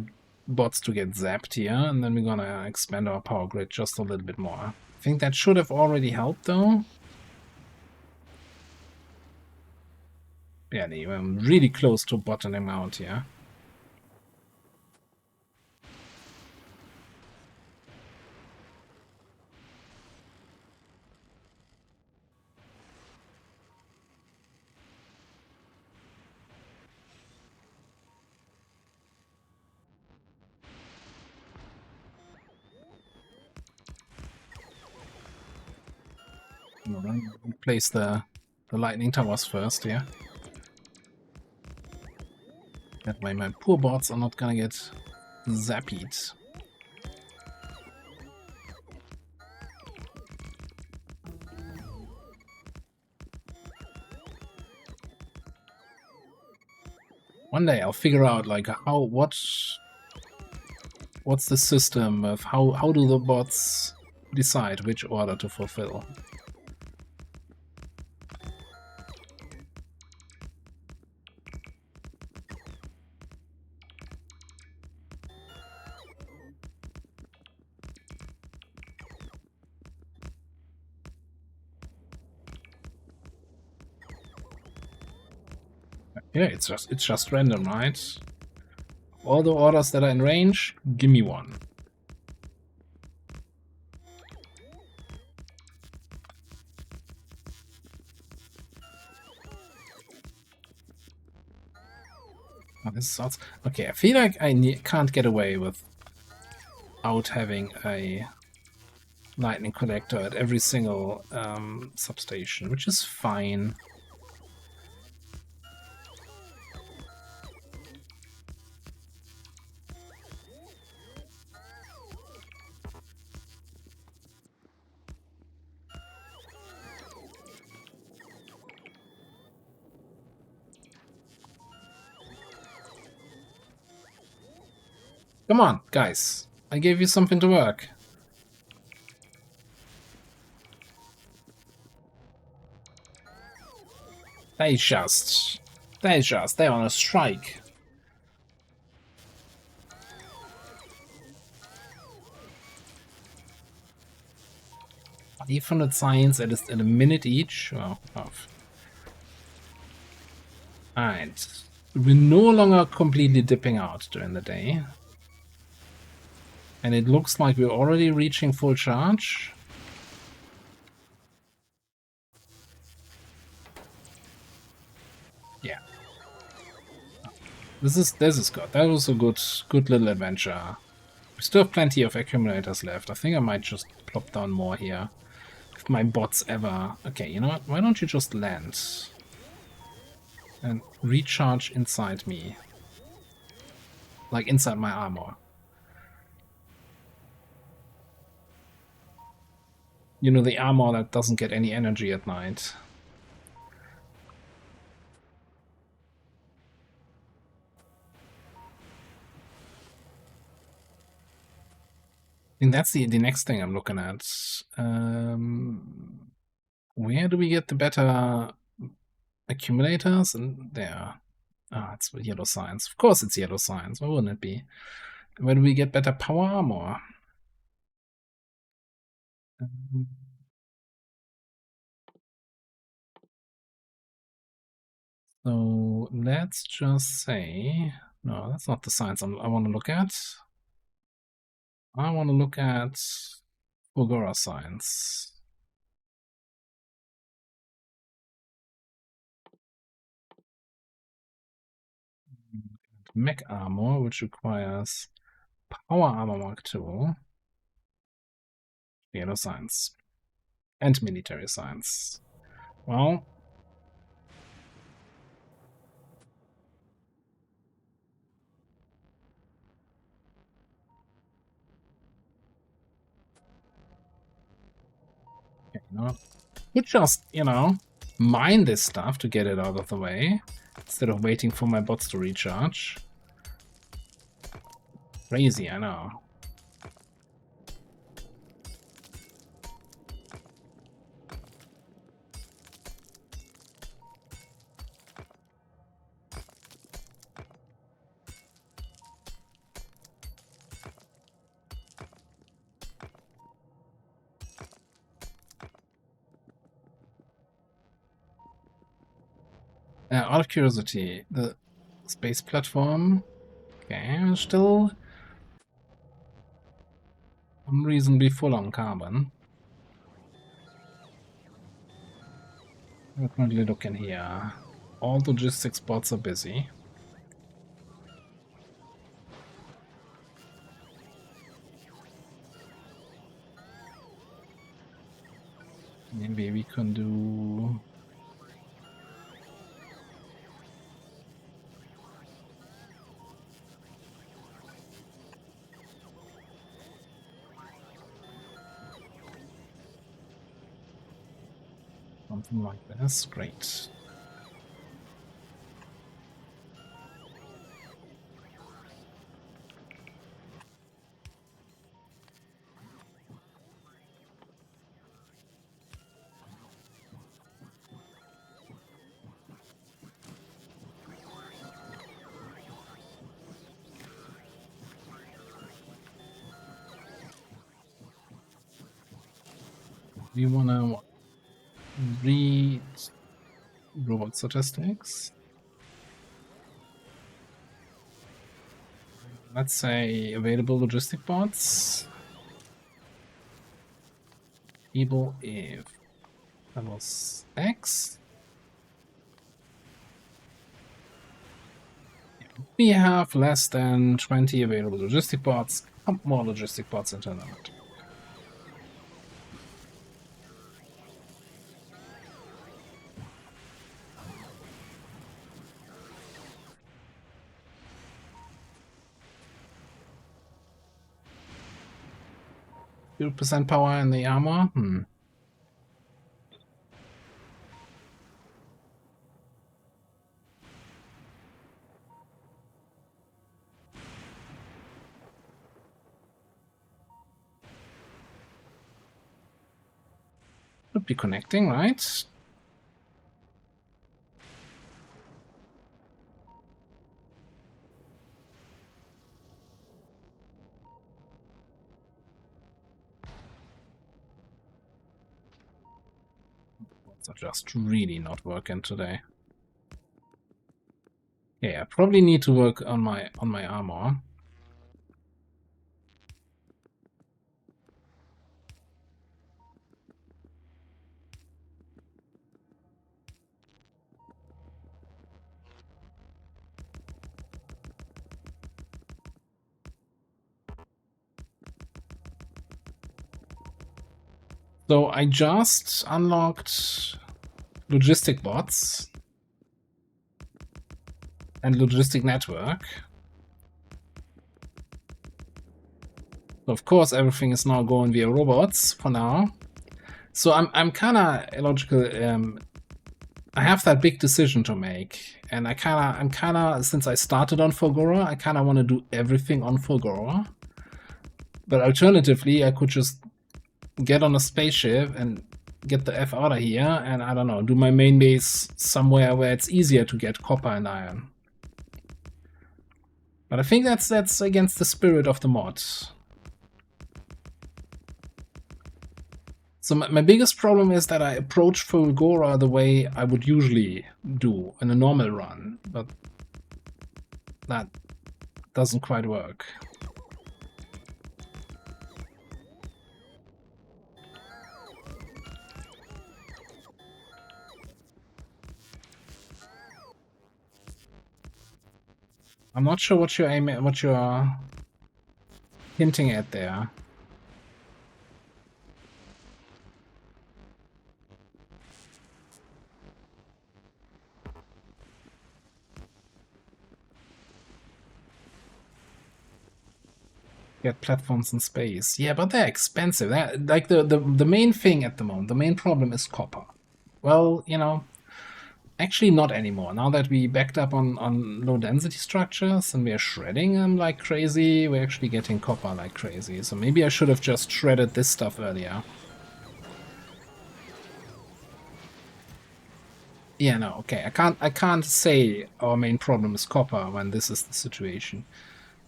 bots to get zapped here, and then we're gonna expand our power grid just a little bit more. I think that should have already helped, though. Yeah, I'm really close to bottoming out here. Place the lightning towers first here. That way my poor bots are not gonna get zapped. One day I'll figure out like what's the system of how do the bots decide which order to fulfill. Yeah, it's just random, right? All the orders that are in range, give me one. Oh, this sucks. Okay, I feel like I can't get away without having a lightning collector at every single substation, which is fine. Come on, guys. I gave you something to work. They're on a strike. $500 science at a minute each. Well, alright. We're no longer completely dipping out during the day. And it looks like we're already reaching full charge. Yeah. This is good. That was a good little adventure. We still have plenty of accumulators left. I think I might just plop down more here. If my bots ever... Okay, you know what? Why don't you just land? And recharge inside me. Like inside my armor. You know, the armor that doesn't get any energy at night. I think that's the next thing I'm looking at. Where do we get the better accumulators? And there. Ah, it's yellow science. Of course it's yellow science. Why wouldn't it be? Where do we get better power armor? So let's just say... No, that's not the science I want to look at. I want to look at Fulgora science. Mech armor, which requires power armor Mark II. Yellow science. And military science. Well... Okay, you know what? Could just, you know, mine this stuff to get it out of the way, instead of waiting for my bots to recharge. Crazy, I know. Out of curiosity, the space platform, okay, still unreasonably full on carbon. We're currently looking here. All logistics spots are busy. Maybe we can do... something like this. Great. We want to read robot statistics. Let's say available logistic bots. Evil if that was X. We have less than 20 available logistic bots. Pump more logistic bots into the network. 2% power in the armor? Should be connecting, right? Are just really not working today. Yeah, I probably need to work on my armor. So I just unlocked logistic bots and logistic network. So of course everything is now going via robots for now. So I'm kind of illogical. I have that big decision to make, and I'm kind of since I started on Fulgora, I kind of want to do everything on Fulgora. But alternatively, I could just get on a spaceship and get the F out of here, and I don't know, do my main base somewhere where it's easier to get copper and iron. But I think that's against the spirit of the mod. So my biggest problem is that I approach Fulgora the way I would usually do in a normal run, but that doesn't quite work. I'm not sure what you're aiming, what you're hinting at there. Get platforms in space. Yeah, but they're expensive. Like the main thing at the moment, the main problem is copper. Well, you know, actually not anymore. Now that we backed up on low density structures and we're shredding them like crazy, we're actually getting copper like crazy. So maybe I should have just shredded this stuff earlier. Yeah, no, okay. I can't say our main problem is copper when this is the situation.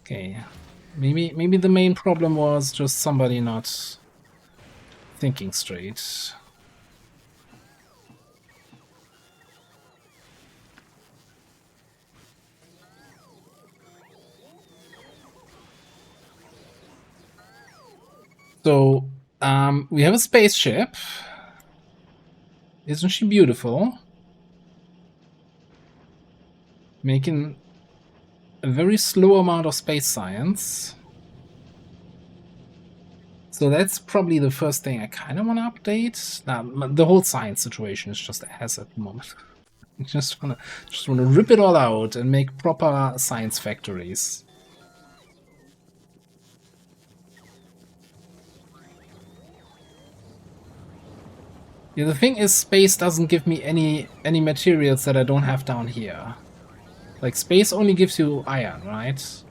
Okay. Maybe the main problem was just somebody not thinking straight. So, we have a spaceship. Isn't she beautiful? Making a very slow amount of space science. So that's probably the first thing I kind of want to update. Now, the whole science situation is just ass at the moment. I just want to rip it all out and make proper science factories. Yeah, the thing is, space doesn't give me any materials that I don't have down here. Like, space only gives you iron, right?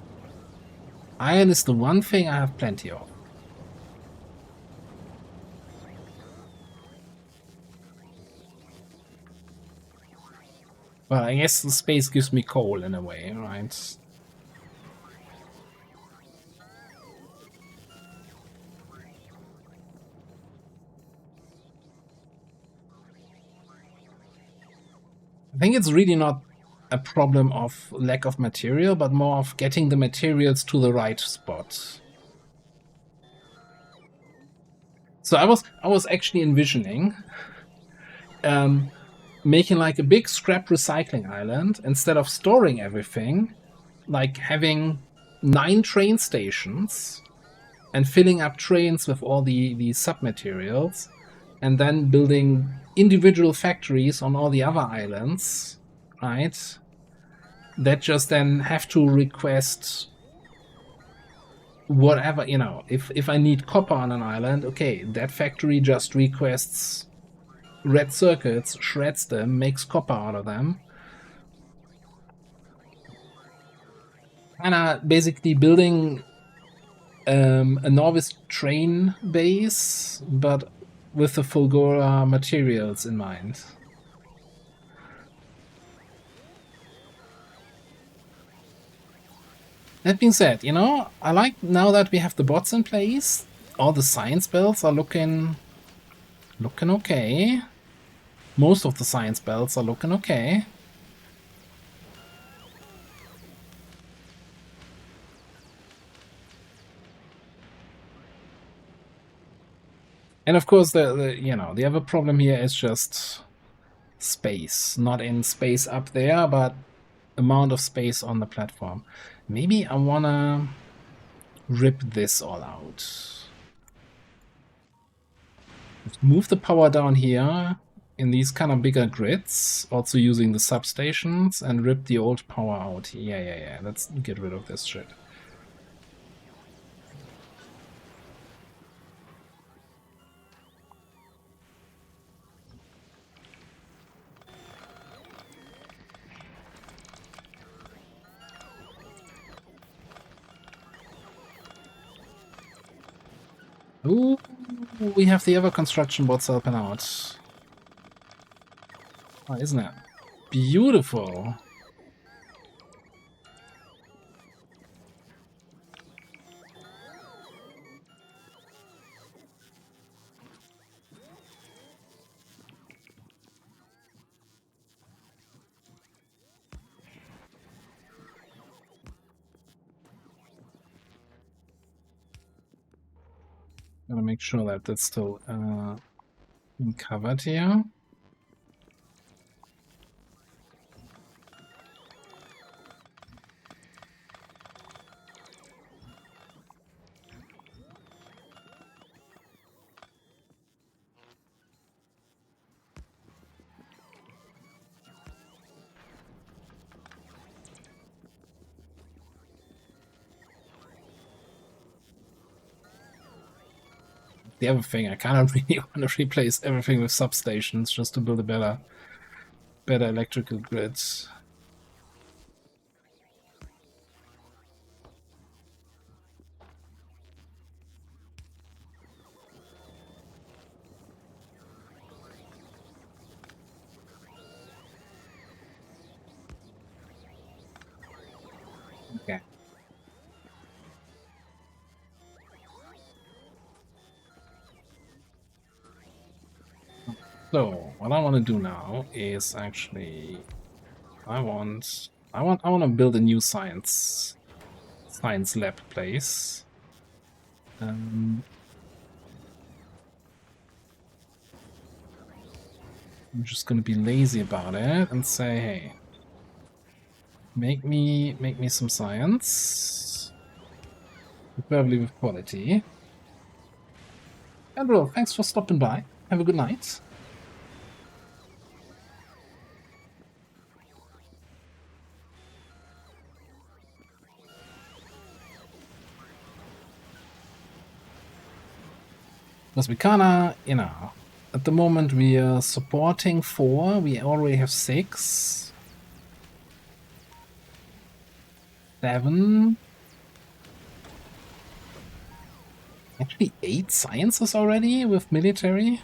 Iron is the one thing I have plenty of. Well, I guess the space gives me coal in a way, right? I think it's really not a problem of lack of material, but more of getting the materials to the right spot. So I was actually envisioning making like a big scrap recycling island instead of storing everything, like having 9 train stations and filling up trains with all the sub-materials, and then building individual factories on all the other islands, right? That just then have to request whatever, you know, if I need copper on an island, okay, that factory just requests red circuits, shreds them, makes copper out of them. And basically building a novice train base, but with the Fulgora materials in mind. That being said, you know, I like now that we have the bots in place, all the science belts are looking okay. Most of the science belts are looking okay. And of course, the other problem here is just space. Not in space up there, but amount of space on the platform. Maybe I wanna rip this all out. Move the power down here in these kind of bigger grids, also using the substations, and rip the old power out. Yeah. Let's get rid of this shit. Ooh, we have the other construction bots helping out. Oh, isn't it beautiful? Gotta make sure that that's still covered here. The other thing, I kind of really want to replace everything with substations just to build a better electrical grid. Okay. So what I want to do now is actually I want to build a new science lab place. I'm just gonna be lazy about it and say, hey, make me some science, preferably with quality. And well, thanks for stopping by. Have a good night. Because we kinda, you know, at the moment we are supporting 4, we already have 6. 7. Actually 8 sciences already with military.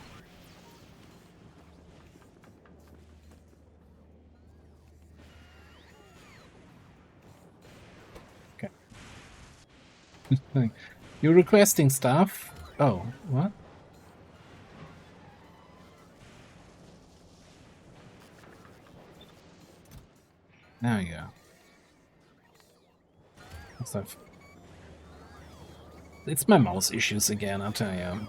Okay. You're requesting stuff. Oh, what? There you go. Stuff. It's my mouse issues again, I'll tell you.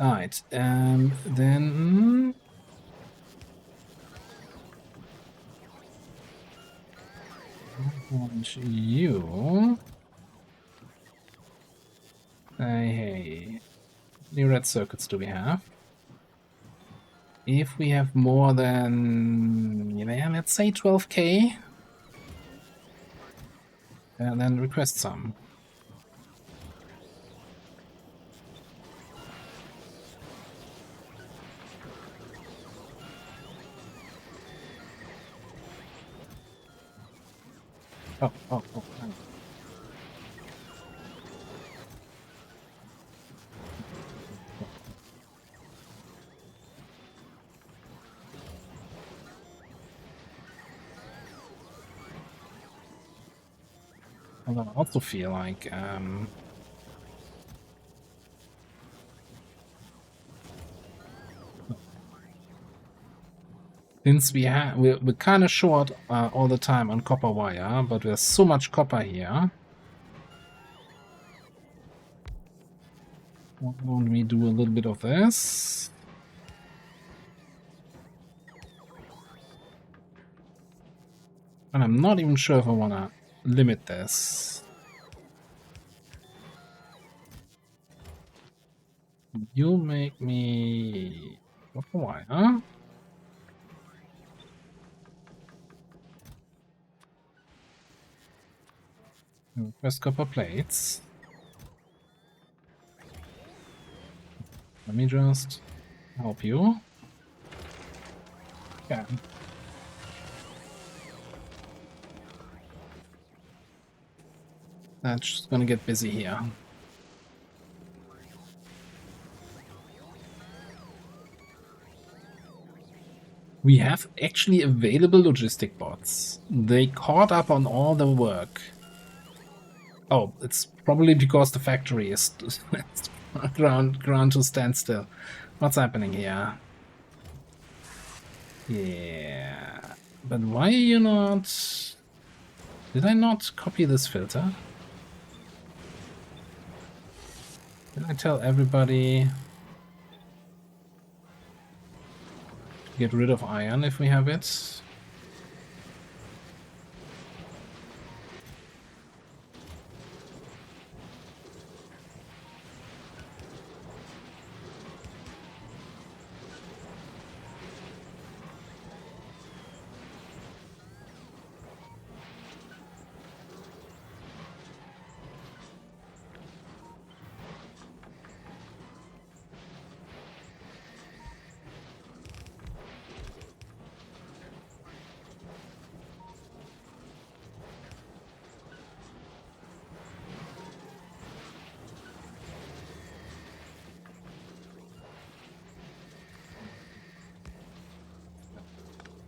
Alright, then... I want you... Hey, how many red circuits do we have? If we have more than, you know, let's say 12k, and then request some. Oh, oh, oh. I also feel like, since we're kind of short all the time on copper wire, but there's so much copper here. Why don't we do a little bit of this? And I'm not even sure if I want to limit this. You make me copper wire. Request copper plates. Let me just help you. Yeah. That's just gonna get busy here. We have actually available logistic bots. They caught up on all the work. Oh, it's probably because the factory is ground to standstill. What's happening here? Yeah, but why are you not... Did I not copy this filter? Did I tell everybody to get rid of iron if we have it?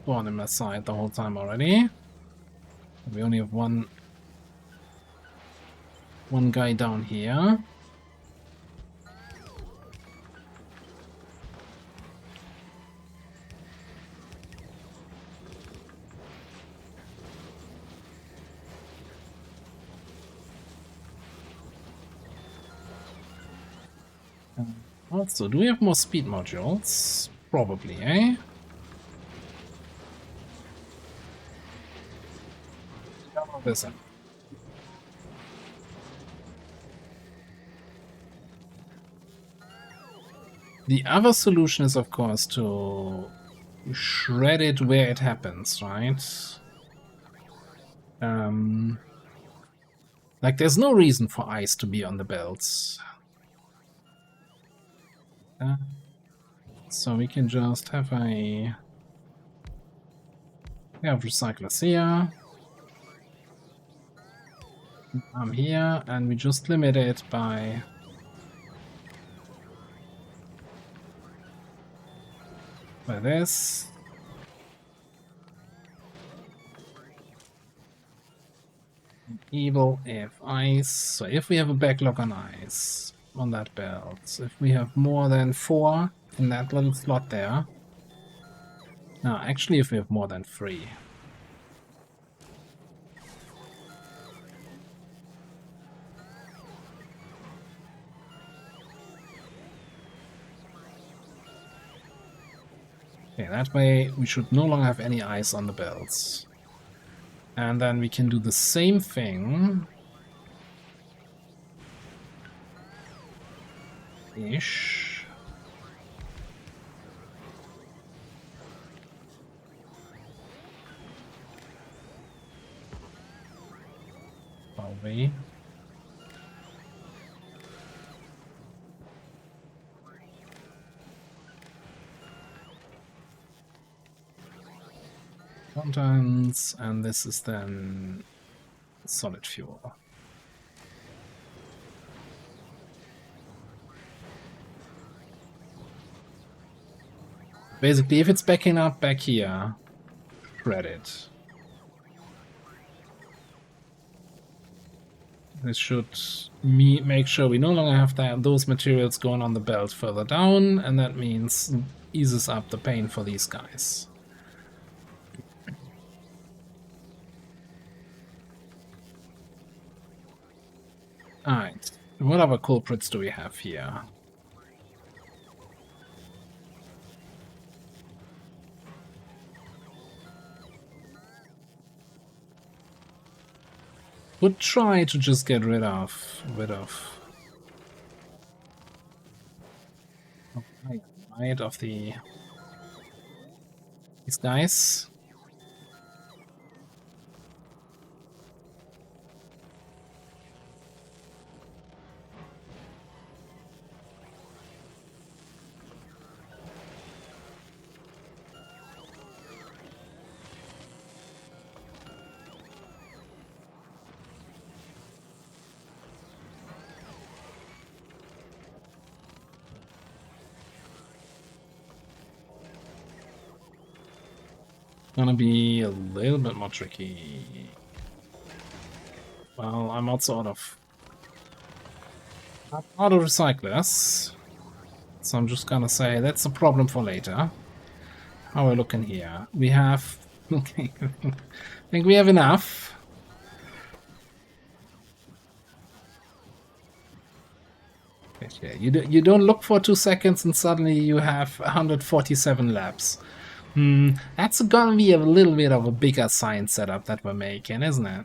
On him aside the whole time already. We only have one guy down here. Also, do we have more speed modules? Probably, eh? Oh, listen. The other solution is, of course, to shred it where it happens, right? Like, there's no reason for ice to be on the belts. So we can just have a... We have recyclers here. I'm here, and we just limit it by... this. Evil if ice. So if we have a backlog on ice on that belt, if we have more than 4 in that little slot there. No, actually, if we have more than 3. Okay, that way we should no longer have any ice on the belts. And then we can do the same thing. Ish. Probably. Fountains, and this is then solid fuel. Basically, if it's backing up back here, shred it. This should make sure we no longer have those materials going on the belt further down, and that means eases up the pain for these guys. Alright, what other culprits do we have here? Would try to just get rid of these guys. Gonna be a little bit more tricky. Well, I'm also out of recyclers, so I'm just gonna say that's a problem for later. How are we looking here? We have... okay, I think we have enough. Okay, you don't look for 2 seconds and suddenly you have 147 laps. That's gonna be a little bit of a bigger science setup that we're making, isn't it?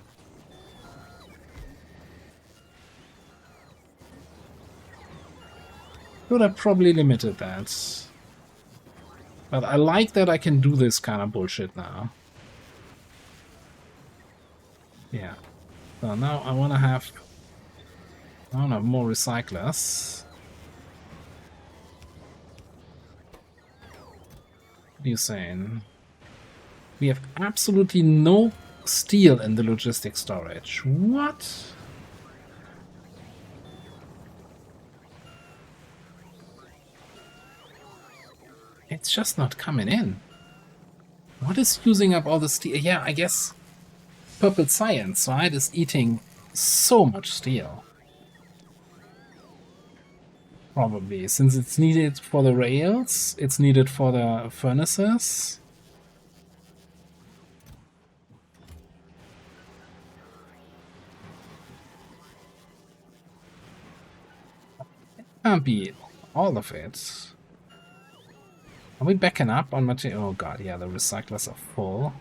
Could have probably limited that. But I like that I can do this kind of bullshit now. Yeah. So now I wanna have more recyclers. What are you saying? We have absolutely no steel in the logistic storage. What? It's just not coming in. What is using up all the steel? Yeah, I guess purple science, right, is eating so much steel. Probably, since it's needed for the rails, it's needed for the furnaces. Can't be all of it. Are we backing up on material? Oh god, yeah, the recyclers are full.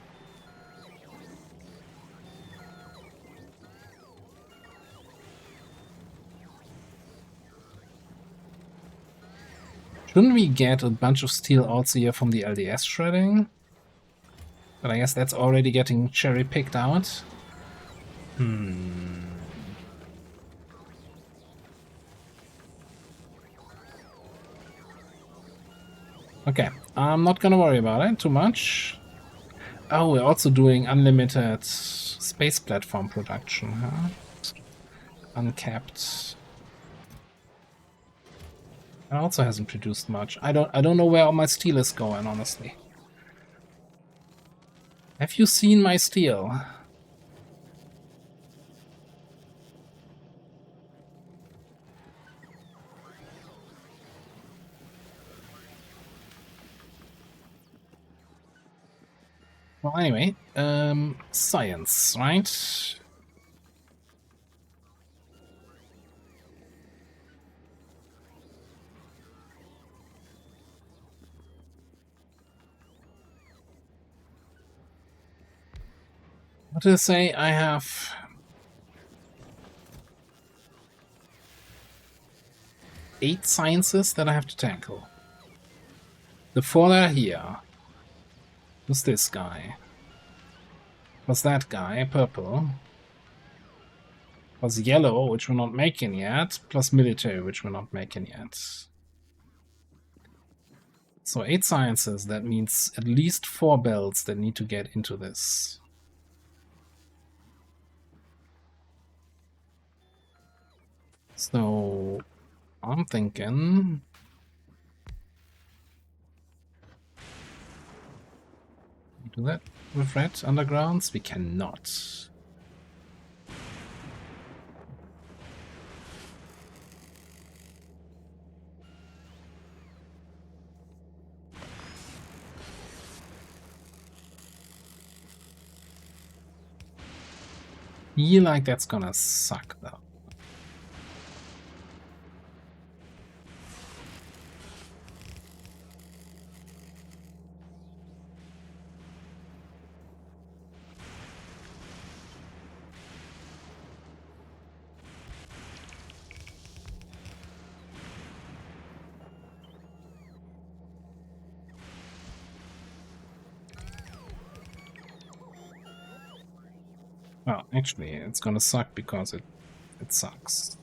Shouldn't we get a bunch of steel also here from the LDS shredding? But I guess that's already getting cherry-picked out. Okay, I'm not gonna worry about it too much. Oh, we're also doing unlimited space platform production, huh? Uncapped. It also hasn't produced much. I don't know where all my steel is going, honestly. Have you seen my steel? Well, anyway, science, right? What did I say? I have 8 sciences that I have to tackle. The 4 that are here. Who's this guy? What's that guy? Purple. Plus yellow, which we're not making yet. Plus military, which we're not making yet. So 8 sciences, that means at least 4 belts that need to get into this. So I'm thinking do that with red undergrounds? We cannot. Feel like that's gonna suck though. Well, actually, it's gonna suck because it sucks.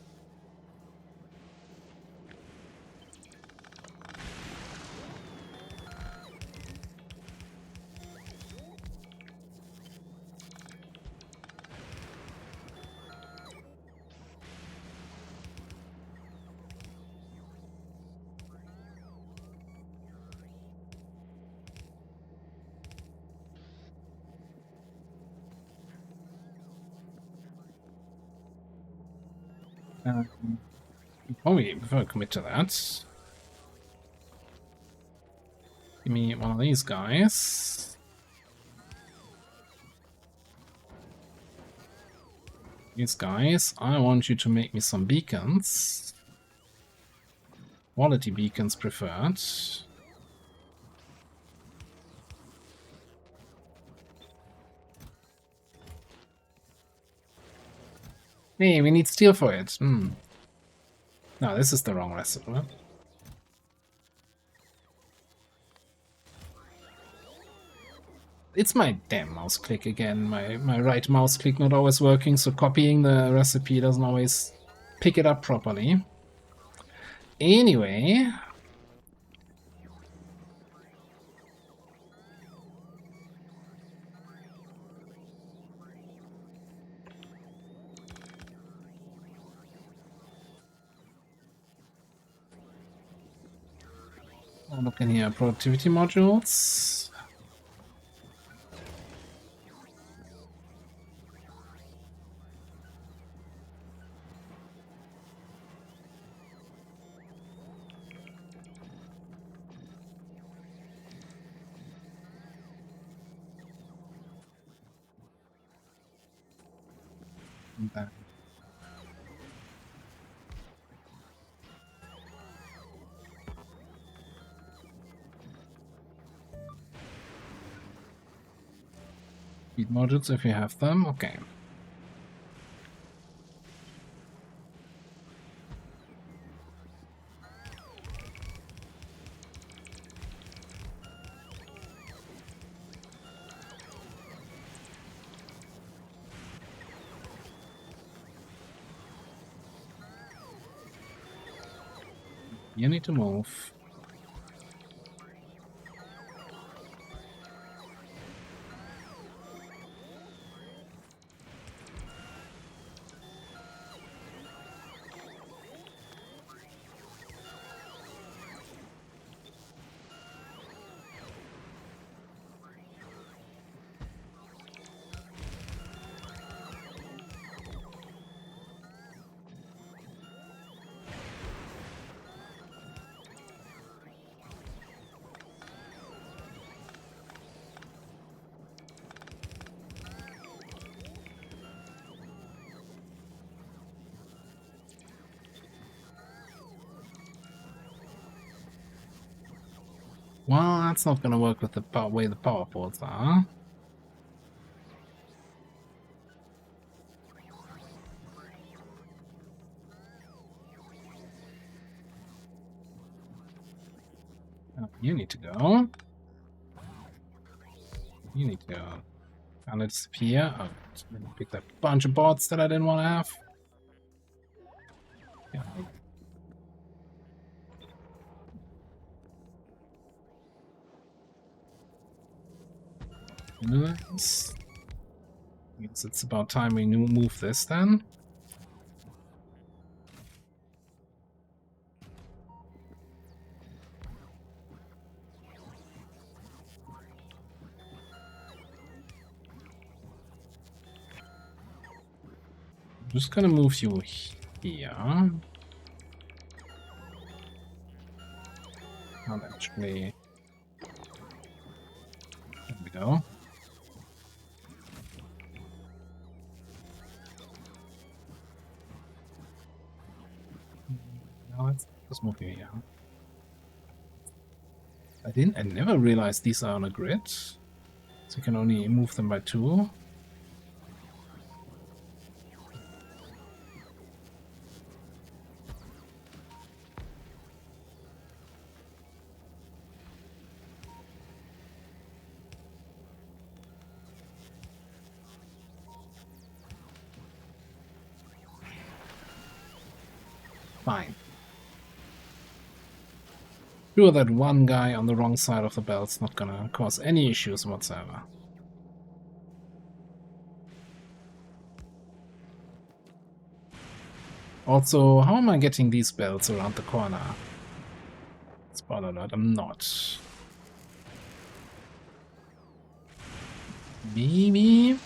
Before we commit to that, give me one of these guys. These guys, I want you to make me some beacons. Quality beacons preferred. Hey, we need steel for it. No, this is the wrong recipe. It's my damn mouse click again. My right mouse click not always working, so copying the recipe doesn't always pick it up properly. Anyway. Look in here, productivity modules. And then Speed modules if you have them. Okay. You need to move. Well, that's not gonna work with the way the power ports are. You need to go. You need to go. Can't it disappear? Oh, picked up a bunch of bots that I didn't want to have. Yeah. Nice. I guess it's about time we move this then. I'm just gonna move you here. Not actually. There we go. Now let's just move you here. I never realized these are on a grid. So you can only move them by 2. Fine. Sure that one guy on the wrong side of the belt's not gonna cause any issues whatsoever. Also, how am I getting these belts around the corner? Spoiler alert, I'm not. Maybe?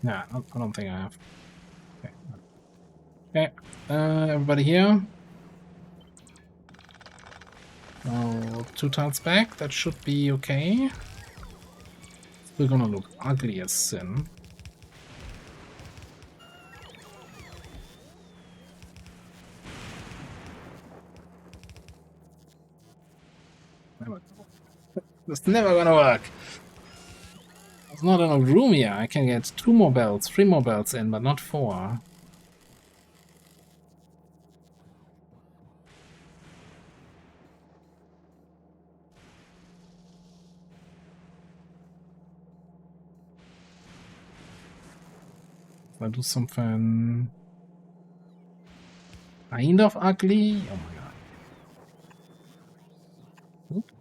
Nah, I don't think I have. Okay. Okay, everybody here. Oh, 2 tiles back, that should be okay. Still gonna look ugly as sin. That's never gonna work. There's not enough room here. I can get 2 more belts, 3 more belts in, but not 4. If I do something kind of ugly. Oh my god. Oop.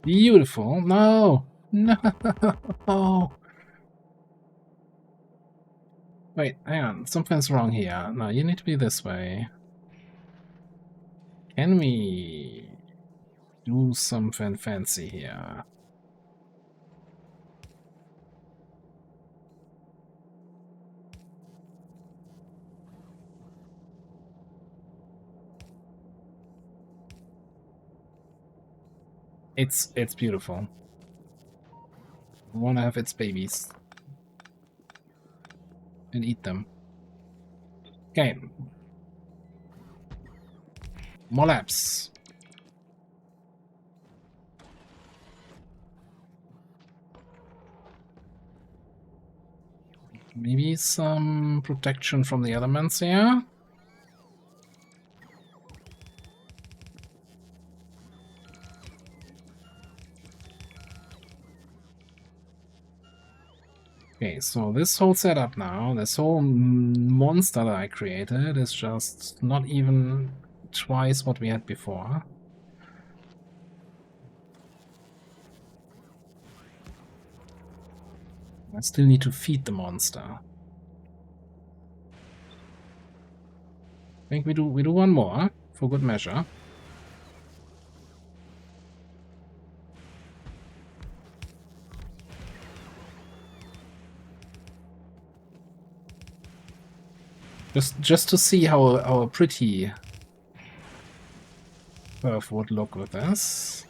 Beautiful. No. No. Wait, hang on. Something's wrong here. No, you need to be this way. Can we do something fancy here? It's beautiful. I want to have its babies and eat them. Okay. More labs. Maybe some protection from the elements here. Okay, so this whole setup now, this whole monster that I created is just not even twice what we had before. I still need to feed the monster. I think we do one more for good measure. Just to see how pretty Perf would look with this.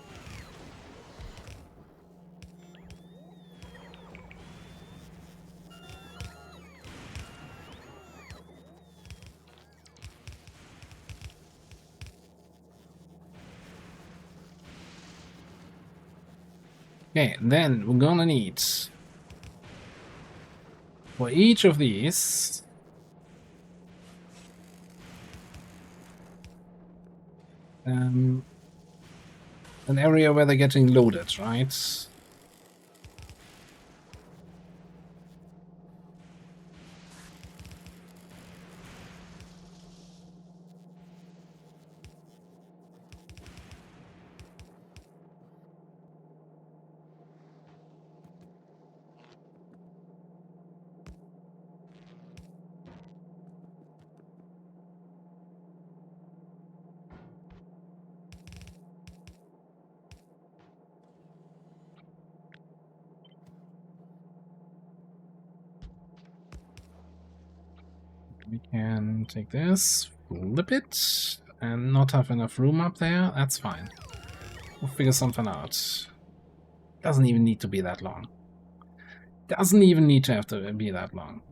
Okay, then we're gonna need for each of these an area where they're getting loaded, right? We can take this, flip it, and not have enough room up there. That's fine. We'll figure something out. Doesn't even need to be that long. Doesn't even need to have to be that long.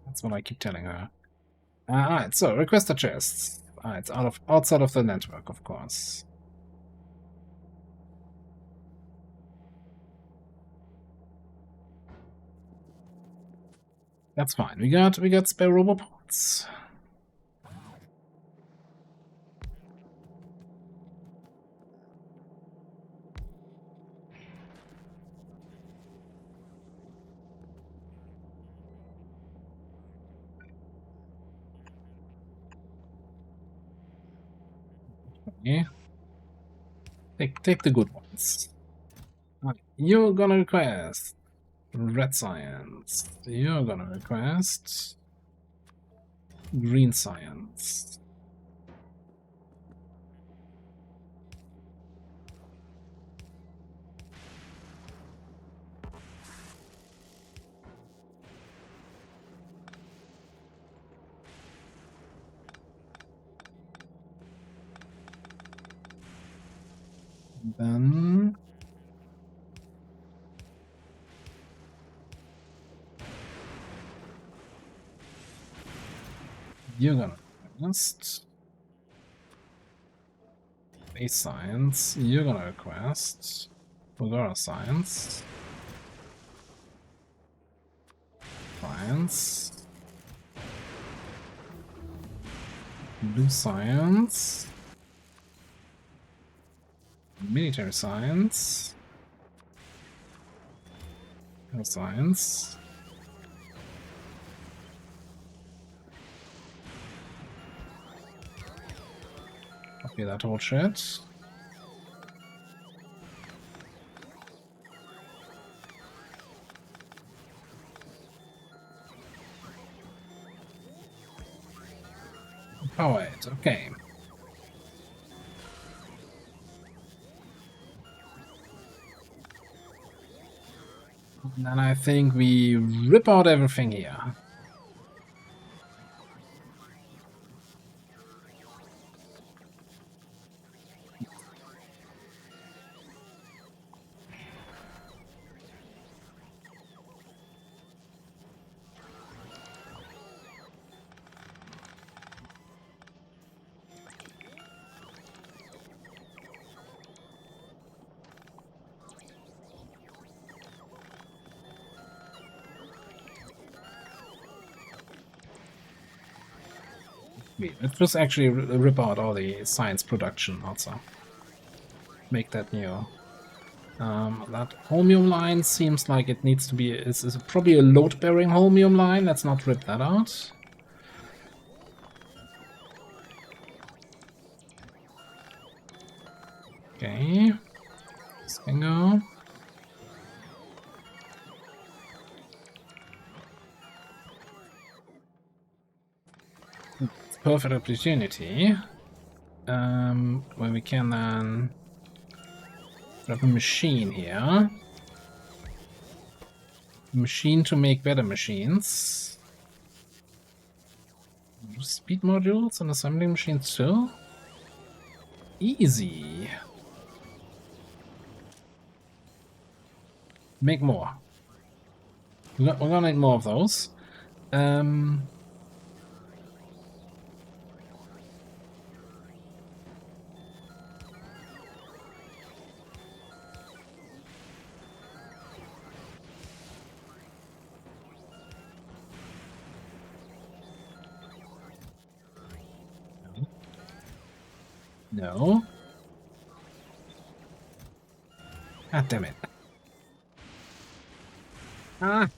That's what I keep telling her. Alright, so request a chest. It's outside of the network, of course. That's fine. We got spare robopods. Okay. Take the good ones. Right. You're gonna request red science. You're gonna request green science. Then you're gonna request base science. You're gonna request Fulgora science. Science. Blue science. Military science. Health science. Copy that whole shit. Power it, okay. And then I think we rip out everything here. Let's just actually rip out all the science production also. Make that new. That holmium line seems like it needs to be... is probably a load-bearing holmium line. Let's not rip that out. Okay. This can go. It's a perfect opportunity. When we can then grab a machine here. Machine to make better machines. Speed modules and assembling machines too? Easy. Make more. We're gonna need more of those. No. God damn it. Ah.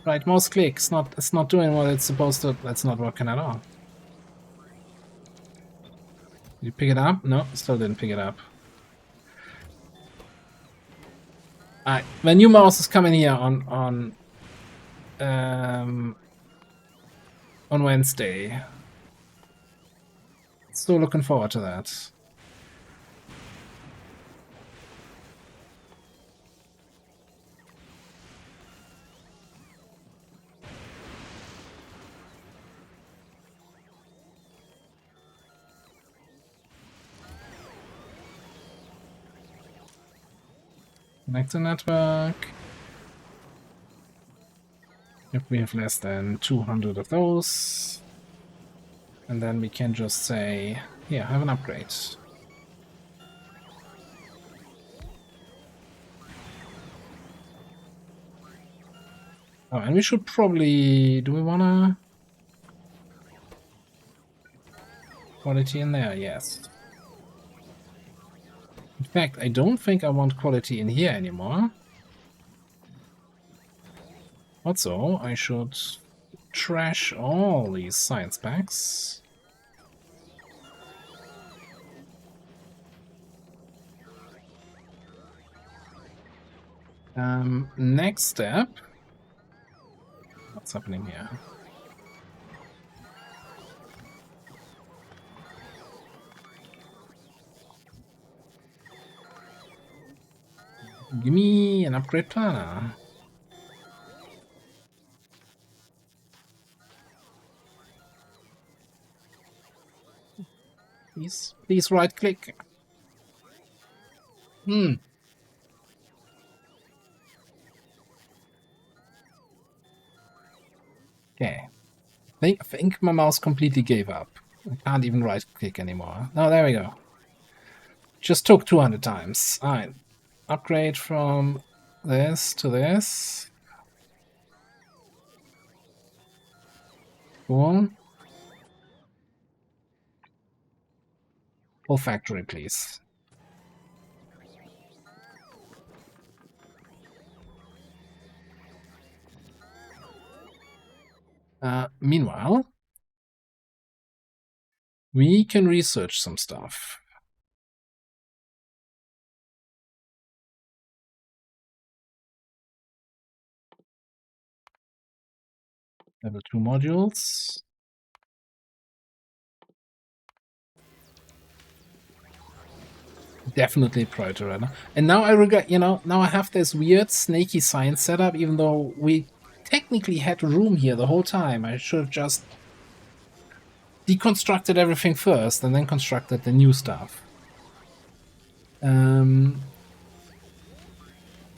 Right, mouse click. It's not doing what it's supposed to. That's not working at all. Did you pick it up? No, still didn't pick it up. Alright, the new mouse is coming here on Wednesday. Still looking forward to that. Connect the network. If we have less than 200 of those, and then we can just say, here, have an upgrade. Oh, and we should probably... do we wanna... quality in there? Yes. In fact, I don't think I want quality in here anymore. Also, I should trash all these science packs. Next step. What's happening here? Give me an upgrade planner. Please right click. Okay. I think my mouse completely gave up. I can't even right click anymore. No, there we go. Just took 200 times. Alright. Upgrade from this to this. Cool. Full factory, please. Meanwhile, we can research some stuff. Level 2 modules. Definitely priority runner. And now I regret, now I have this weird snaky science setup, even though we technically had room here the whole time. I should have just deconstructed everything first and then constructed the new stuff.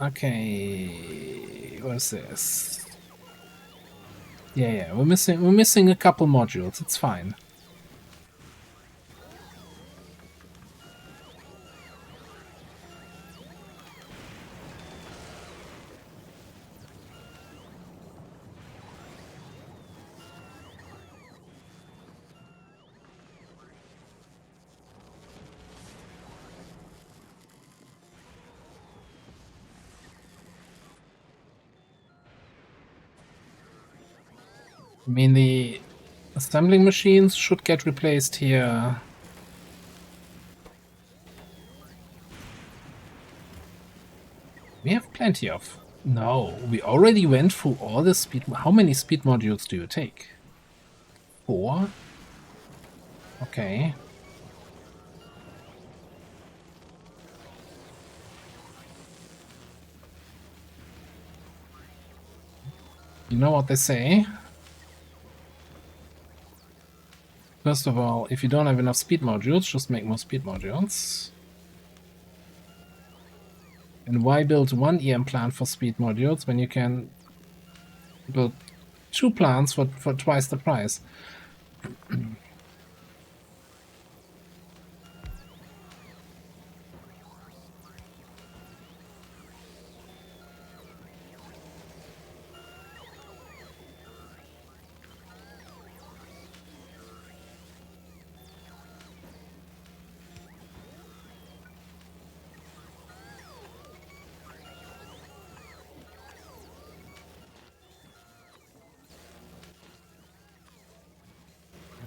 Okay, what's this? Yeah, we're missing a couple modules. It's fine. I mean, the assembling machines should get replaced here. We have plenty of... No, we already went through all the speed... How many speed modules do you take? 4? Okay. You know what they say? First of all, if you don't have enough speed modules, just make more speed modules. And why build one EM plant for speed modules when you can build 2 plants for twice the price?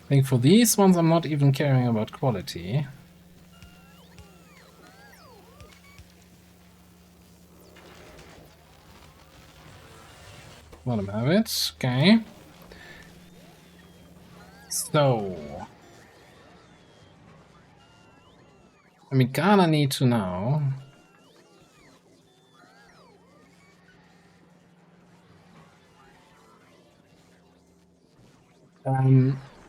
I think for these ones I'm not even caring about quality. Let them have it. Okay. So... I mean, kinda need to now...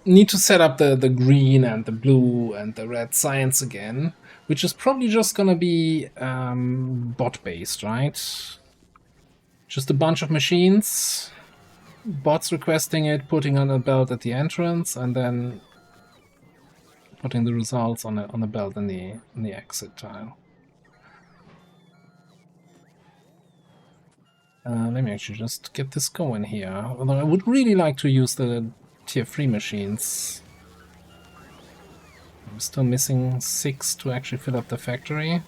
need to set up the green and the blue and the red science again, which is probably just gonna be bot-based, right? Just a bunch of machines, bots requesting it, putting on a belt at the entrance, and then putting the results on a belt in the exit tile. Let me actually just get this going here. Although I would really like to use the tier 3 machines. I'm still missing 6 to actually fill up the factory.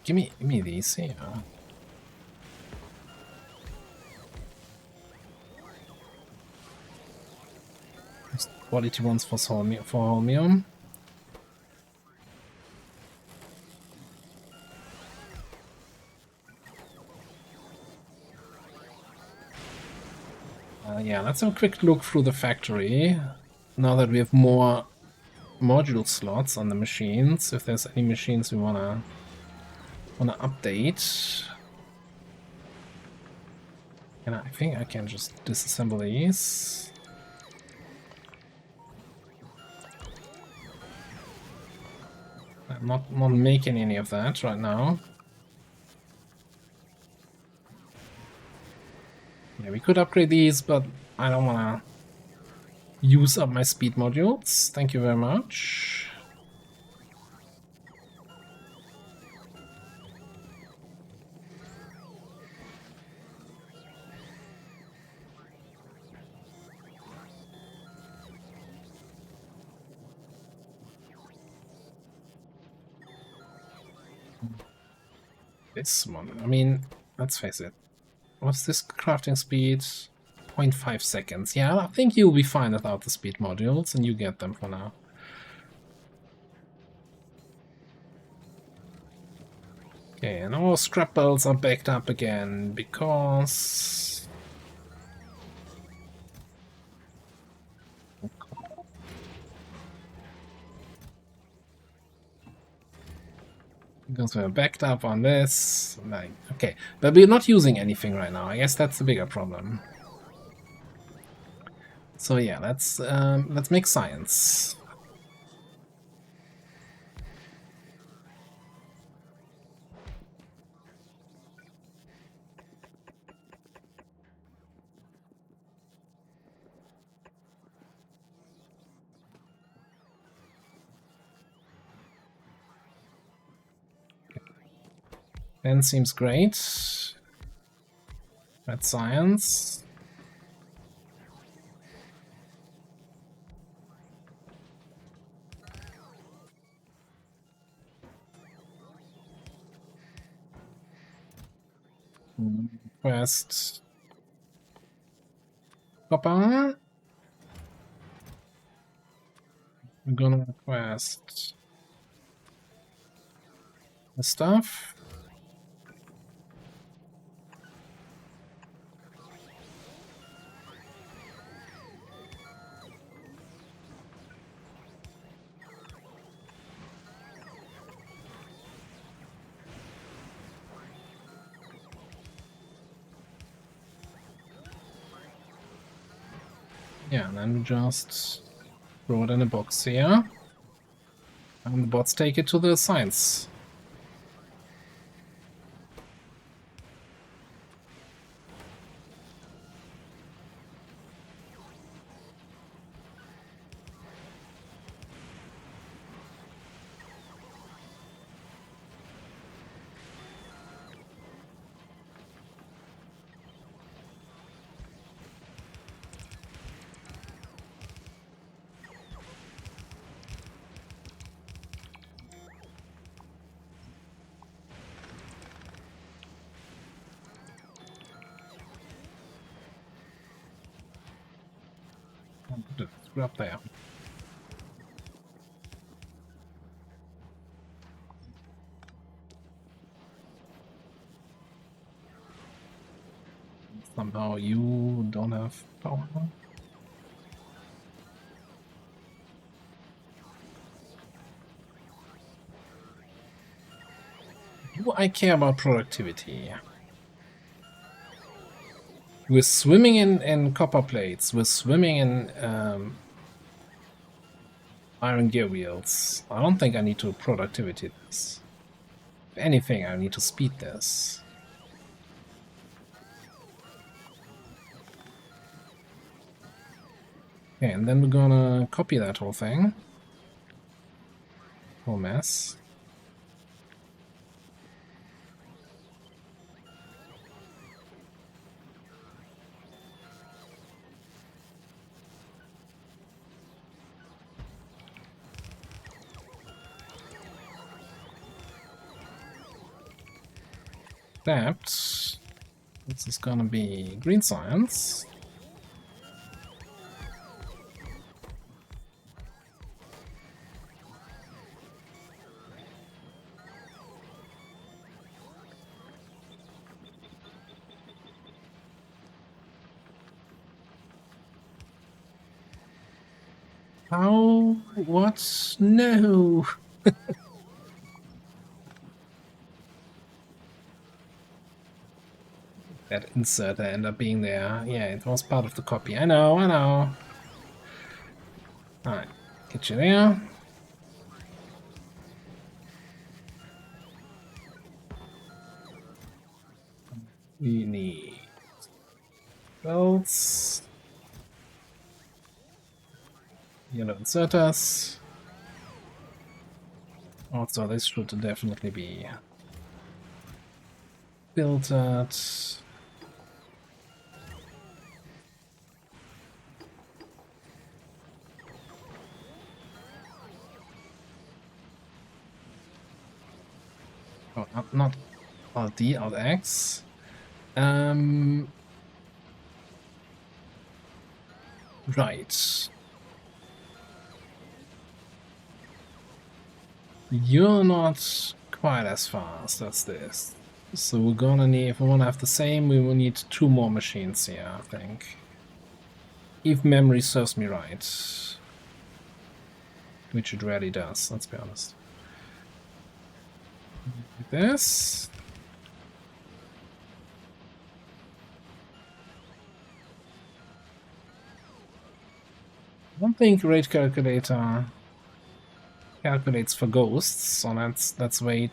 Give me these here. Just quality ones for Holmium. Yeah, let's have a quick look through the factory. Now that we have more module slots on the machines, if there's any machines we wanna update. And I think I can just disassemble these. I'm not making any of that right now. Yeah, we could upgrade these, but I don't wanna use up my speed modules. Thank you very much. This one, I mean, let's face it. What's this crafting speed? 0.5 seconds. Yeah, I think you'll be fine without the speed modules, and you get them for now. Okay, and our scrap belts are backed up again because we're backed up on this. Like, okay, but we're not using anything right now. I guess that's the bigger problem. So yeah, let's make science. Then seems great. That's science. Quest copper. We're gonna request the stuff. Yeah, and then we just throw it in a box here. And the bots take it to the science. Screw up there. Somehow you don't have power. Do I care about productivity? We're swimming in copper plates. We're swimming in iron gear wheels. I don't think I need to productivity this. If anything, I need to speed this. Okay, and then we're gonna copy that whole thing. Whole mess. That this is gonna be green science. How? What? No! That insert that ended up being there. Yeah, it was part of the copy. I know, I know. Alright, get you there. We need belts. Yellow inserters. Also, this should definitely be filtered. Oh, not Alt D, Alt X. Right. You're not quite as fast as this. So we're gonna need, if we wanna have the same, we will need 2 more machines here, I think. If memory serves me right. Which it rarely does, let's be honest. Like this. I don't think rate calculator calculates for ghosts, so let's wait.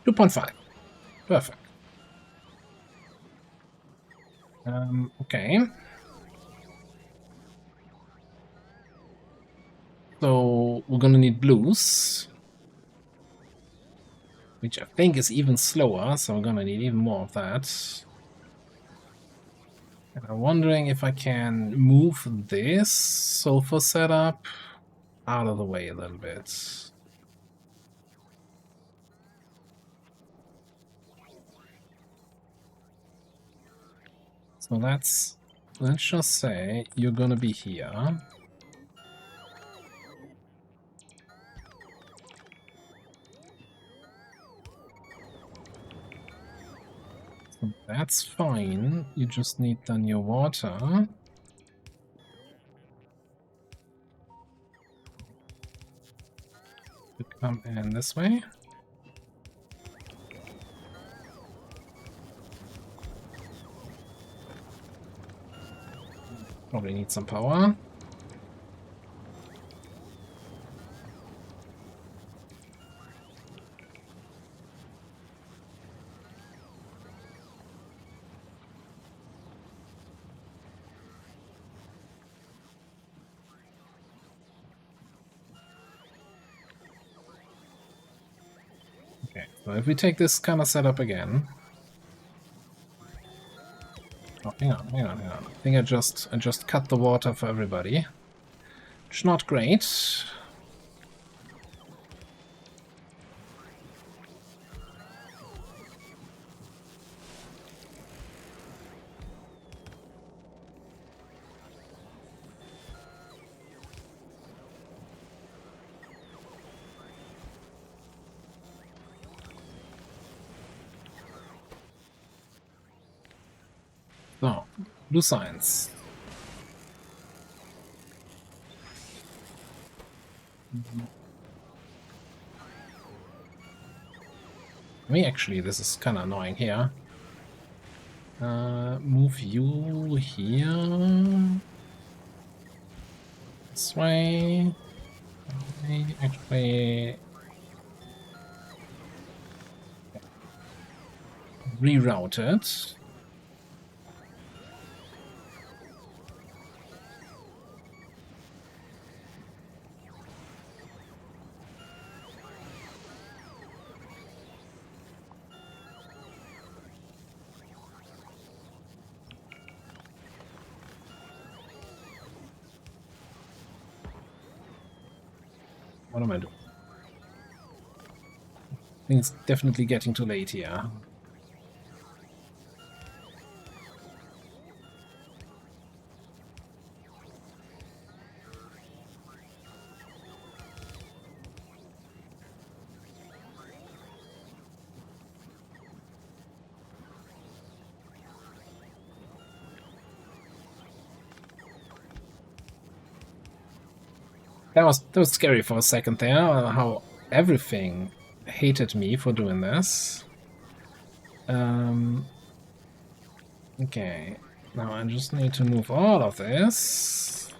2.5. Perfect. Okay. So we're gonna need blues, which I think is even slower, so we're gonna need even more of that. And I'm wondering if I can move this sofa setup out of the way a little bit. So let's just say you're gonna be here. So that's fine. You just need then your water. To come in this way. Probably need some power. Okay, so if we take this kind of setup again. Oh, hang on. I think I just cut the water for everybody. Which is not great. So, blue science. I mean, actually, this is kind of annoying here. Move you here. This way. Actually, reroute it. What am I doing? I think it's definitely getting too late here. That was scary for a second there, how everything hated me for doing this. Okay, now I just need to move all of this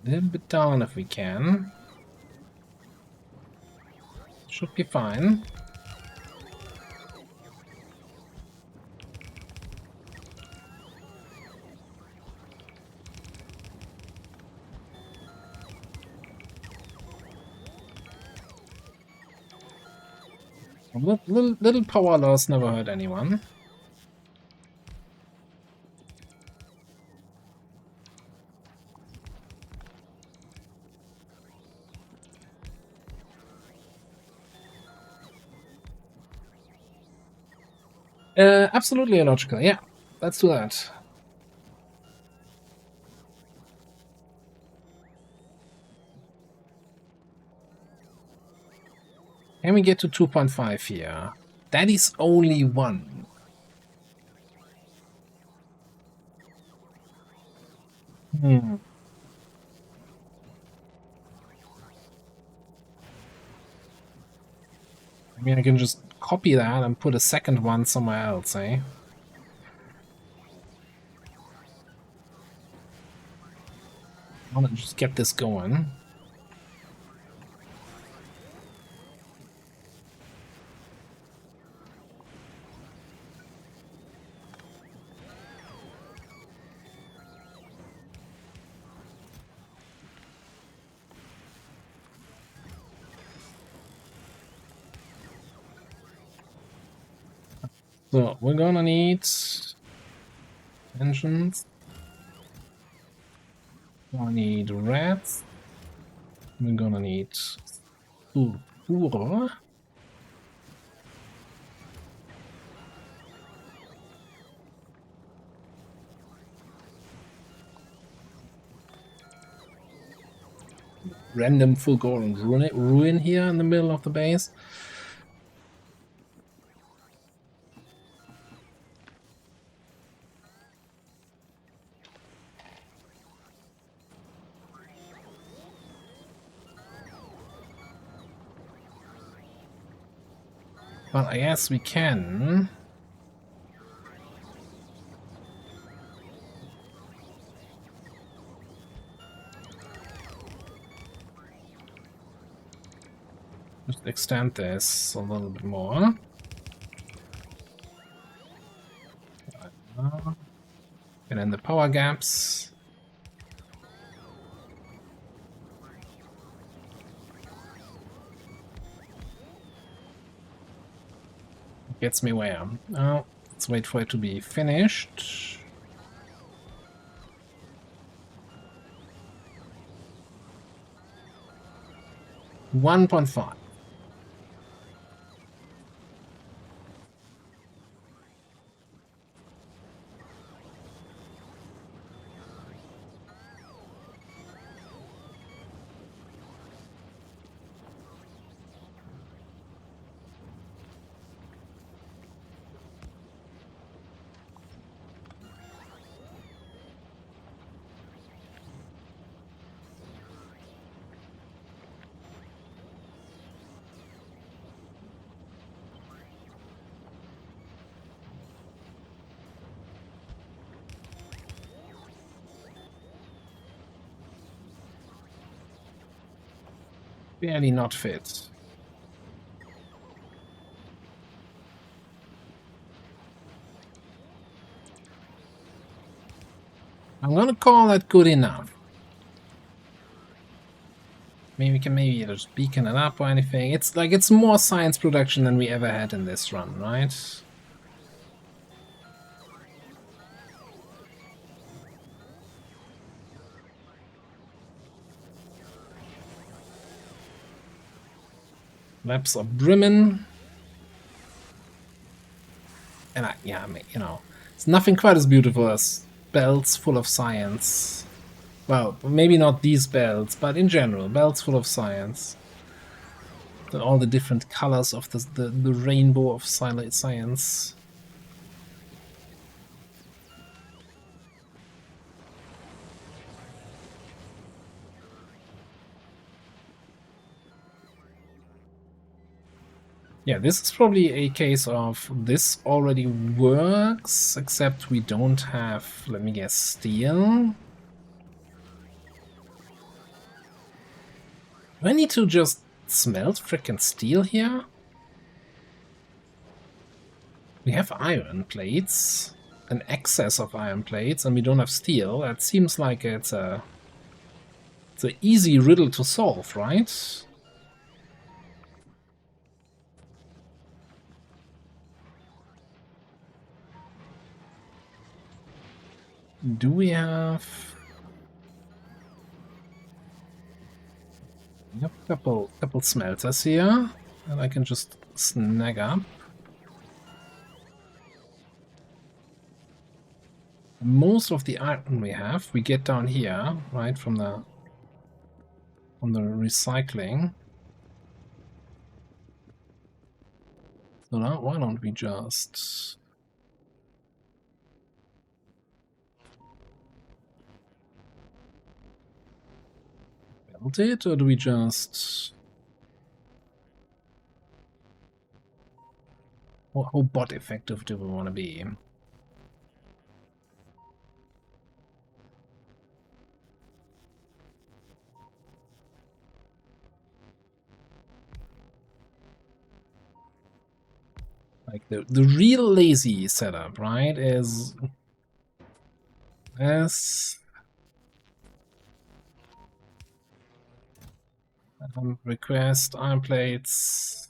a little bit down if we can. Should be fine. Little power loss never hurt anyone. Absolutely illogical, yeah. Let's do that. Can we get to 2.5 here? That is only one. Hmm. I mean, I can just copy that and put a second one somewhere else, eh? I want to just get this going. So, we're gonna need engines. I need rats. We're gonna need Fulgora. Random Fulgora ruin here in the middle of the base. But I guess we can. Just extend this a little bit more. And then the power gaps. Gets me where? Oh, let's wait for it to be finished. 1.5. Barely not fit. I'm gonna call that good enough. Maybe we can just beacon it up or anything. It's like it's more science production than we ever had in this run, right? Labs are brimming. And yeah, I mean, you know, it's nothing quite as beautiful as belts full of science. Well, maybe not these belts, but in general, belts full of science. All the different colors of the rainbow of science. Yeah, this is probably a case of this already works, except we don't have, let me guess, steel. Do I need to just smelt frickin' steel here? We have iron plates, an excess of iron plates, and we don't have steel. That seems like it's an easy riddle to solve, right? Do we have... Yep, couple smelters here that I can just snag up. Most of the iron we have, we get down here, right, from the recycling. So now, why don't we just... build it, or do we just... How bot effective do we want to be? Like the real lazy setup, right, is this request iron plates.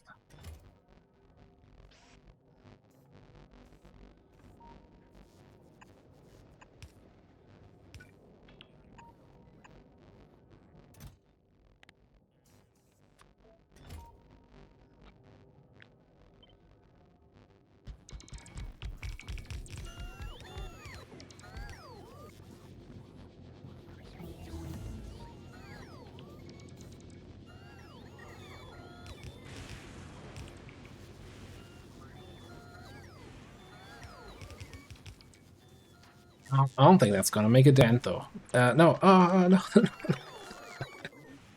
I don't think that's gonna make a dent, though. No, no.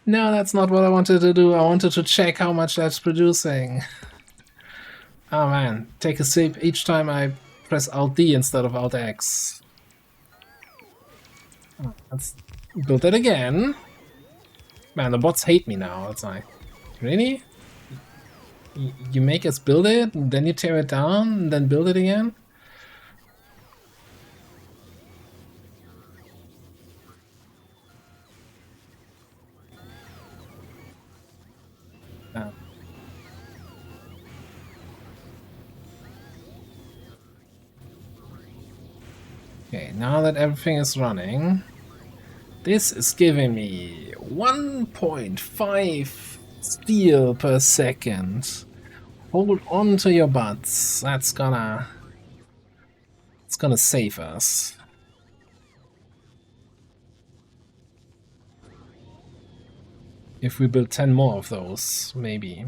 No, that's not what I wanted to do. I wanted to check how much that's producing. Oh man, take a sip each time I press Alt D instead of Alt X. Oh, let's build it again. Man, the bots hate me now. It's like, really? You make us build it, and then you tear it down, and then build it again? Okay, now that everything is running, this is giving me 1.5 steel per second. Hold on to your butts. That's gonna... it's gonna save us. If we build 10 more of those, maybe.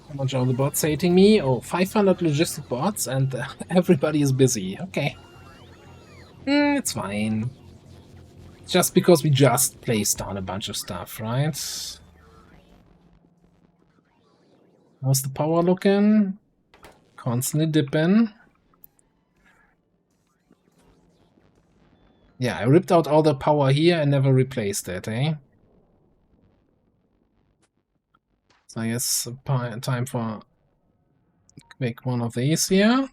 How much are the bots hating me? Oh, 500 logistic bots, and everybody is busy. Okay. It's fine. Just because we just placed down a bunch of stuff, right? How's the power looking? Constantly dipping. Yeah, I ripped out all the power here and never replaced it, eh? So I guess time for quick one of these here.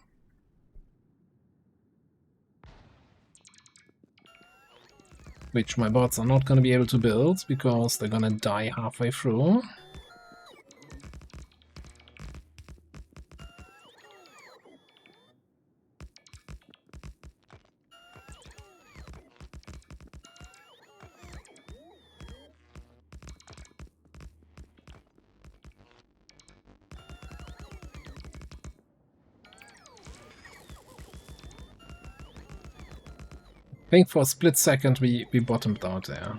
Which my bots are not going to be able to build because they're going to die halfway through. I think for a split second we bottomed out there.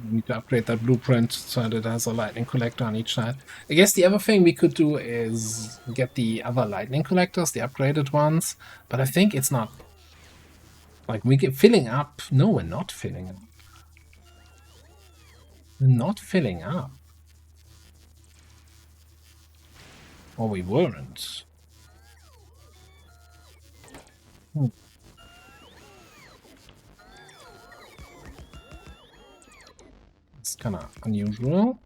We need to upgrade that blueprint so that it has a lightning collector on each side. I guess the other thing we could do is get the other lightning collectors, the upgraded ones, but I think it's not... Like, we get filling up. No, we're not filling up. We're not filling up. Or we weren't. It's kind of unusual.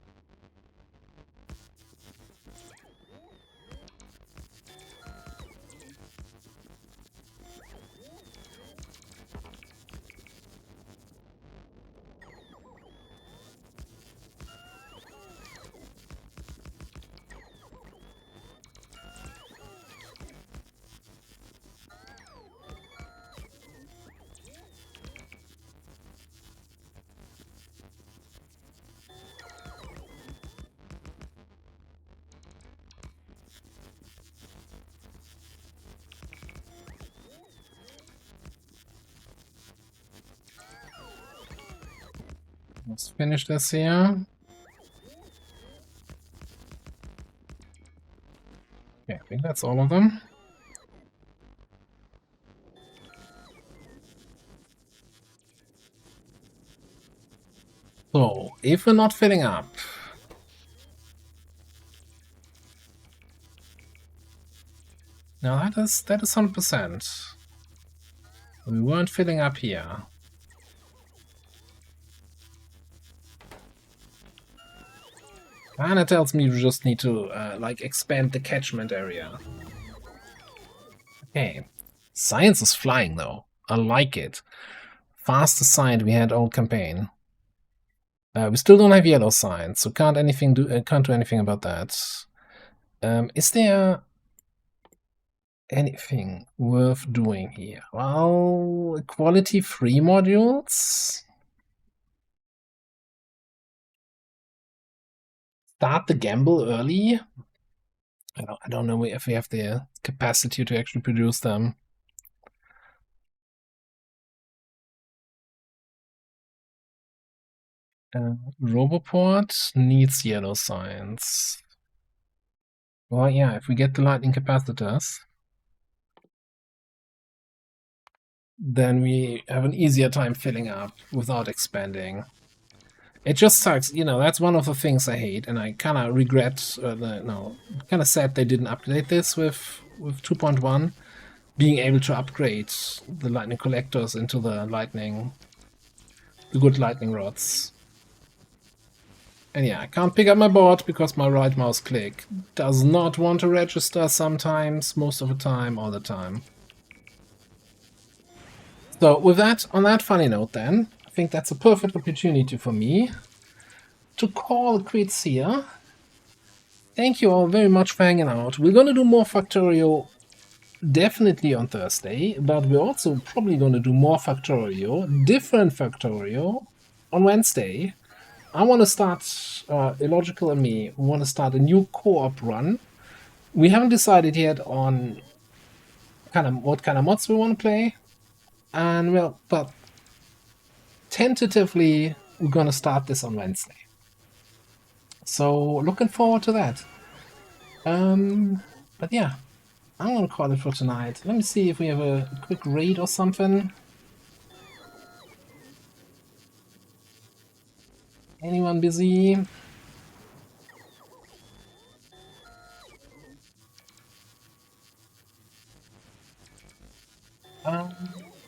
Let's finish this here. Okay, I think that's all of them. So, if we're not filling up... Now that is 100%. We weren't filling up here. And it tells me we just need to, like, expand the catchment area. Okay. Science is flying, though. I like it. Fastest science we had all campaign. We still don't have yellow science, so can't do anything about that. Is there anything worth doing here? Well, quality free modules? Start the gamble early? I don't know if we have the capacity to actually produce them. Roboport needs yellow science. Well, yeah, if we get the lightning capacitors, then we have an easier time filling up without expanding. It just sucks, you know, that's one of the things I hate, and I kind of regret, kind of sad they didn't update this with 2.1, being able to upgrade the lightning collectors into the good lightning rods. And yeah, I can't pick up my board because my right mouse click does not want to register sometimes, most of the time, all the time. So with that, on that funny note then, I think that's a perfect opportunity for me to call quits here. Thank you all very much for hanging out. We're going to do more Factorio definitely on Thursday, but we're also probably going to do more Factorio, different Factorio, on Wednesday. I want to start, Illogical and me, want to start a new co-op run. We haven't decided yet on what kind of mods we want to play. And well, but tentatively, we're going to start this on Wednesday. So, looking forward to that. But yeah, I'm going to call it for tonight. Let me see if we have a quick raid or something. Anyone busy?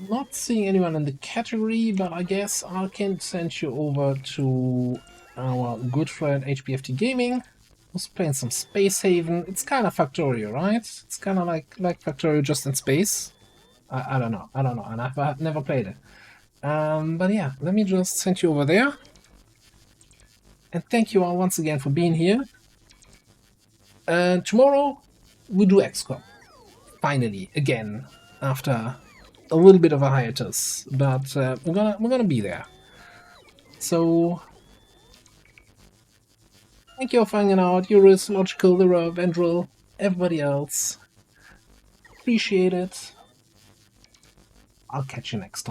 Not seeing anyone in the category, but I guess I can send you over to our good friend HBFT Gaming, who's playing some Space Haven. It's kind of Factorio, right? It's kind of like Factorio just in space. I don't know, and I've never played it. But yeah, let me just send you over there. And thank you all once again for being here. And tomorrow we do XCOM. Finally, again, after a little bit of a hiatus, but we're gonna be there. So thank you all for hanging out. Eurus, Logical, Lyra, Vendril, everybody else. Appreciate it. I'll catch you next time.